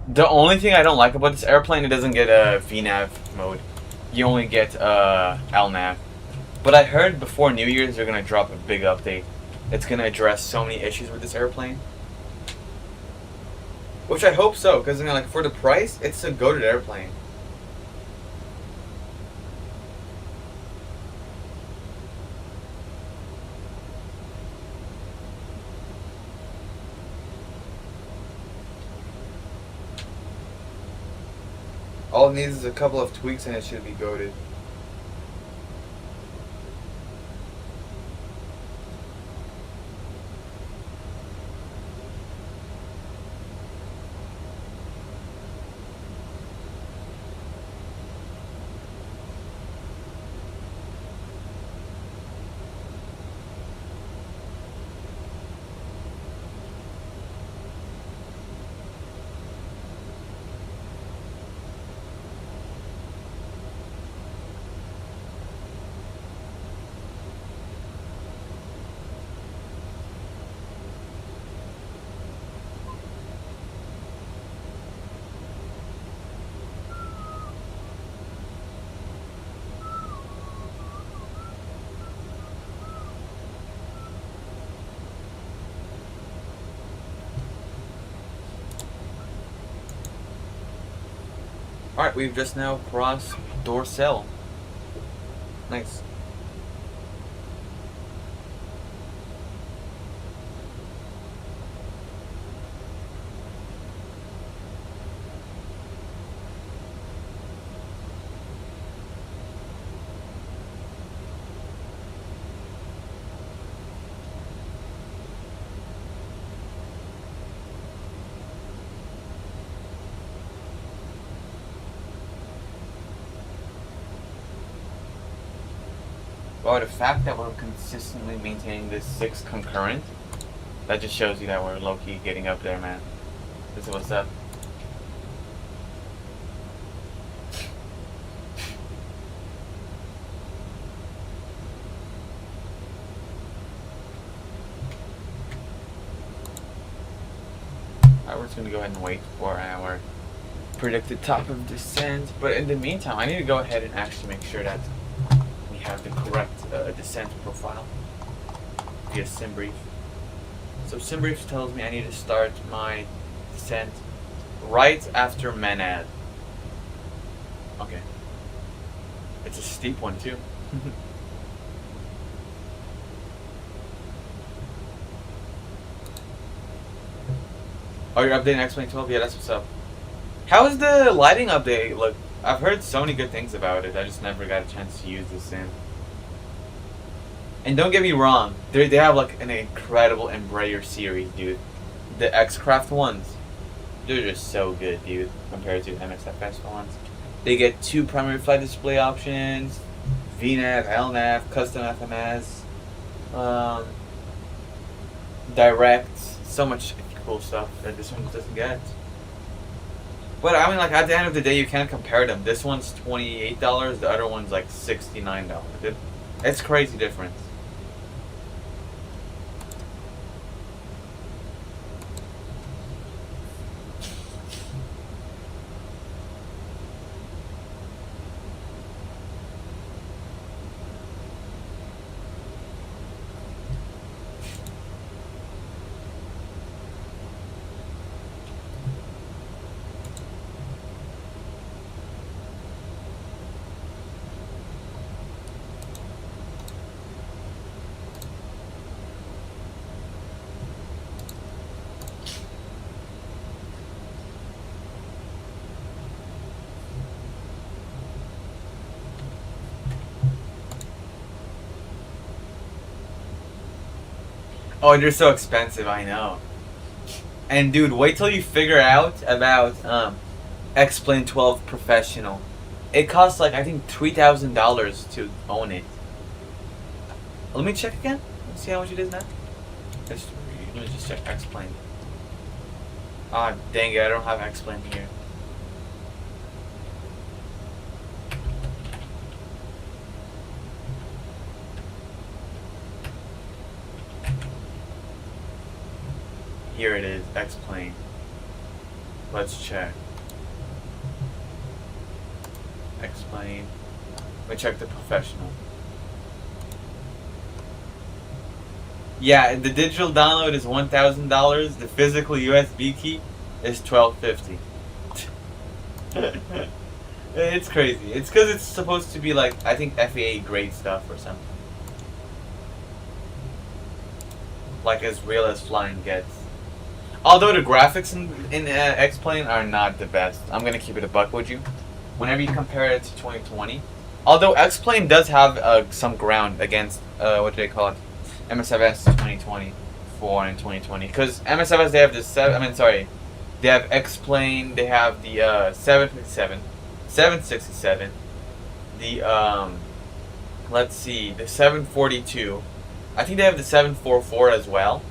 The only thing I don't like about this airplane, it doesn't get a VNAV mode. You only get LNAV. But I heard before New Year's they're gonna drop a big update. It's gonna address so many issues with this airplane. Which I hope so, because like for the price, it's a goated airplane. All it needs is a couple of tweaks and it should be goated. Alright, we've just now crossed Dorsel. Nice. Well, the fact that we're consistently maintaining this 6 concurrent, that just shows you that we're low-key getting up there, man. This is what's up. Alright, we're just gonna go ahead and wait for our predicted top of descent. But in the meantime, I need to go ahead and actually make sure that have the correct descent profile via SimBrief. So SimBrief tells me I need to start my descent right after Manad. Okay. It's a steep one too. Oh, you're updating X-Plane 12? Yeah, that's what's up. How is the lighting update look? I've heard so many good things about it. I just never got a chance to use this sim. And don't get me wrong, they have like an incredible Embraer series, dude. The X-Craft ones, they're just so good, dude, compared to MXFS ones. They get 2 primary flight display options, VNAV, LNAV, custom FMS, direct, so much cool stuff that this one doesn't get. But I mean, like, at the end of the day, you can't compare them. This one's $28, the other one's like $69. It's crazy difference. Oh, they're so expensive, I know. And dude, wait till you figure out about X-Plane 12 Professional. It costs like I think $3,000 to own it. Let me check again. Let's see how much it is now. Let me just check X-Plane. Ah, dang it, I don't have X-Plane here. Here it is, X-Plane. Let's check. X-Plane. Let me check the Professional. Yeah, the digital download is $1,000. The physical USB key is $1,250. It's crazy. It's because it's supposed to be like, I think FAA grade stuff or something. Like as real as flying gets. Although the graphics in X-Plane are not the best. I'm gonna keep it a buck with you. Whenever you compare it to 2020. Although X-Plane does have some ground against, what do they call it? MSFS 2024 and 2020. Because MSFS, they have the they have X-Plane, they have the 757, 767, the, let's see, the 742. I think they have the 744 as well.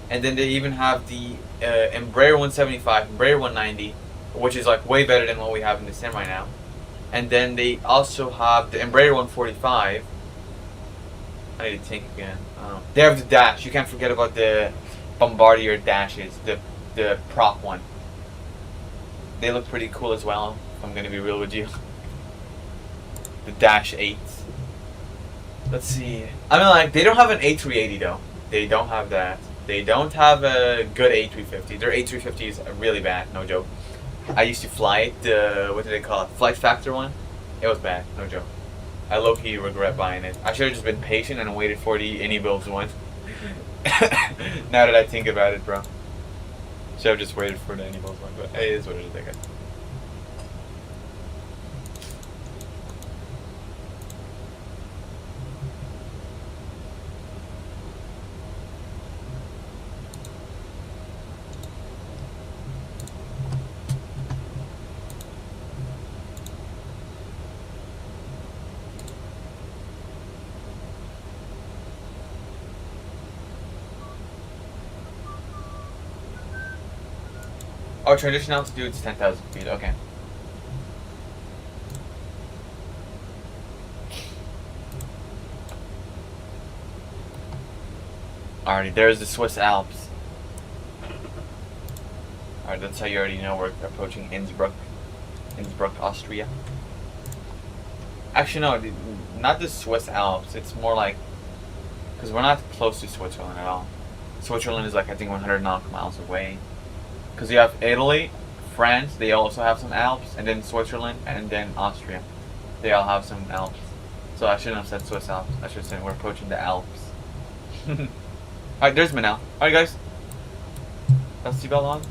And then they even have the Embraer 175, Embraer 190, which is like way better than what we have in the sim right now. And then they also have the Embraer 145. I need to think again. They have the dash. You can't forget about the Bombardier dashes, the prop one. They look pretty cool as well, if I'm gonna be real with you. The Dash 8s. Let's see. I mean, like, they don't have an A380 though. They don't have that. They don't have a good A350. Their A350 is really bad, no joke. I used to fly it, the, what do they call it? Flight Factor one? It was bad, no joke. I low-key regret buying it. I should have just been patient and waited for the Any Builds one. Now that I think about it, bro. Should have just waited for the Any Builds one, but it is what it is, I guess. Oh, transition altitude is 10,000 feet, okay. Alrighty, there's the Swiss Alps. Alright, that's how you already know we're approaching Innsbruck. Innsbruck, Austria. Actually, no, not the Swiss Alps. It's more like... Because we're not close to Switzerland at all. Switzerland is like, I think, 100 nautical miles away. Because you have Italy, France, they also have some Alps, and then Switzerland, and then Austria. They all have some Alps. So I shouldn't have said Swiss Alps. I should have said we're approaching the Alps. Alright, there's Manel. Alright, guys. Got the seatbelt on.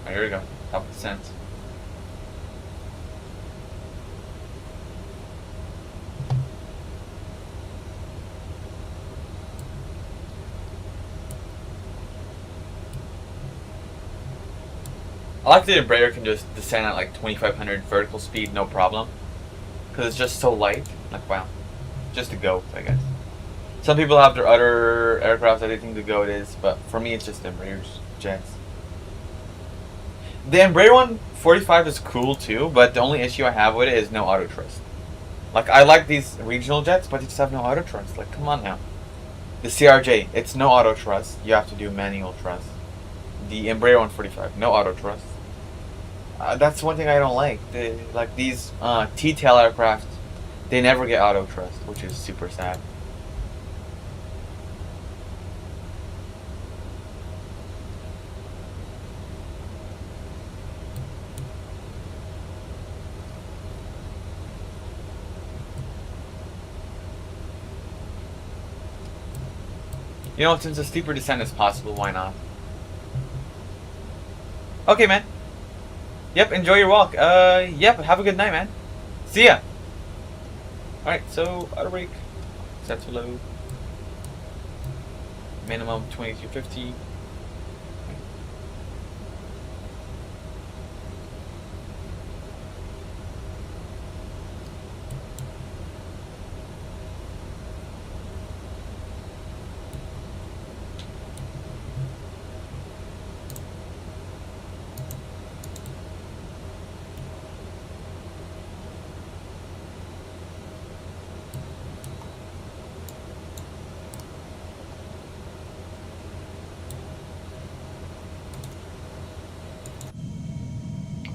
Alright, here we go. Top descent. I like the Embraer can just descend at like 2,500 vertical speed, no problem. Because it's just so light. Like, wow. Just a goat, I guess. Some people have their other aircraft that they think the goat is, but for me it's just Embraer's jets. The Embraer 145 is cool too, but the only issue I have with it is no auto thrust. Like, I like these regional jets, but they just have no auto thrust. Like, come on now. The CRJ, it's no auto thrust. You have to do manual thrust. The Embraer 145, no auto thrust. That's one thing I don't like. Like these T-tail aircraft, they never get auto thrust, which is super sad. You know, since a steeper descent is possible, why not? Okay, man. Yep, enjoy your walk. Yep, have a good night, man. See ya. Alright, so, auto brake. Set to low. Minimum 2250.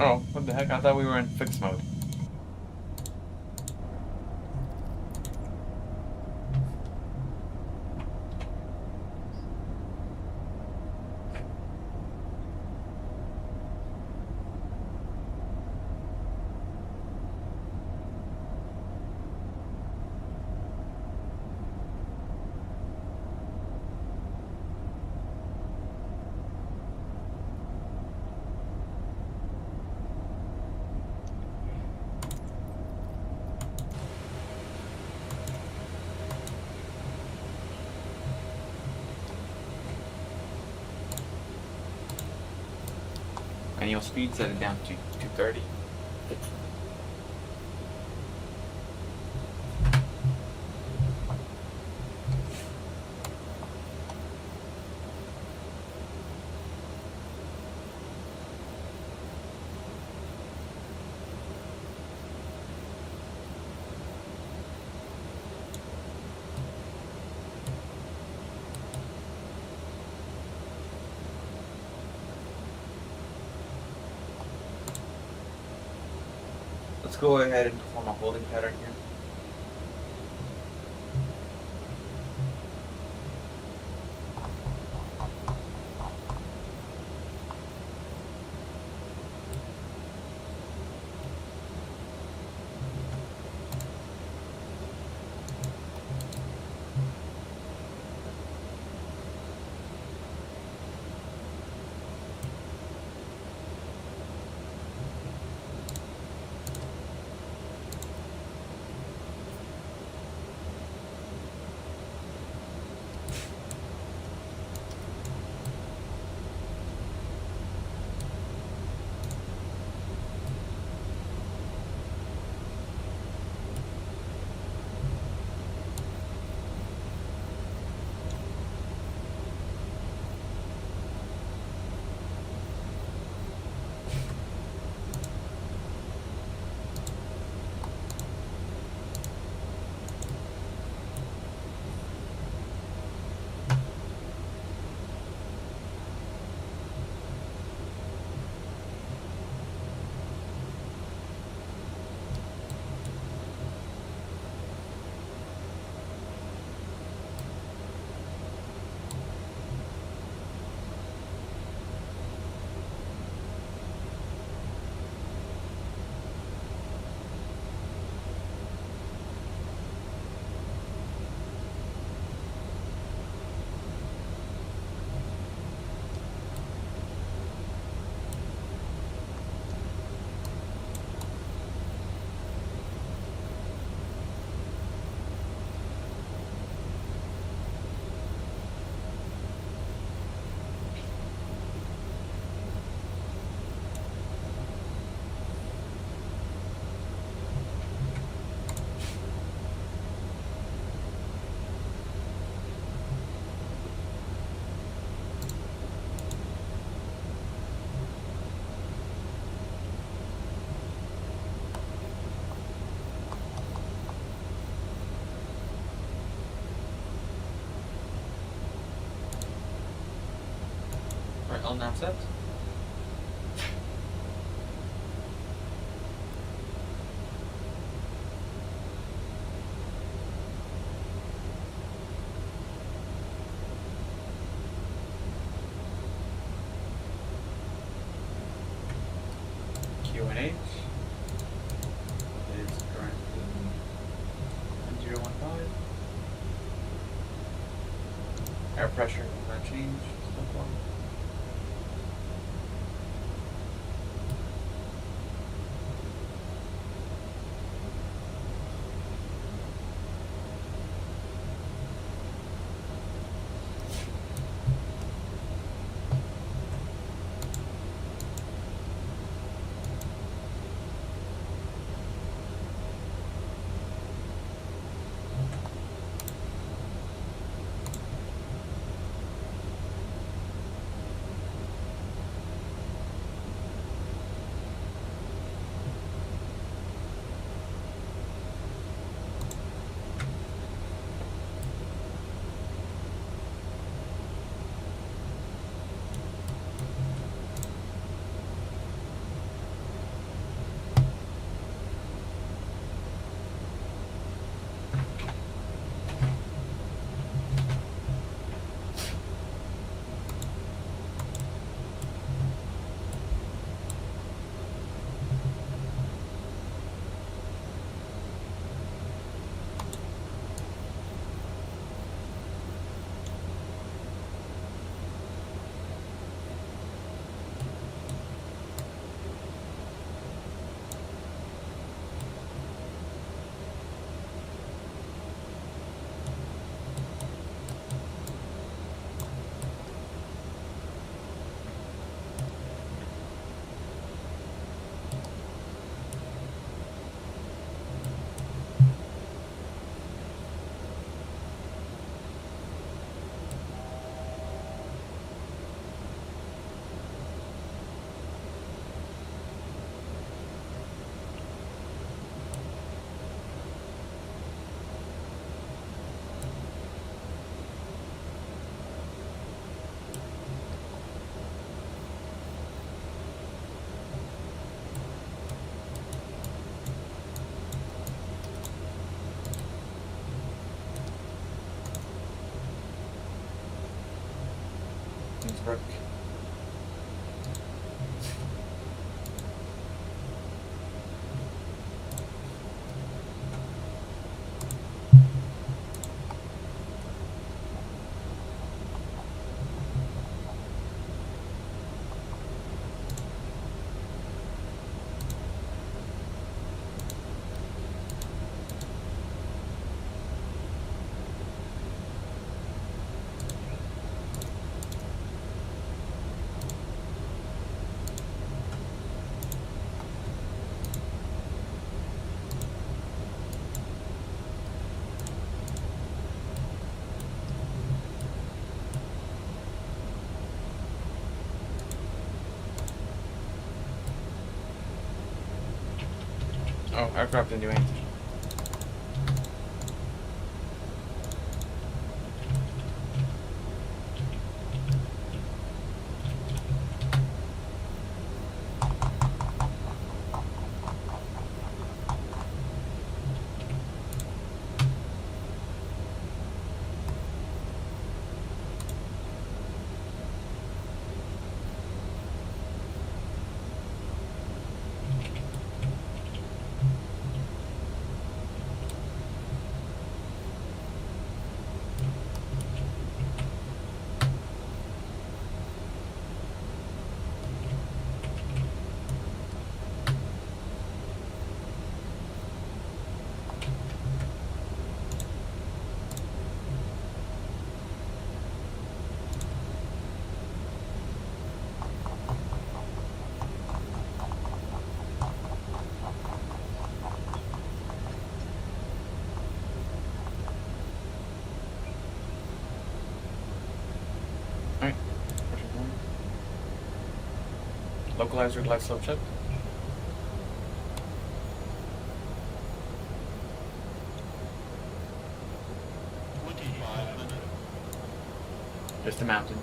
Oh, what the heck? I thought we were in fixed mode. Annual speed, set it down to 230. Let's go ahead and perform a holding pattern here. Right, all nav set. QNH is currently 1015. Air pressure will not change. Still fine. Innsbruck. Oh, aircraft in the way. Alright. Localize your glide slope check. Just a mountain.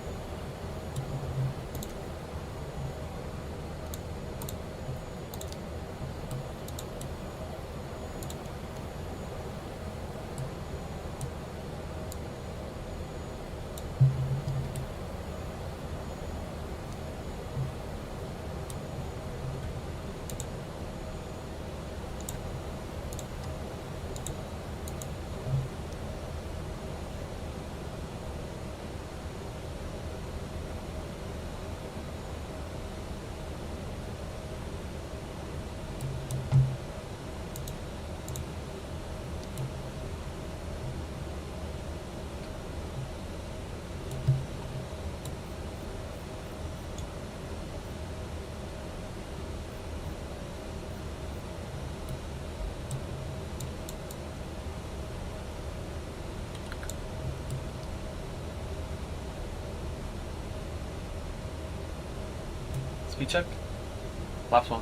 Speed check. Last one.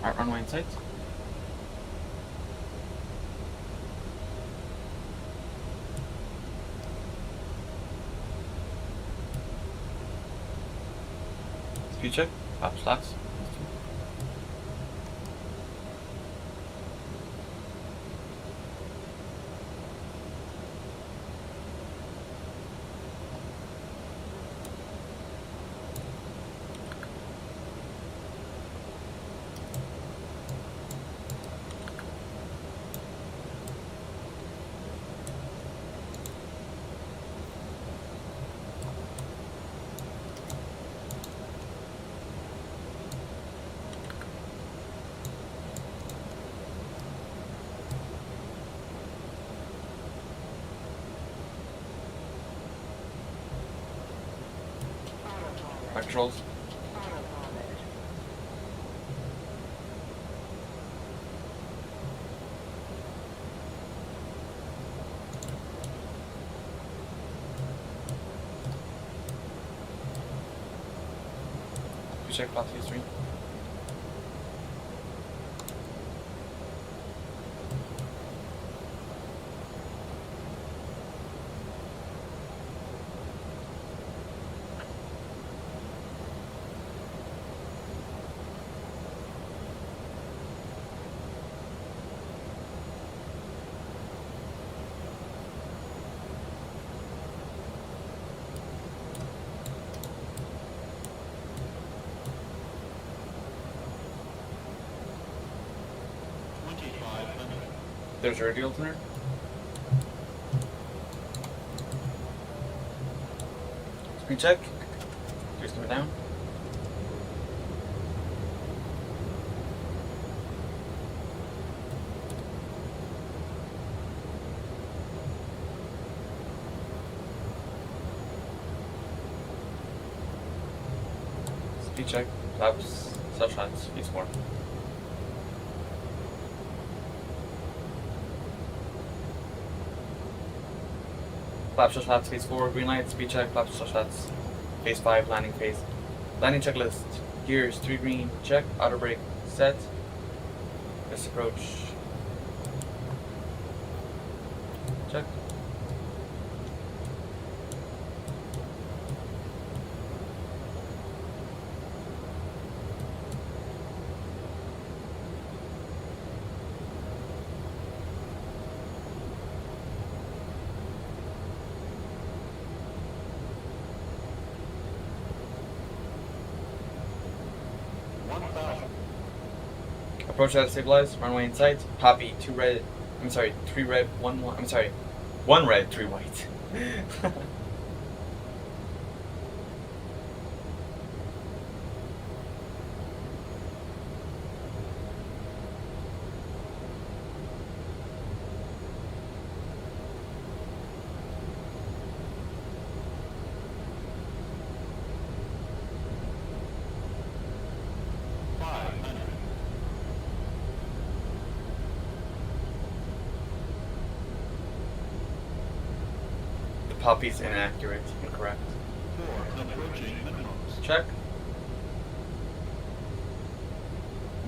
Alright, runway in sight. Speed check. Flap slats. Right controls. Check path history. There's a radial tuner. Speed check. Gears coming down. Speed check. Flaps. Such shots. Speed 4. Flaps, short shots, phase 4, green light, speed check, flaps, short shots, phase 5, landing phase. Landing checklist, gears, 3 green, check, auto brake, set, this approach, check. Approach that stabilized, runway in sight, copy, 2 red, 3 red, 1 white, 1 red, 3 white. 500. Poppy's inaccurate, incorrect. 4, approaching minimums. Check.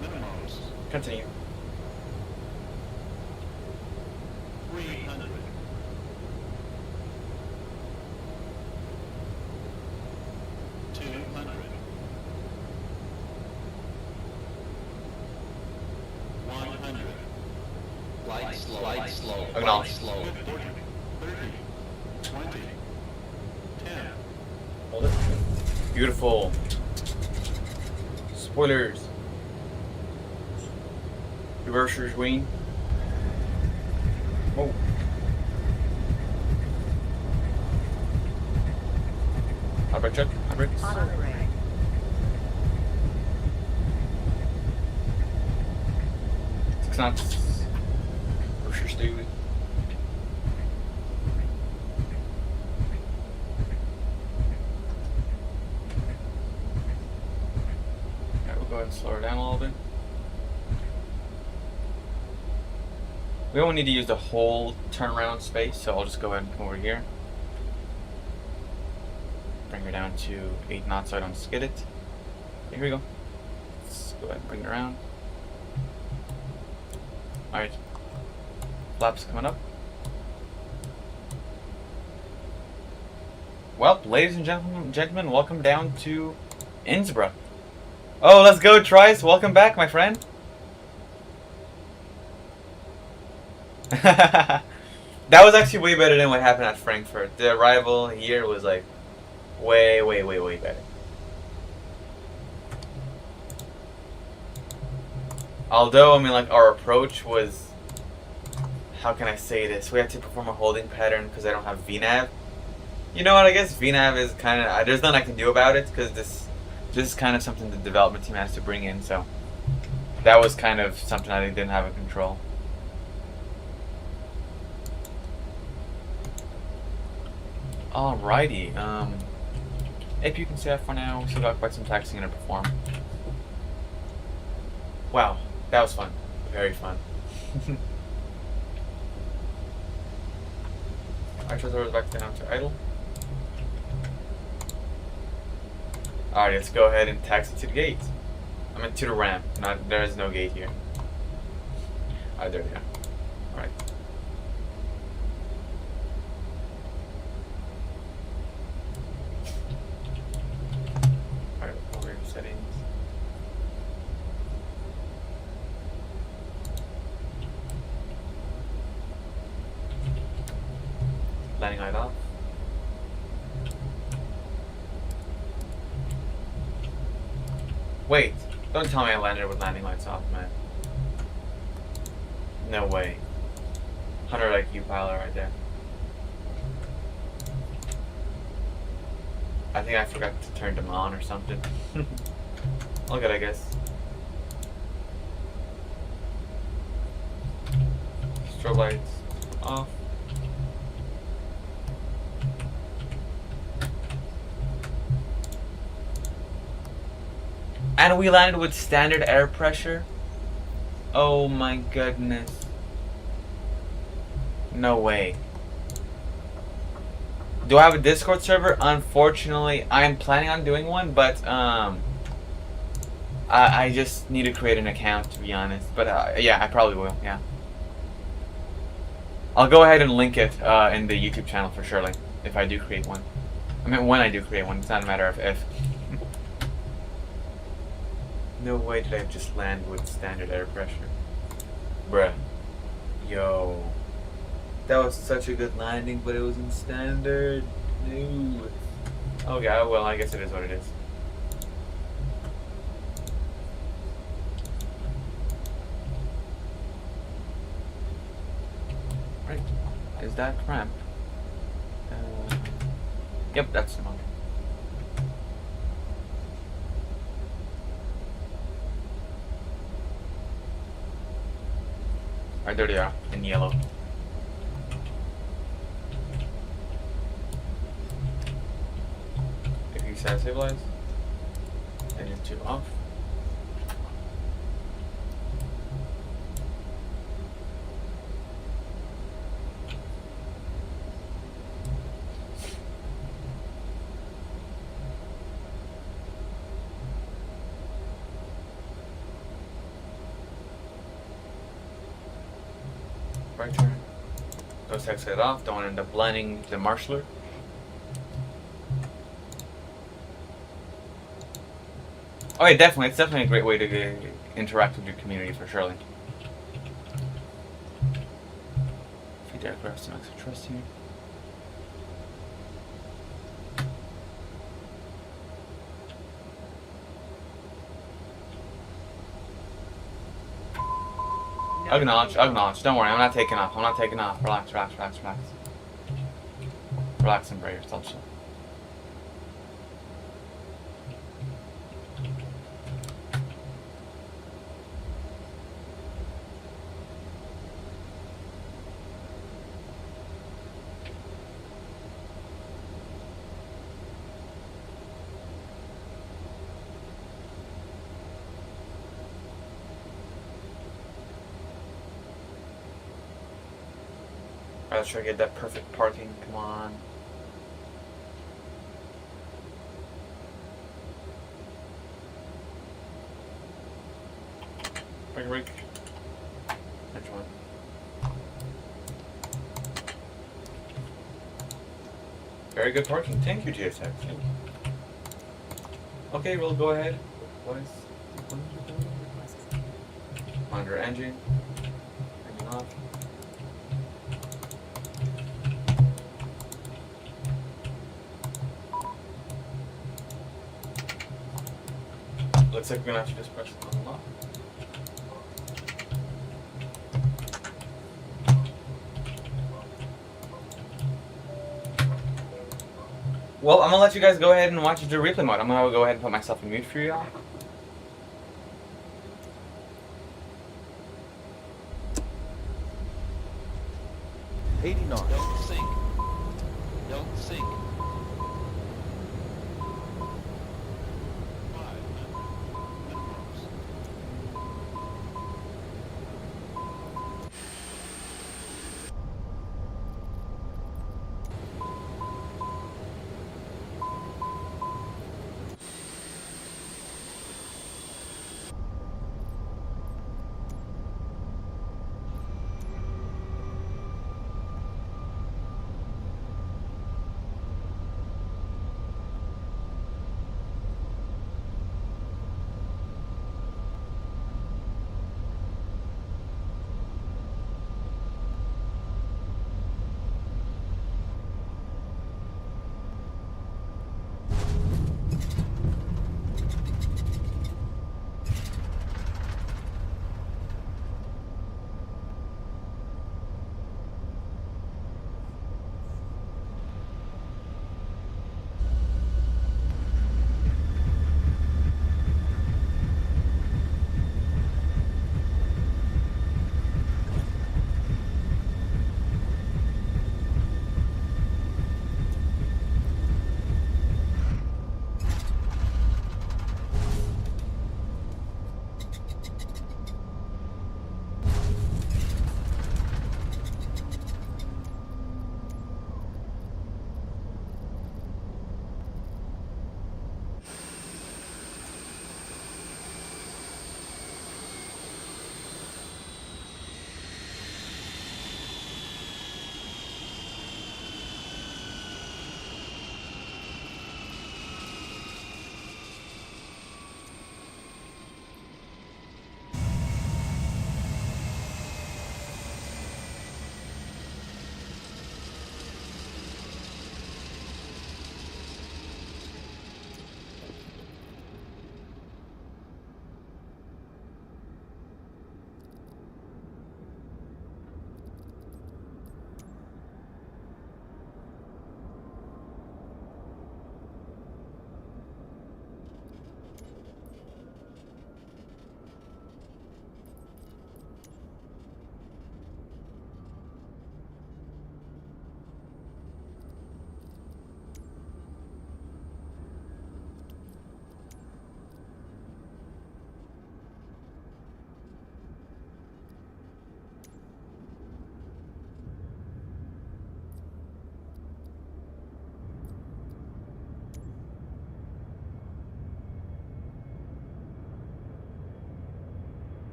Minimums. Continue. 300. 200. 100. Light slow. Light slow. Acknowledge. Slow. 50. 30. 20. 10. Hold it. Beautiful. Spoilers. Reversers wing. Oh. Hot brake check. Hot brakes. Auto brake. 6 knots. Reversers stay with. Go ahead and slow her down a little bit. We don't need to use the whole turnaround space, so I'll just go ahead and come over here. Bring her down to 8 knots so I don't skid it. Here we go. Let's go ahead and bring it around. Alright. Flaps coming up. Well, ladies and gentlemen, welcome down to Innsbruck. Oh, let's go, Trice. Welcome back, my friend. That was actually way better than what happened at Frankfurt. The arrival here was like way better. Although, I mean, like, our approach was, how can I say this? We had to perform a holding pattern because I don't have VNAV. You know what? I guess VNAV is kind of, there's nothing I can do about it because this is kind of something the development team has to bring in, so that was kind of something I didn't have in control. Alrighty, if you can see that for now, we still got quite some taxiing to perform. Wow, that was fun. Very fun. Alright, so throw it back down to idle. Alright, let's go ahead and taxi to the gate. I mean, to the ramp. There is no gate here. Alright, there we go. Alright. Alright, over to settings. Landing light off. Wait, don't tell me I landed with landing lights off, man. No way. 100 IQ pilot right there. I think I forgot to turn them on or something. All good, I guess. Strobe lights off. And we landed with standard air pressure. Oh my goodness. No way. Do I have a Discord server? Unfortunately, I am planning on doing one, but I just need to create an account, to be honest. But yeah, I probably will. Yeah, I'll go ahead and link it in the YouTube channel for sure. Like if I do create one. I mean, when I do create one, it's not a matter of if. No way did I just land with standard air pressure, bruh. Yo. That was such a good landing, but it was in standard. No. Okay, well, I guess it is what it is. Right. Is that ramp? Yep, that's the one. Alright, there they are, in yellow. Stabilize. Engine 2 off. Right turn. Those exit off. Don't end up blinding the marshaller. Oh yeah, definitely. It's definitely a great way to interact with your community for sure. Feed aircraft some extra trust here. Acknowledge, acknowledge. Don't worry, I'm not taking off. I'm not taking off. Relax, relax, relax, relax. Relax, Embraer. It's all chill. Let's try to get that perfect parking. Come on. Brake, brake. Which one? Very good parking. Thank you, GSX. Thank you. Okay, we'll go ahead. What is? Under engine. Engine off. Looks like we're gonna have to just press it on the lock. Well, I'm gonna let you guys go ahead and watch the replay mode. I'm gonna go ahead and put myself in mute for y'all. Don't sink. Don't sink. 500 minimums.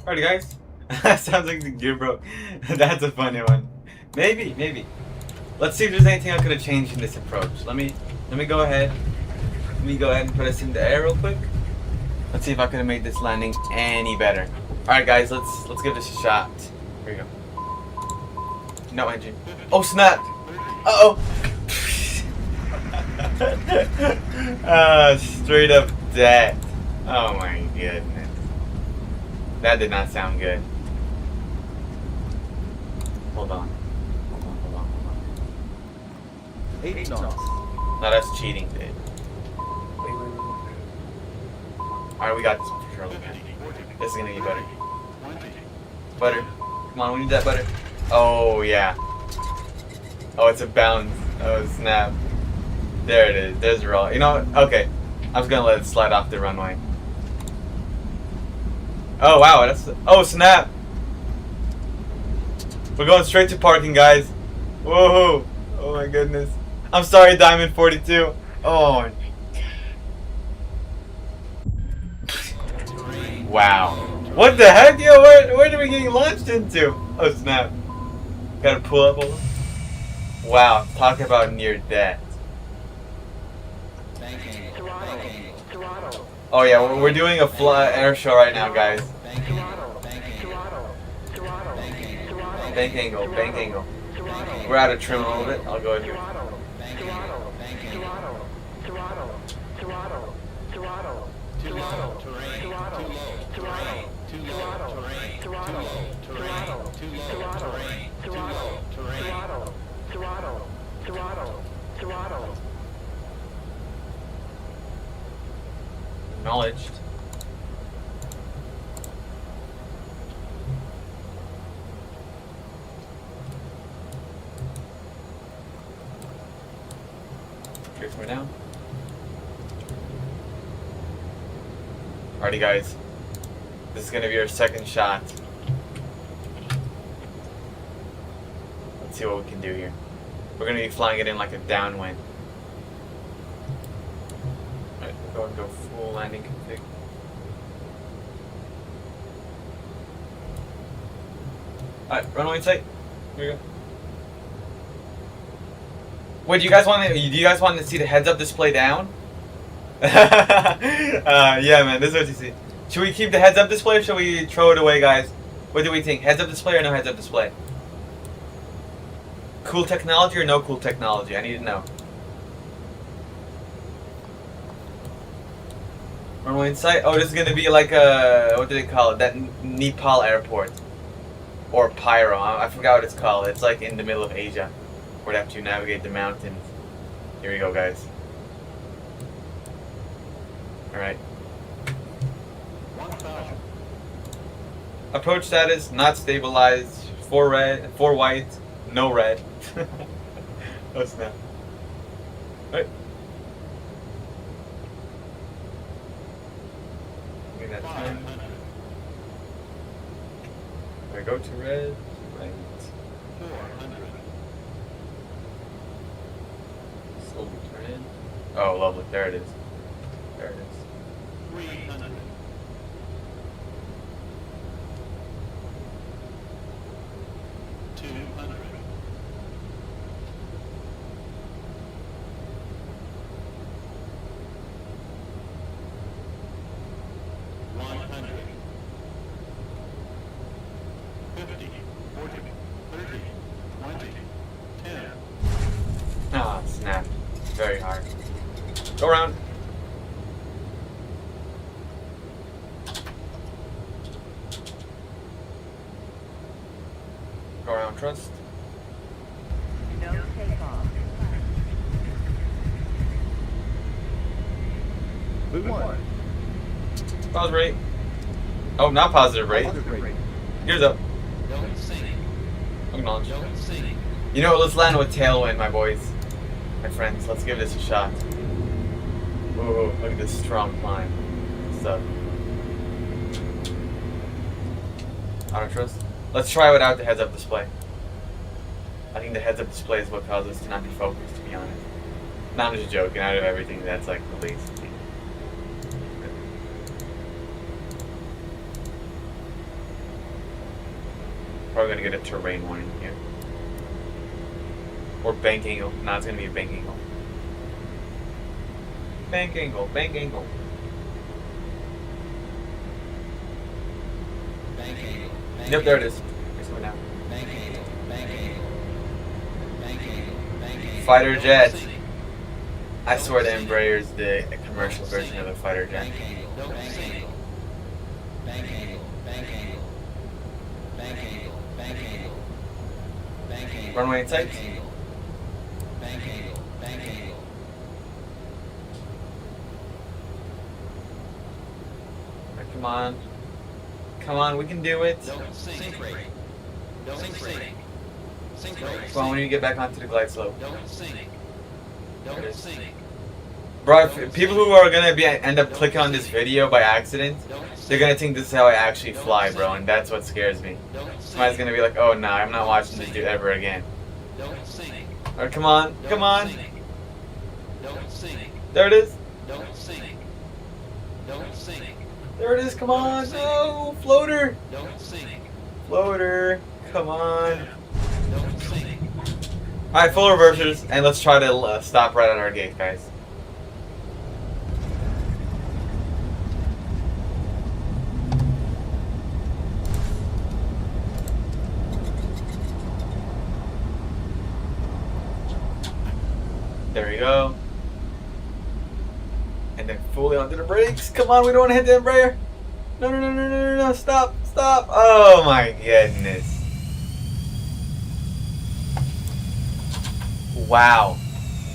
Alrighty, guys. That sounds like the gear broke. That's a funny one. Maybe. Let's see if there's anything I could have changed in this approach. Let me go ahead. Let me go ahead and put us in the air real quick. Let's see if I could have made this landing any better. Alright, guys, let's give this a shot. Here we go. No engine. Oh snap! Uh-oh! Straight up dead. Oh my goodness. That did not sound good. Hold on. 8 knots. No, that's cheating, dude. Alright, we got this one for sure, man. This is gonna get better. Butter. Come on, we need that butter. Oh, yeah. Oh, it's a bounce. Oh, snap. There it is. There's raw. You know what? Okay. I was gonna let it slide off the runway. Oh, wow. That's. Oh, snap. We're going straight to parking, guys. Whoa. Oh, my goodness. I'm sorry, Diamond 42. Oh, my God. Wow. What the heck, yo? Where did we get launched into? Oh, snap. Gotta pull up a little. Wow. Talk about near death. Oh, yeah. We're doing a air show right now, guys. Bank angle. We're out of trim a little bit. I'll go ahead here. Acknowledged. Tricks me down. Alrighty, guys. This is gonna be our second shot. Let's see what we can do here. We're gonna be flying it in like a downwind. Alright, go and go full landing config. Alright, runway in sight. Here we go. Wait, do you guys want to see the heads-up display down? Yeah, man, this is what you see. Should we keep the heads-up display or should we throw it away, guys? What do we think? Heads-up display or no heads-up display? Cool technology or no cool technology? I need to know. Runway in sight. Oh, this is gonna be like a, what do they call it? That Nepal airport or Pyro. I forgot what it's called. It's like in the middle of Asia. We'd have to navigate the mountains. Here we go, guys. Alright. Approach status, not stabilized. 4 red, 4 white, no red. Oh snap. Alright. Give me that time. Alright, go to red, right. 400. Slowly turn in. Oh, lovely. There it is. There it is. 300. 200. 100. 50. 40. 30. 20. 10. Ah, snap. Very hard. Go around. Go around, trust. No takeoff. Good one. Positive rate. Oh, not positive rate. Here's up. Don't sink. Acknowledge. Don't sink. You know what? Let's land with tailwind, my boys. My friends, let's give this a shot. Whoa, look at this strong climb. What's up? Auto trust. Let's try without the heads-up display. I think the heads-up display is what caused us to not be focused, to be honest. No, I'm just joking. Out of everything, that's like the least. Probably gonna get a terrain one in here. Or bank angle. Nah, it's gonna be a bank angle. Bank angle, bank angle. Bank angle. Yep, there it is. Here's coming down. Bank angle. Bank angle. Bank angle. Bank angle. Fighter jet. Sinking. I swear the Embraer is the commercial version of a fighter jet. Bank angle. Bank angle. Bank angle. Bank angle. Bank angle. Bank angle. Bank angle. Runway in sight. Bank angle. Bank angle. Bank angle. Alright, come on. Come on, we can do it. Don't sink rate. Don't sink. Sink rate. Come on, we need to get back onto the glide slope. Don't sink. There it Don't is. sink. Bro, if people who are gonna end up clicking on this video by accident, Don't they're gonna think this is how I actually fly, bro, and that's what scares me. Don't Somebody's gonna be like, oh nah, I'm not watching this dude ever again. Don't sink. Alright, come on, come on. Don't sink. There it is. Don't sink. Don't sink. There it is, come on. No, floater. Don't sink. Floater, come on. Don't sink. Alright, full reversers, and let's try to stop right at our gate, guys. There we go. And then fully onto the brakes. Come on, we don't want to hit the Embraer. No, no, no, no, no, no, no, stop, stop. Oh my goodness. Wow.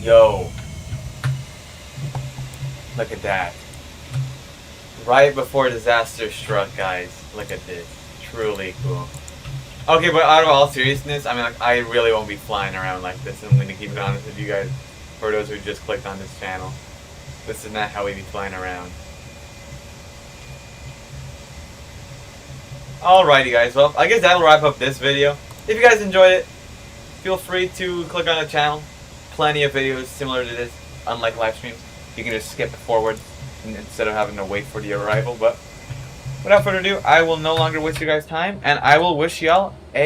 Yo. Look at that. Right before disaster struck, guys. Look at this. Truly cool. Okay, but out of all seriousness, I mean, like, I really won't be flying around like this. I'm going to keep it honest with you guys. For those who just clicked on this channel. This is not how we be flying around. Alrighty guys, well, I guess that'll wrap up this video. If you guys enjoyed it, feel free to click on the channel. Plenty of videos similar to this, unlike live streams. You can just skip forward instead of having to wait for the arrival. But without further ado, I will no longer waste your guys' time, and I will wish y'all a